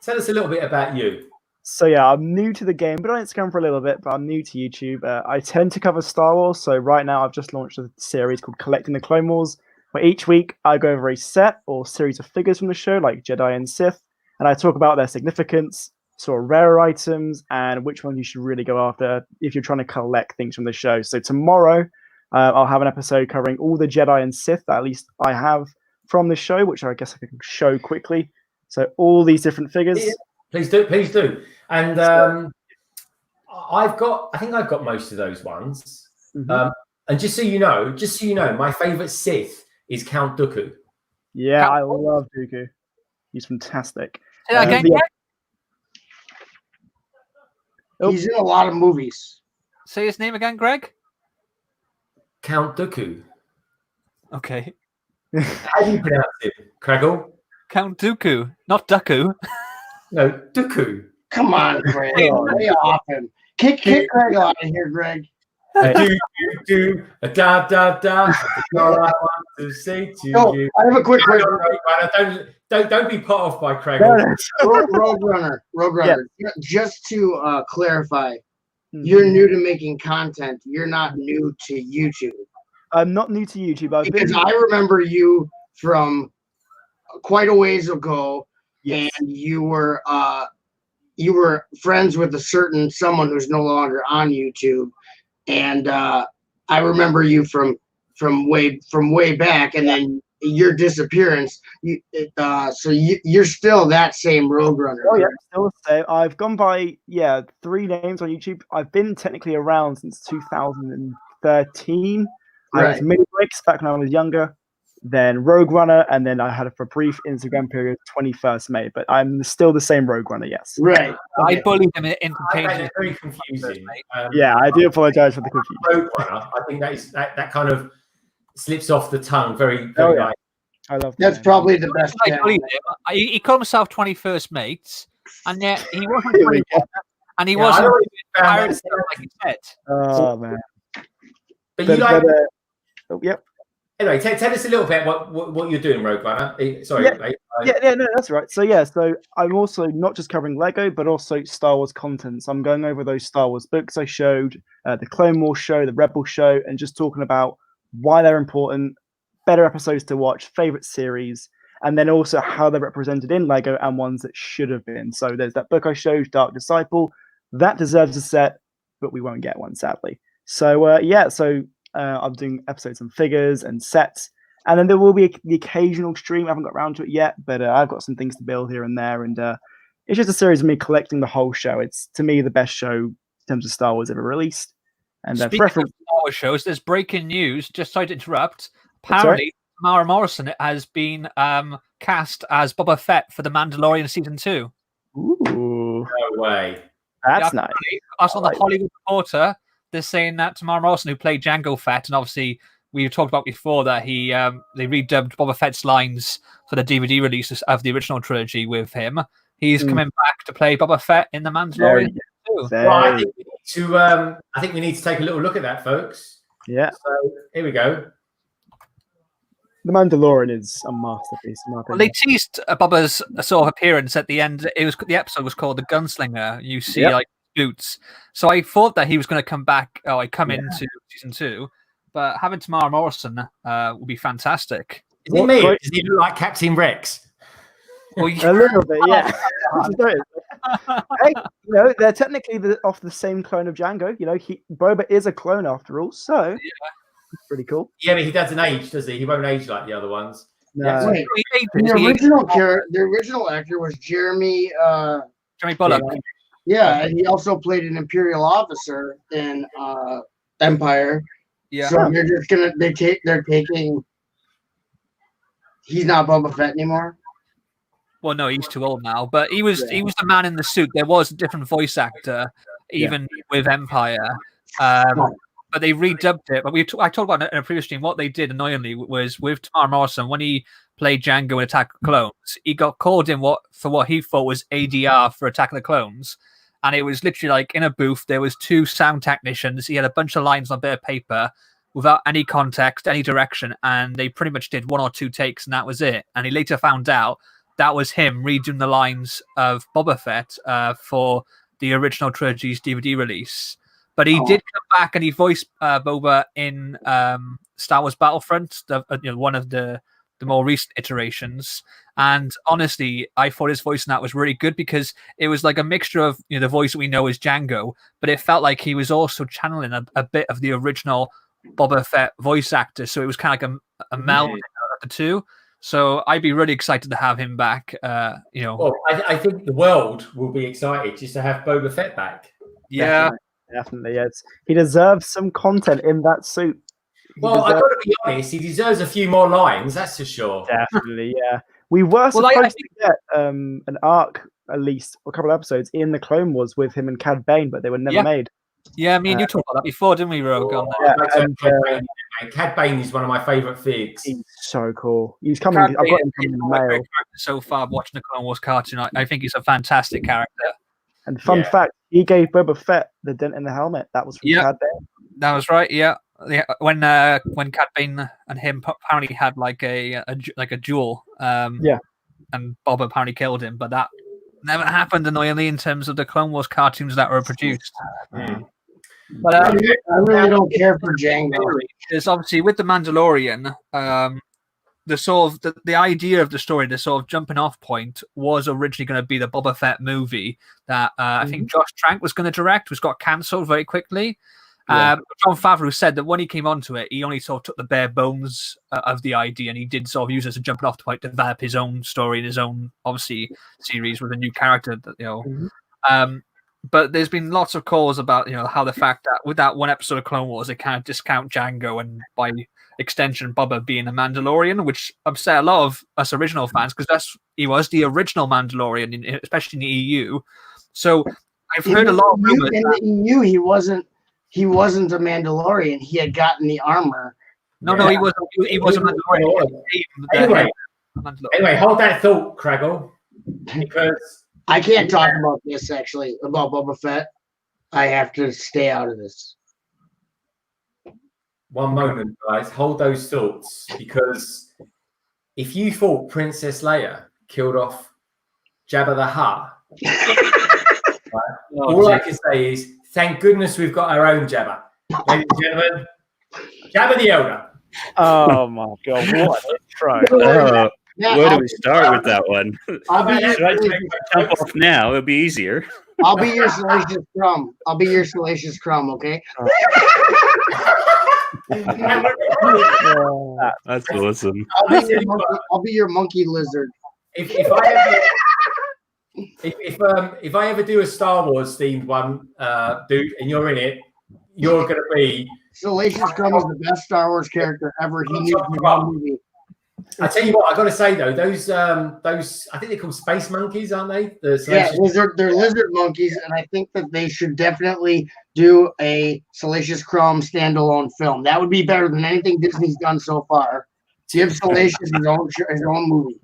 Tell us a little bit about you. So yeah, I'm new to the game, been on Instagram for a little bit, but I'm new to YouTube. I tend to cover Star Wars, so right now I've just launched a series called Collecting the Clone Wars, where each week I go over a set or series of figures from the show, like Jedi and Sith, and I talk about their significance, sort of rare items, and which one you should really go after if you're trying to collect things from the show. So tomorrow, I'll have an episode covering all the Jedi and Sith that at least I have from the show, which I guess I can show quickly. So all these different figures. Yeah, please do. And I think I've got most of those ones. Mm-hmm. And just so you know, my favorite Sith is Count Dooku. Yeah, I love Dooku. He's fantastic. Say that again, yeah. Greg? He's in a lot of movies. Say his name again, Greg. Count Dooku. Okay. How do you pronounce it, Craigle? Count Dooku, not Dooku. No, Dooku. Come on, Greg. Way off him. Kick Greg out of here, Greg. Do a da. All I want to say to you. I have a quick question. Don't be put off by Craig. Rogue Runner. Yeah. Just to clarify, you're new to making content. You're not new to YouTube. I'm not new to YouTube. I remember you from quite a ways ago, yes. And you were friends with a certain someone who's no longer on YouTube, and I remember you from way back, and then your disappearance. So you're still that same Rogue Runner. Oh yeah, still the same. I've gone by 3 names on YouTube. I've been technically around since 2013. I was Mini Bricks back when I was younger, then Rogue Runner, and then I had a brief Instagram period, 21st May. But I'm still the same Rogue Runner, yes. Right. I bullied him into It's very confusing. Yeah, I do apologize for the confusion. Rogue Runner, I think that kind of slips off the tongue very nice. I love That's probably the best. He called himself 21st Mates, and yet he wasn't 21st, and he wasn't like he said. Oh man. But you like. Yep. Anyway, tell us a little bit what you're doing, Rogue Runner. Sorry, mate. No, that's right. So I'm also not just covering Lego, but also Star Wars content. So I'm going over those Star Wars books I showed, the Clone Wars show, the Rebel show, and just talking about why they're important, better episodes to watch, favorite series, and then also how they're represented in Lego and ones that should have been. So there's that book I showed, Dark Disciple, that deserves a set, but we won't get one, sadly. So I'm doing episodes on figures and sets, and then there will be the occasional stream. I haven't got around to it yet, but I've got some things to build here and there, and it's just a series of me collecting the whole show. It's, to me, the best show in terms of Star Wars ever released. And Speaking of Star Wars shows, there's breaking news. Just sorry to interrupt. Apparently, Tamara Morrison has been cast as Boba Fett for The Mandalorian Season 2. Ooh. No way. That's nice. Us on the Hollywood Reporter, they're saying that Tamara Morrison, who played Jango Fett and obviously we talked about before that they redubbed Boba Fett's lines for the DVD releases of the original trilogy with him. He's coming back to play Boba Fett in The Mandalorian too. Well, I think we need to take a little look at that, folks. Yeah. So here we go. The Mandalorian is a masterpiece. In my Well, they opinion. teased Boba's sort of appearance at the end. The episode was called The Gunslinger. You see like boots. So I thought that he was going to come back or come into season 2, but having Tamara Morrison would be fantastic. Is he me? Does he look like Captain Rex? Well, A little bit, yeah. Hey, they're technically off the same clone of Django. Boba is a clone after all, so it's pretty cool. Yeah, but he doesn't age, does he? He won't age like the other ones. No. Wait, the original actor was Jeremy Bullock. Yeah, and he also played an Imperial officer in Empire. Yeah. So they're taking. He's not Boba Fett anymore. Well, no, he's too old now. But he was the man in the suit. There was a different voice actor, even with Empire. But they redubbed it. But I talked about it in a previous stream. What they did annoyingly was with Tamara Morrison, when he played Django in Attack of the Clones, he got called in for what he thought was ADR for Attack of the Clones. And it was literally like in a booth, there was 2 sound technicians. He had a bunch of lines on a bit of paper without any context, any direction. And they pretty much did 1 or 2 takes and that was it. And he later found out that was him redoing the lines of Boba Fett for the original trilogy's DVD release. But he did come back and he voiced Boba in Star Wars Battlefront, one of the more recent iterations. And honestly, I thought his voice in that was really good because it was like a mixture of the voice that we know as Django, but it felt like he was also channeling a bit of the original Boba Fett voice actor. So it was kind of like a melding of the two. So I'd be really excited to have him back. Well, I think the world will be excited just to have Boba Fett back. Yeah, definitely. Yes, he deserves some content in that suit. Well, I've got to be honest. He deserves a few more lines. That's for sure. Definitely, yeah. We were supposed to get an arc, at least a couple of episodes in the Clone Wars with him and Cad Bane, but they were never made. Yeah, me and you talked about that before, didn't we, Rogue? Cad Bane is one of my favourite figs. He's so cool. He's coming. I've got him coming in the mail. So far, watching the Clone Wars cartoon, I think he's a fantastic character. And fun fact, he gave Boba Fett the dent in the helmet. That was from Cad Bane. That was right. Yeah. When Cad Bane and him apparently had like a duel. And Bob apparently killed him, but that never happened, annoyingly, in terms of the Clone Wars cartoons that were produced. But I really don't care for Django. There's obviously with the Mandalorian, the sort of the idea of the story, the sort of jumping off point, was originally going to be the Boba Fett movie that I think Josh Trank was going to direct, was got cancelled very quickly. John Favreau said that when he came onto it, he only sort of took the bare bones of the idea, and he did sort of use it as a jumping off point to develop his own story and his own, obviously, series with a new character. That but there's been lots of calls about how the fact that with that one episode of Clone Wars, they kind of discount Django and by extension Boba being a Mandalorian, which upset a lot of us original fans because he was the original Mandalorian, especially in the EU. So I've heard a lot of rumors. In the EU, he wasn't a Mandalorian. He had gotten the armor. No, he wasn't. He wasn't Mandalorian. Anyway, hold that thought, Craggle, because I can't talk about this actually about Boba Fett. I have to stay out of this. One moment, guys. Hold those thoughts, because if you thought Princess Leia killed off Jabba the Hutt, all I can say is, thank goodness we've got our own Jabba. Ladies and gentlemen, Jabba the Elder. Oh my God, what a try. Where do we start with that one? Should I jump off now? It'll be easier. I'll be your salacious crumb. Okay? That's awesome. I'll be your monkey lizard. If I ever do a Star Wars themed one, dude, and you're in it, you're going to be Salacious Crumb is the best Star Wars character ever. He needs his own movie. I tell you what, I got to say though, those I think they're called space monkeys, aren't they? Yeah, they're lizard monkeys, and I think that they should definitely do a Salacious Crumb standalone film. That would be better than anything Disney's done so far. Give Salacious his own movie.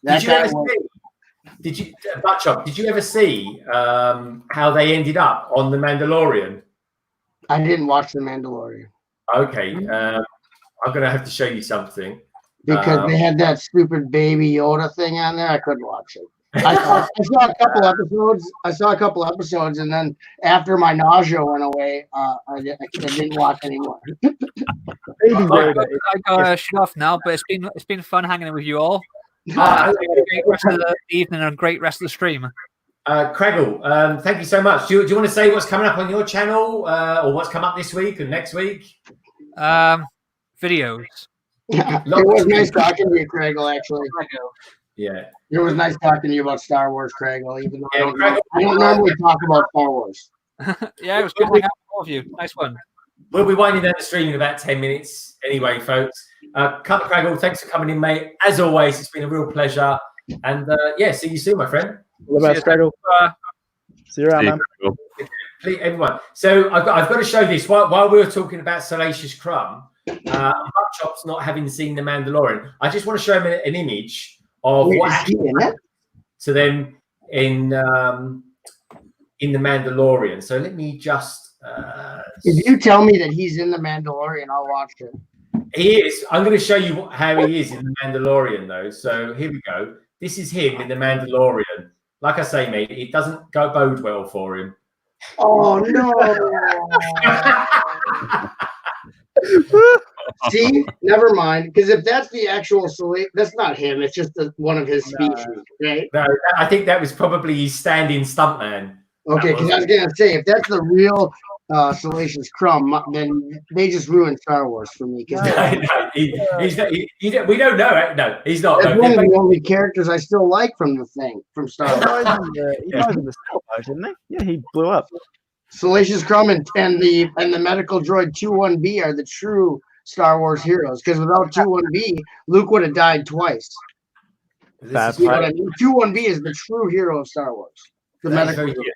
Did you ever see how they ended up on The Mandalorian? I didn't watch The Mandalorian. Okay, I'm gonna have to show you something because they had that stupid Baby Yoda thing on there. I couldn't watch it. I saw a couple episodes. And then after my nausea went away, I didn't watch anymore. I got shut off now, but it's been fun hanging with you all. Have a great rest of the evening and a great rest of the stream. Craigle, thank you so much. Do you want to say what's coming up on your channel or what's come up this week and next week? Videos. It was nice talking to you, Craigle, actually. Yeah. It was nice talking to you about Star Wars, Craigle, even though I don't normally talk about Star Wars. Yeah, it was good hanging out with all of you. Nice one. We'll be winding down the stream in about 10 minutes anyway, folks. Craigle, thanks for coming in, mate. As always, it's been a real pleasure. And see you soon, my friend. All the best, Craigle. See you around, man. Everyone. So I've got to show this while we were talking about Salacious Crumb. Buckchop's not having seen The Mandalorian. I just want to show him an image of what happened to them in The Mandalorian. So let me just. If you tell me that he's in The Mandalorian, I'll watch it. He is. I'm going to show you how he is in The Mandalorian, though. So here we go. This is him in The Mandalorian. Like I say, mate, it doesn't bode well for him. Oh no! See, never mind. Because if that's the actual that's not him. It's just one of his species, right? No, I think that was probably his stand-in stuntman. Okay, because I was gonna say if that's the real Salacious Crumb, then they just ruined Star Wars for me. We don't know. No, he's not. That's one of the only characters I still like from Star Wars. He died in the Star Wars, didn't he? Yeah, he blew up. Salacious Crumb and the medical droid 21B are the true Star Wars heroes. Because without 21B, Luke would have died twice. That's right. 21B is the true hero of Star Wars. The medical droid.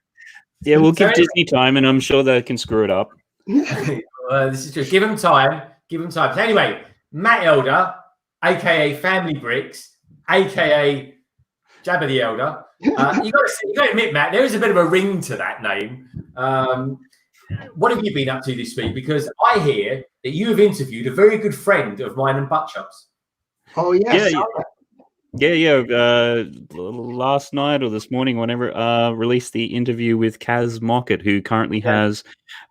Yeah, we'll give Disney time, and I'm sure they can screw it up. This is true. Give them time. So anyway, Matt Elder, aka Family Bricks, aka Jabba the Elder. You got to admit, Matt, there is a bit of a ring to that name. What have you been up to this week? Because I hear that you have interviewed a very good friend of mine and Buckchops. Oh yes. Yeah. Last night or this morning, whenever, released the interview with Kaz Mockett, who currently has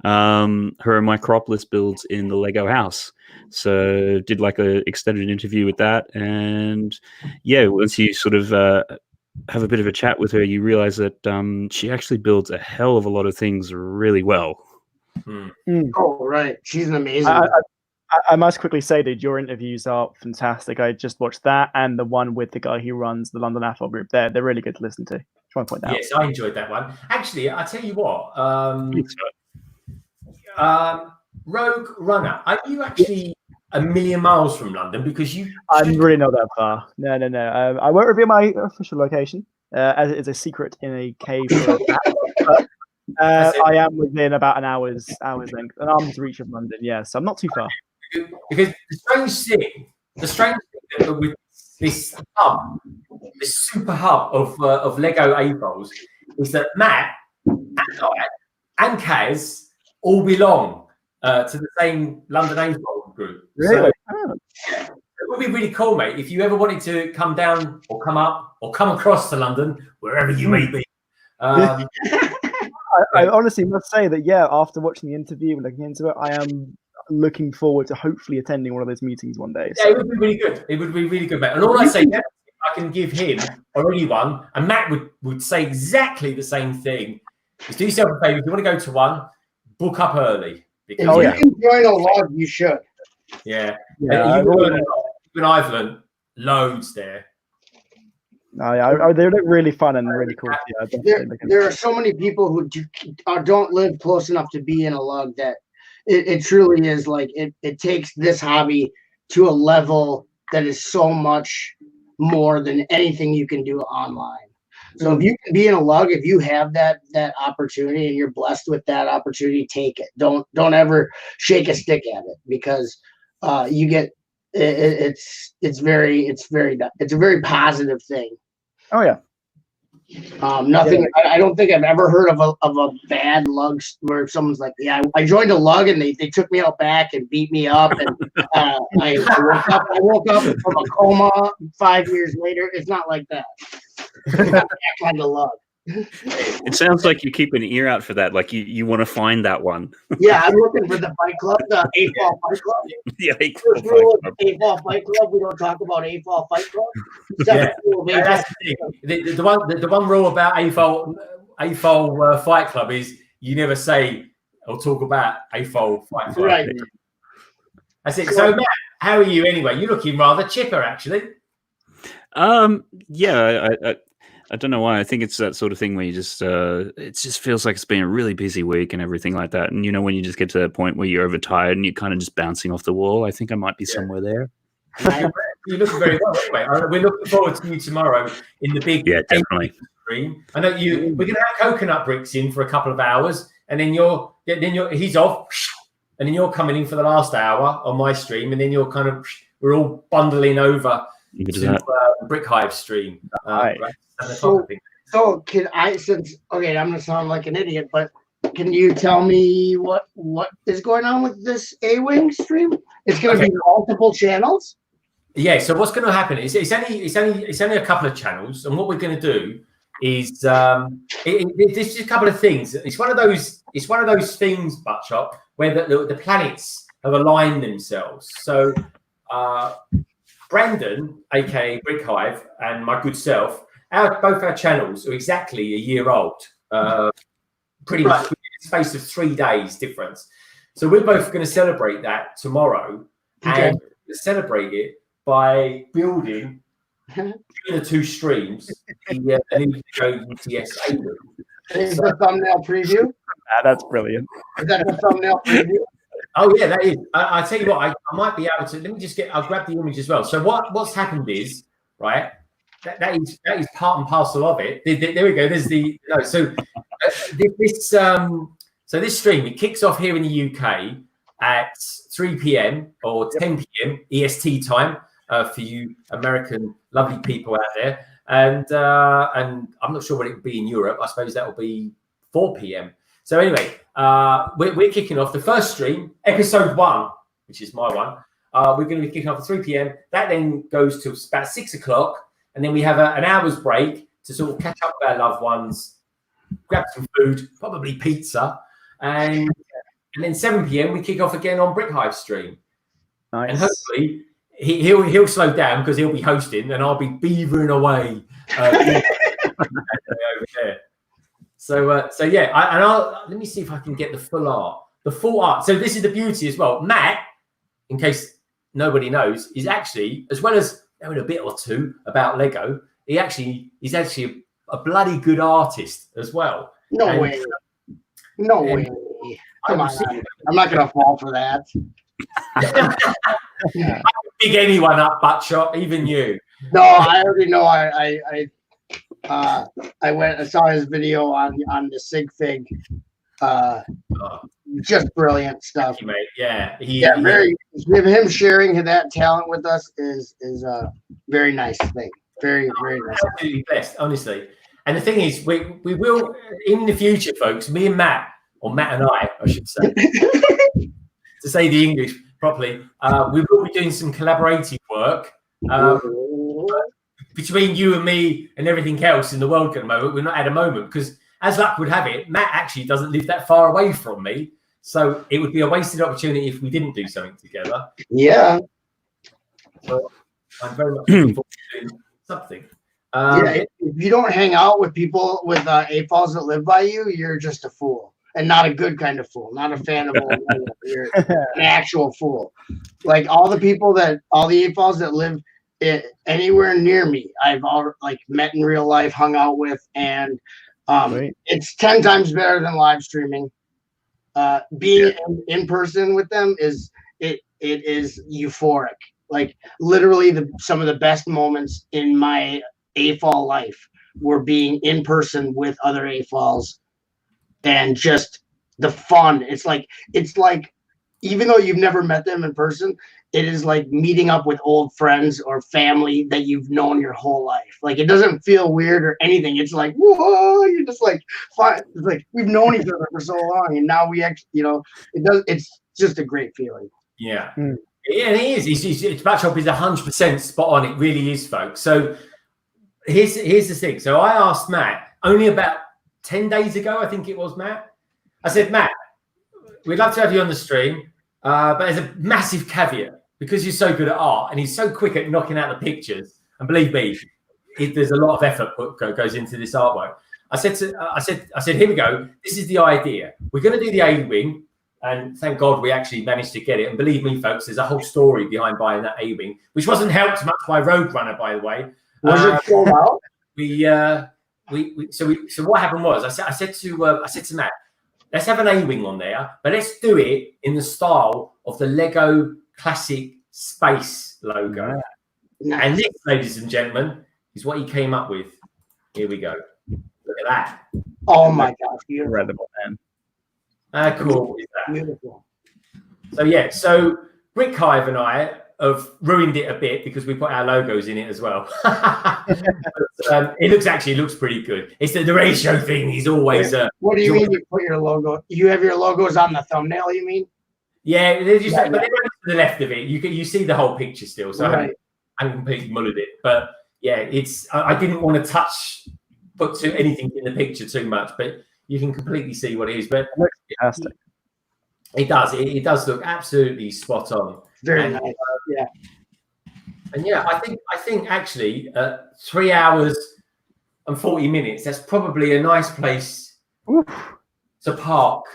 her Micropolis builds in the Lego house. So did like a extended interview with that, and once you sort of have a bit of a chat with her, you realize that she actually builds a hell of a lot of things really well. Oh right, she's an amazing. I must quickly say that your interviews are fantastic. I just watched that and the one with the guy who runs the London AFL group. They're really good to listen to. Try and point that out. Yes, I enjoyed that one. Actually, I'll tell you what. Rogue Runner, are you actually a million miles from London? Because I'm really not that far. No. I won't reveal my official location, as it is a secret in a cave. But I am within about an hour's length, an arm's reach of London. Yeah, so I'm not too far. Because the strange thing with this hub, this super hub of Lego AFOLs, is that Matt and I and Kaz all belong to the same London AFOL group. Really? So, it would be really cool, mate, if you ever wanted to come down or come up or come across to London, wherever you may be. I honestly must say that, after watching the interview and looking into it, I am looking forward to hopefully attending one of those meetings one day. So. Yeah, it would be really good. It would be really good, mate. And all I say, I can give him or anyone, and Matt would say exactly the same thing. Just do yourself a favour. If you want to go to one, book up early. Because if you can join a log, you should. Yeah. Even I've learned loads there. They look really fun and really cool. Yeah, there are so many people who don't live close enough to be in a log that it truly is like it takes this hobby to a level that is so much more than anything you can do online. So if you can be in a lug, if you have that opportunity and you're blessed with that opportunity, take it. Don't ever shake a stick at it, because you get it's a very positive thing. Oh yeah. Nothing. I don't think I've ever heard of a bad lug where someone's like, yeah, I joined a lug and they took me out back and beat me up, and I woke up from a coma 5 years later. It's not like that. It's not that kind of lug. It sounds like you keep an ear out for that. Like you want to find that one. Yeah, I'm looking for the Fight Club, the A-Fall Fight Club. Yeah, First rule of A-Fall Fight Club: we don't talk about A-Fall Fight Club. Second rule of A-Fall That's the one rule about A-Fall Fight Club is you never say or talk about A-Fall Fight Club. Right. That's it. So Matt, how are you anyway? You're looking rather chipper, actually. Yeah, I don't know why. I think it's that sort of thing where you just it just feels like it's been a really busy week and everything like that. And when you just get to that point where you're overtired and you're kind of just bouncing off the wall, I think I might be somewhere there. You're looking very well anyway. We're looking forward to you tomorrow in the big definitely stream. I know we're going to have coconut bricks in for a couple of hours, and then he's off, and then you're coming in for the last hour on my stream, and then we're all bundling over to Brick Hive stream. Right. So can I, I'm gonna sound like an idiot, but can you tell me what is going on with this A-Wing stream? It's gonna be multiple channels. Yeah. So what's going to happen is it's only a couple of channels, and what we're going to do is there's just a couple of things. It's one of those things, Buttshot, where the planets have aligned themselves. So Brandon, aka Brick Hive, and my good self. Both our channels are exactly a year old, pretty much within the space of 3 days difference. So we're both going to celebrate that tomorrow, and celebrate it by building the two streams. The UTS A-Wing. Is the thumbnail preview? That's brilliant. Is that the thumbnail preview? Oh yeah, that is. I tell you what, I might be able to. Let me just I'll grab the image as well. So what's happened is, right. That is part and parcel of it. There we go. There's this stream, it kicks off here in the UK at 3 p.m. or 10 p.m. EST time for you American lovely people out there, and I'm not sure what it would be in Europe. I suppose that will be 4 p.m. So anyway, we're kicking off the first stream, episode 1, which is my one. We're going to be kicking off at 3 p.m. That then goes to about 6 o'clock. And then we have an hour's break to sort of catch up with our loved ones, grab some food, probably pizza, and then 7 p.m. we kick off again on Brick Hive stream. Nice. And hopefully he'll slow down because he'll be hosting, and I'll be beavering away over there. So yeah, let me see if I can get the full art. So this is the beauty as well. Matt, in case nobody knows, is actually, as well as knowing a bit or two about Lego, he's actually a bloody good artist as well. No way. Come on, I'm not gonna fall for that. I can pick anyone up, Buttshot, even you. No, I already know. I went and saw his video on the Sig Fig. Just brilliant stuff. Thank you, mate. Yeah, him sharing that talent with us is a very nice thing. Very, very nice. Absolutely best, honestly. And the thing is, we will in the future, folks. Me and Matt, or Matt and I should say, to say the English properly, we will be doing some collaborative work between you and me and everything else in the world at the moment. We're not at a moment because, as luck would have it, Matt actually doesn't live that far away from me. So it would be a wasted opportunity if we didn't do something together. Yeah. So I'm very much looking forward to doing something. If you don't hang out with people with A-Falls that live by you, you're just a fool. And not a good kind of fool. Not a fan of old men. You're an actual fool. Like all the A-Falls that live anywhere near me, I've all met in real life, hung out with, and it's 10 times better than live streaming. Being in person with them is euphoric. Like literally some of the best moments in my AFOL life were being in person with other AFOLs and just the fun. It's like even though you've never met them in person, it is like meeting up with old friends or family that you've known your whole life. Like it doesn't feel weird or anything. It's like, whoa, you're just like fine. It's like we've known each other for so long, and now we actually, it's just a great feeling. Yeah. Yeah, and it is. It's Matchop is 100% spot on. It really is, folks. So here's the thing. So I asked Matt only about 10 days ago, I think it was, Matt. I said, Matt, we'd love to have you on the stream, but there's a massive caveat because you're so good at art and he's so quick at knocking out the pictures. And believe me, there's a lot of effort goes into this artwork. I said, here we go. This is the idea. We're going to do the A-wing. And thank God we actually managed to get it. And believe me, folks, there's a whole story behind buying that A-wing, which wasn't helped much by Roadrunner, by the way. Was it sold out? So what happened was I said to Matt, let's have an A-wing on there, but let's do it in the style of the Lego Classic Space logo. Nice. And this, ladies and gentlemen, is what he came up with. Here we go. Look at that. Oh my gosh, incredible, man. How cool is that? Beautiful. So yeah, so Brick Hive and I have ruined it a bit because we put our logos in it as well. But, it looks pretty good. It's the ratio thing is always. What do you mean you put your logo? You have your logos on the thumbnail? You mean? Yeah, they're just but they're only to the left of it. You see the whole picture still. So right. I haven't completely mullered it, but yeah, I didn't want to put anything in the picture too much, but you can completely see what it is. But it looks fantastic. It does. It does look absolutely spot on. Very nice. Yeah. And yeah, I think actually 3 hours and 40 minutes, that's probably a nice place to park.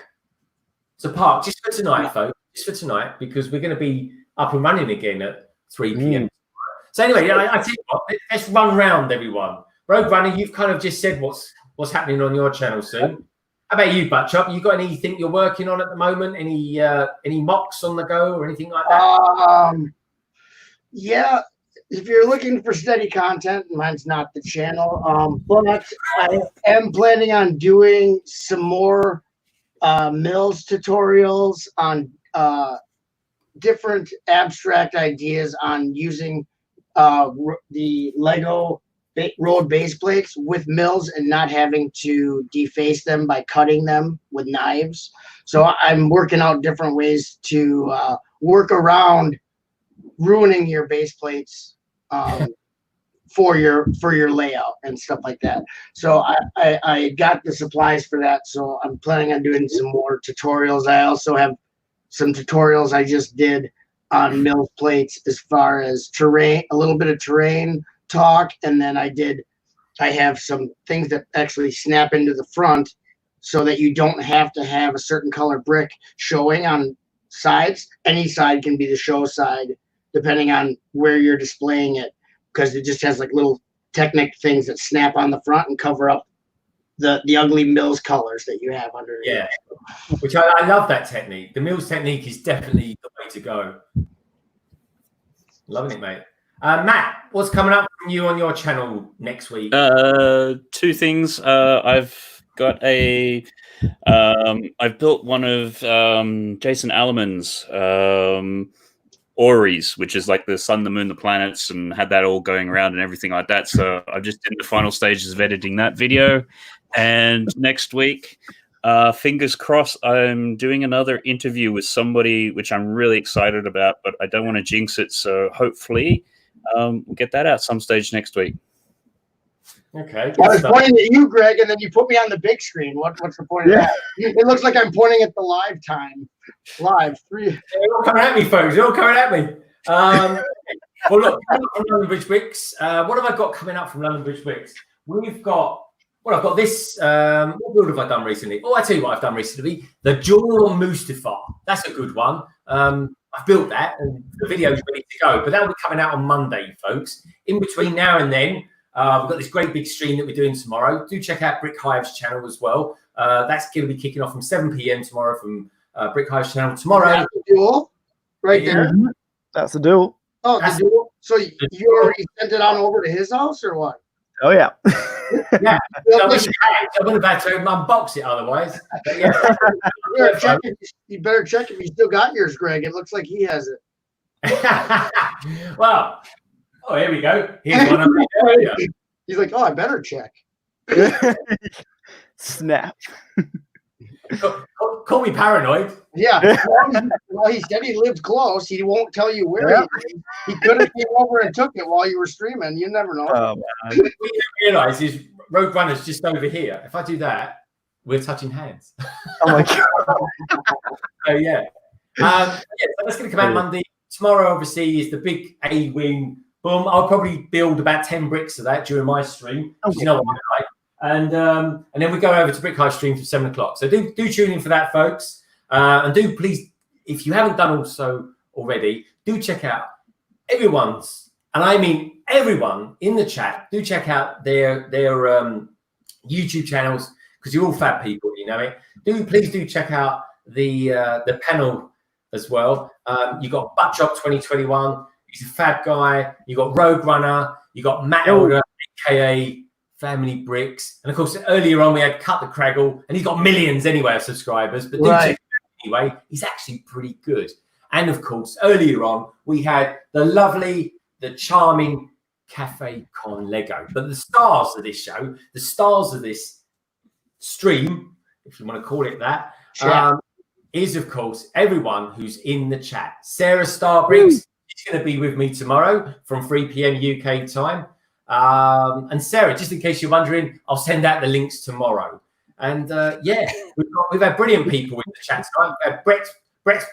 Just for tonight, folks. Just for tonight, because we're going to be up and running again at 3 p.m. So anyway, I tell you what, let's run round, everyone. Roadrunner, you've kind of just said what's happening on your channel soon. How about you, Butchop? You got anything you're working on at the moment? Any mocks on the go or anything like that? Yeah, if you're looking for steady content, mine's not the channel. But I am planning on doing some more Mills tutorials on different abstract ideas on using the Lego rolled base plates with mills and not having to deface them by cutting them with knives. So I'm working out different ways to work around ruining your base plates for your layout and stuff like that. So I got the supplies for that. So I'm planning on doing some more tutorials. I also have some tutorials I just did on mill plates as far as terrain, a little bit of terrain talk, and then I have some things that actually snap into the front so that you don't have to have a certain color brick showing on sides. Any side can be the show side depending on where you're displaying it, because it just has like little Technic things that snap on the front and cover up the ugly Mills colors that you have under. Yeah, which I love that technique. The Mills technique is definitely the way to go. Loving it, mate. Matt, what's coming up from you on your channel next week? 2 things. I've got I've built one of Jason Alleman's Oris, which is like the sun, the moon, the planets, and had that all going around and everything like that. So I'm just in the final stages of editing that video. And next week, fingers crossed, I'm doing another interview with somebody, which I'm really excited about, but I don't want to jinx it. So hopefully we'll get that out some stage next week. Okay. I was pointing at you, Greg, and then you put me on the big screen. What's the point of that? It looks like I'm pointing at the live time. Live. 3. They're all coming at me, folks. They're all coming at me. Well, look, from London Bridge Wicks. What have I got coming up from London Bridge Wicks? I've got this. What build have I done recently? Oh, I tell you what I've done recently. The Jaw Mustafar. That's a good one. I've built that, and the video's ready to go. But that'll be coming out on Monday, folks. In between now and then, we've got this great big stream that we're doing tomorrow. Do check out Brick Hive's channel as well. That's going to be kicking off from 7 p.m. tomorrow from Brick Hive's channel. Tomorrow. That's the duel right there. That's the duel. Oh, That's- did you? So you already sent it on over to his house or what? Oh yeah. Yeah. I wish I would have had to unbox it otherwise. But yeah. You better check if you still got yours, Greg. It looks like he has it. Well, oh, here we go. Here's one I made earlier. He's like, oh, I better check. Snap. Call me paranoid. Yeah. Well, he said he lived close. He won't tell you where he could have came over and took it while you were streaming. You never know. Oh, What you don't realise is Roadrunner's just over here. If I do that, we're touching hands. oh my god. So yeah. So that's going to come out Monday. Tomorrow, obviously, is the big A wing. Boom. I'll probably build about 10 bricks of that during my stream. Okay. You know what I like. And then we go over to Brick High Stream for 7 o'clock. So do tune in for that, folks. And do please, if you haven't done also already, do check out everyone's, and I mean everyone in the chat. Do check out their YouTube channels because you're all fat people, you know it. Please do check out the panel as well. You got Buttchop 2021. He's a fat guy. You got Roadrunner. You got Matt Elder, aka Family Bricks, and of course earlier on we had Cut the Craggle, and he's got millions anyway of subscribers. But do check him out anyway, he's actually pretty good. And of course, earlier on we had the charming Cafe Con Lego. But the stars of this show, the stars of this stream, if you want to call it that, is of course everyone who's in the chat. Sarah Starbriggs is going to be with me tomorrow from 3 p.m. UK time. And Sarah, just in case you're wondering, I'll send out the links tomorrow. And we've had brilliant people in the chat tonight. We've had Brett's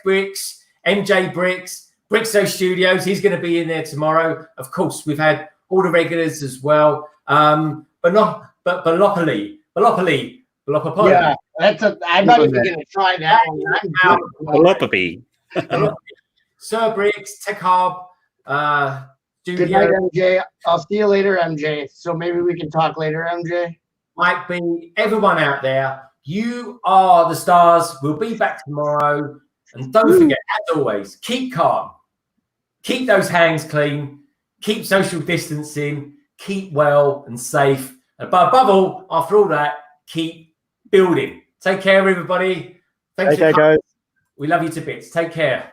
Bricks, MJ Bricks, Brickso Studios. He's going to be in there tomorrow. Of course, we've had all the regulars as well. Balopoly. Yeah, I'm not even going to try that one. Telepathy. Sir Briggs, Tech Hub, Studio. Good night, MJ. I'll see you later, MJ. So maybe we can talk later, MJ. Might be everyone out there. You are the stars. We'll be back tomorrow. And don't forget, as always, keep calm. Keep those hands clean. Keep social distancing. Keep well and safe. And above all, after all that, keep building. Take care, everybody. Thanks for coming. Guys. We love you to bits. Take care.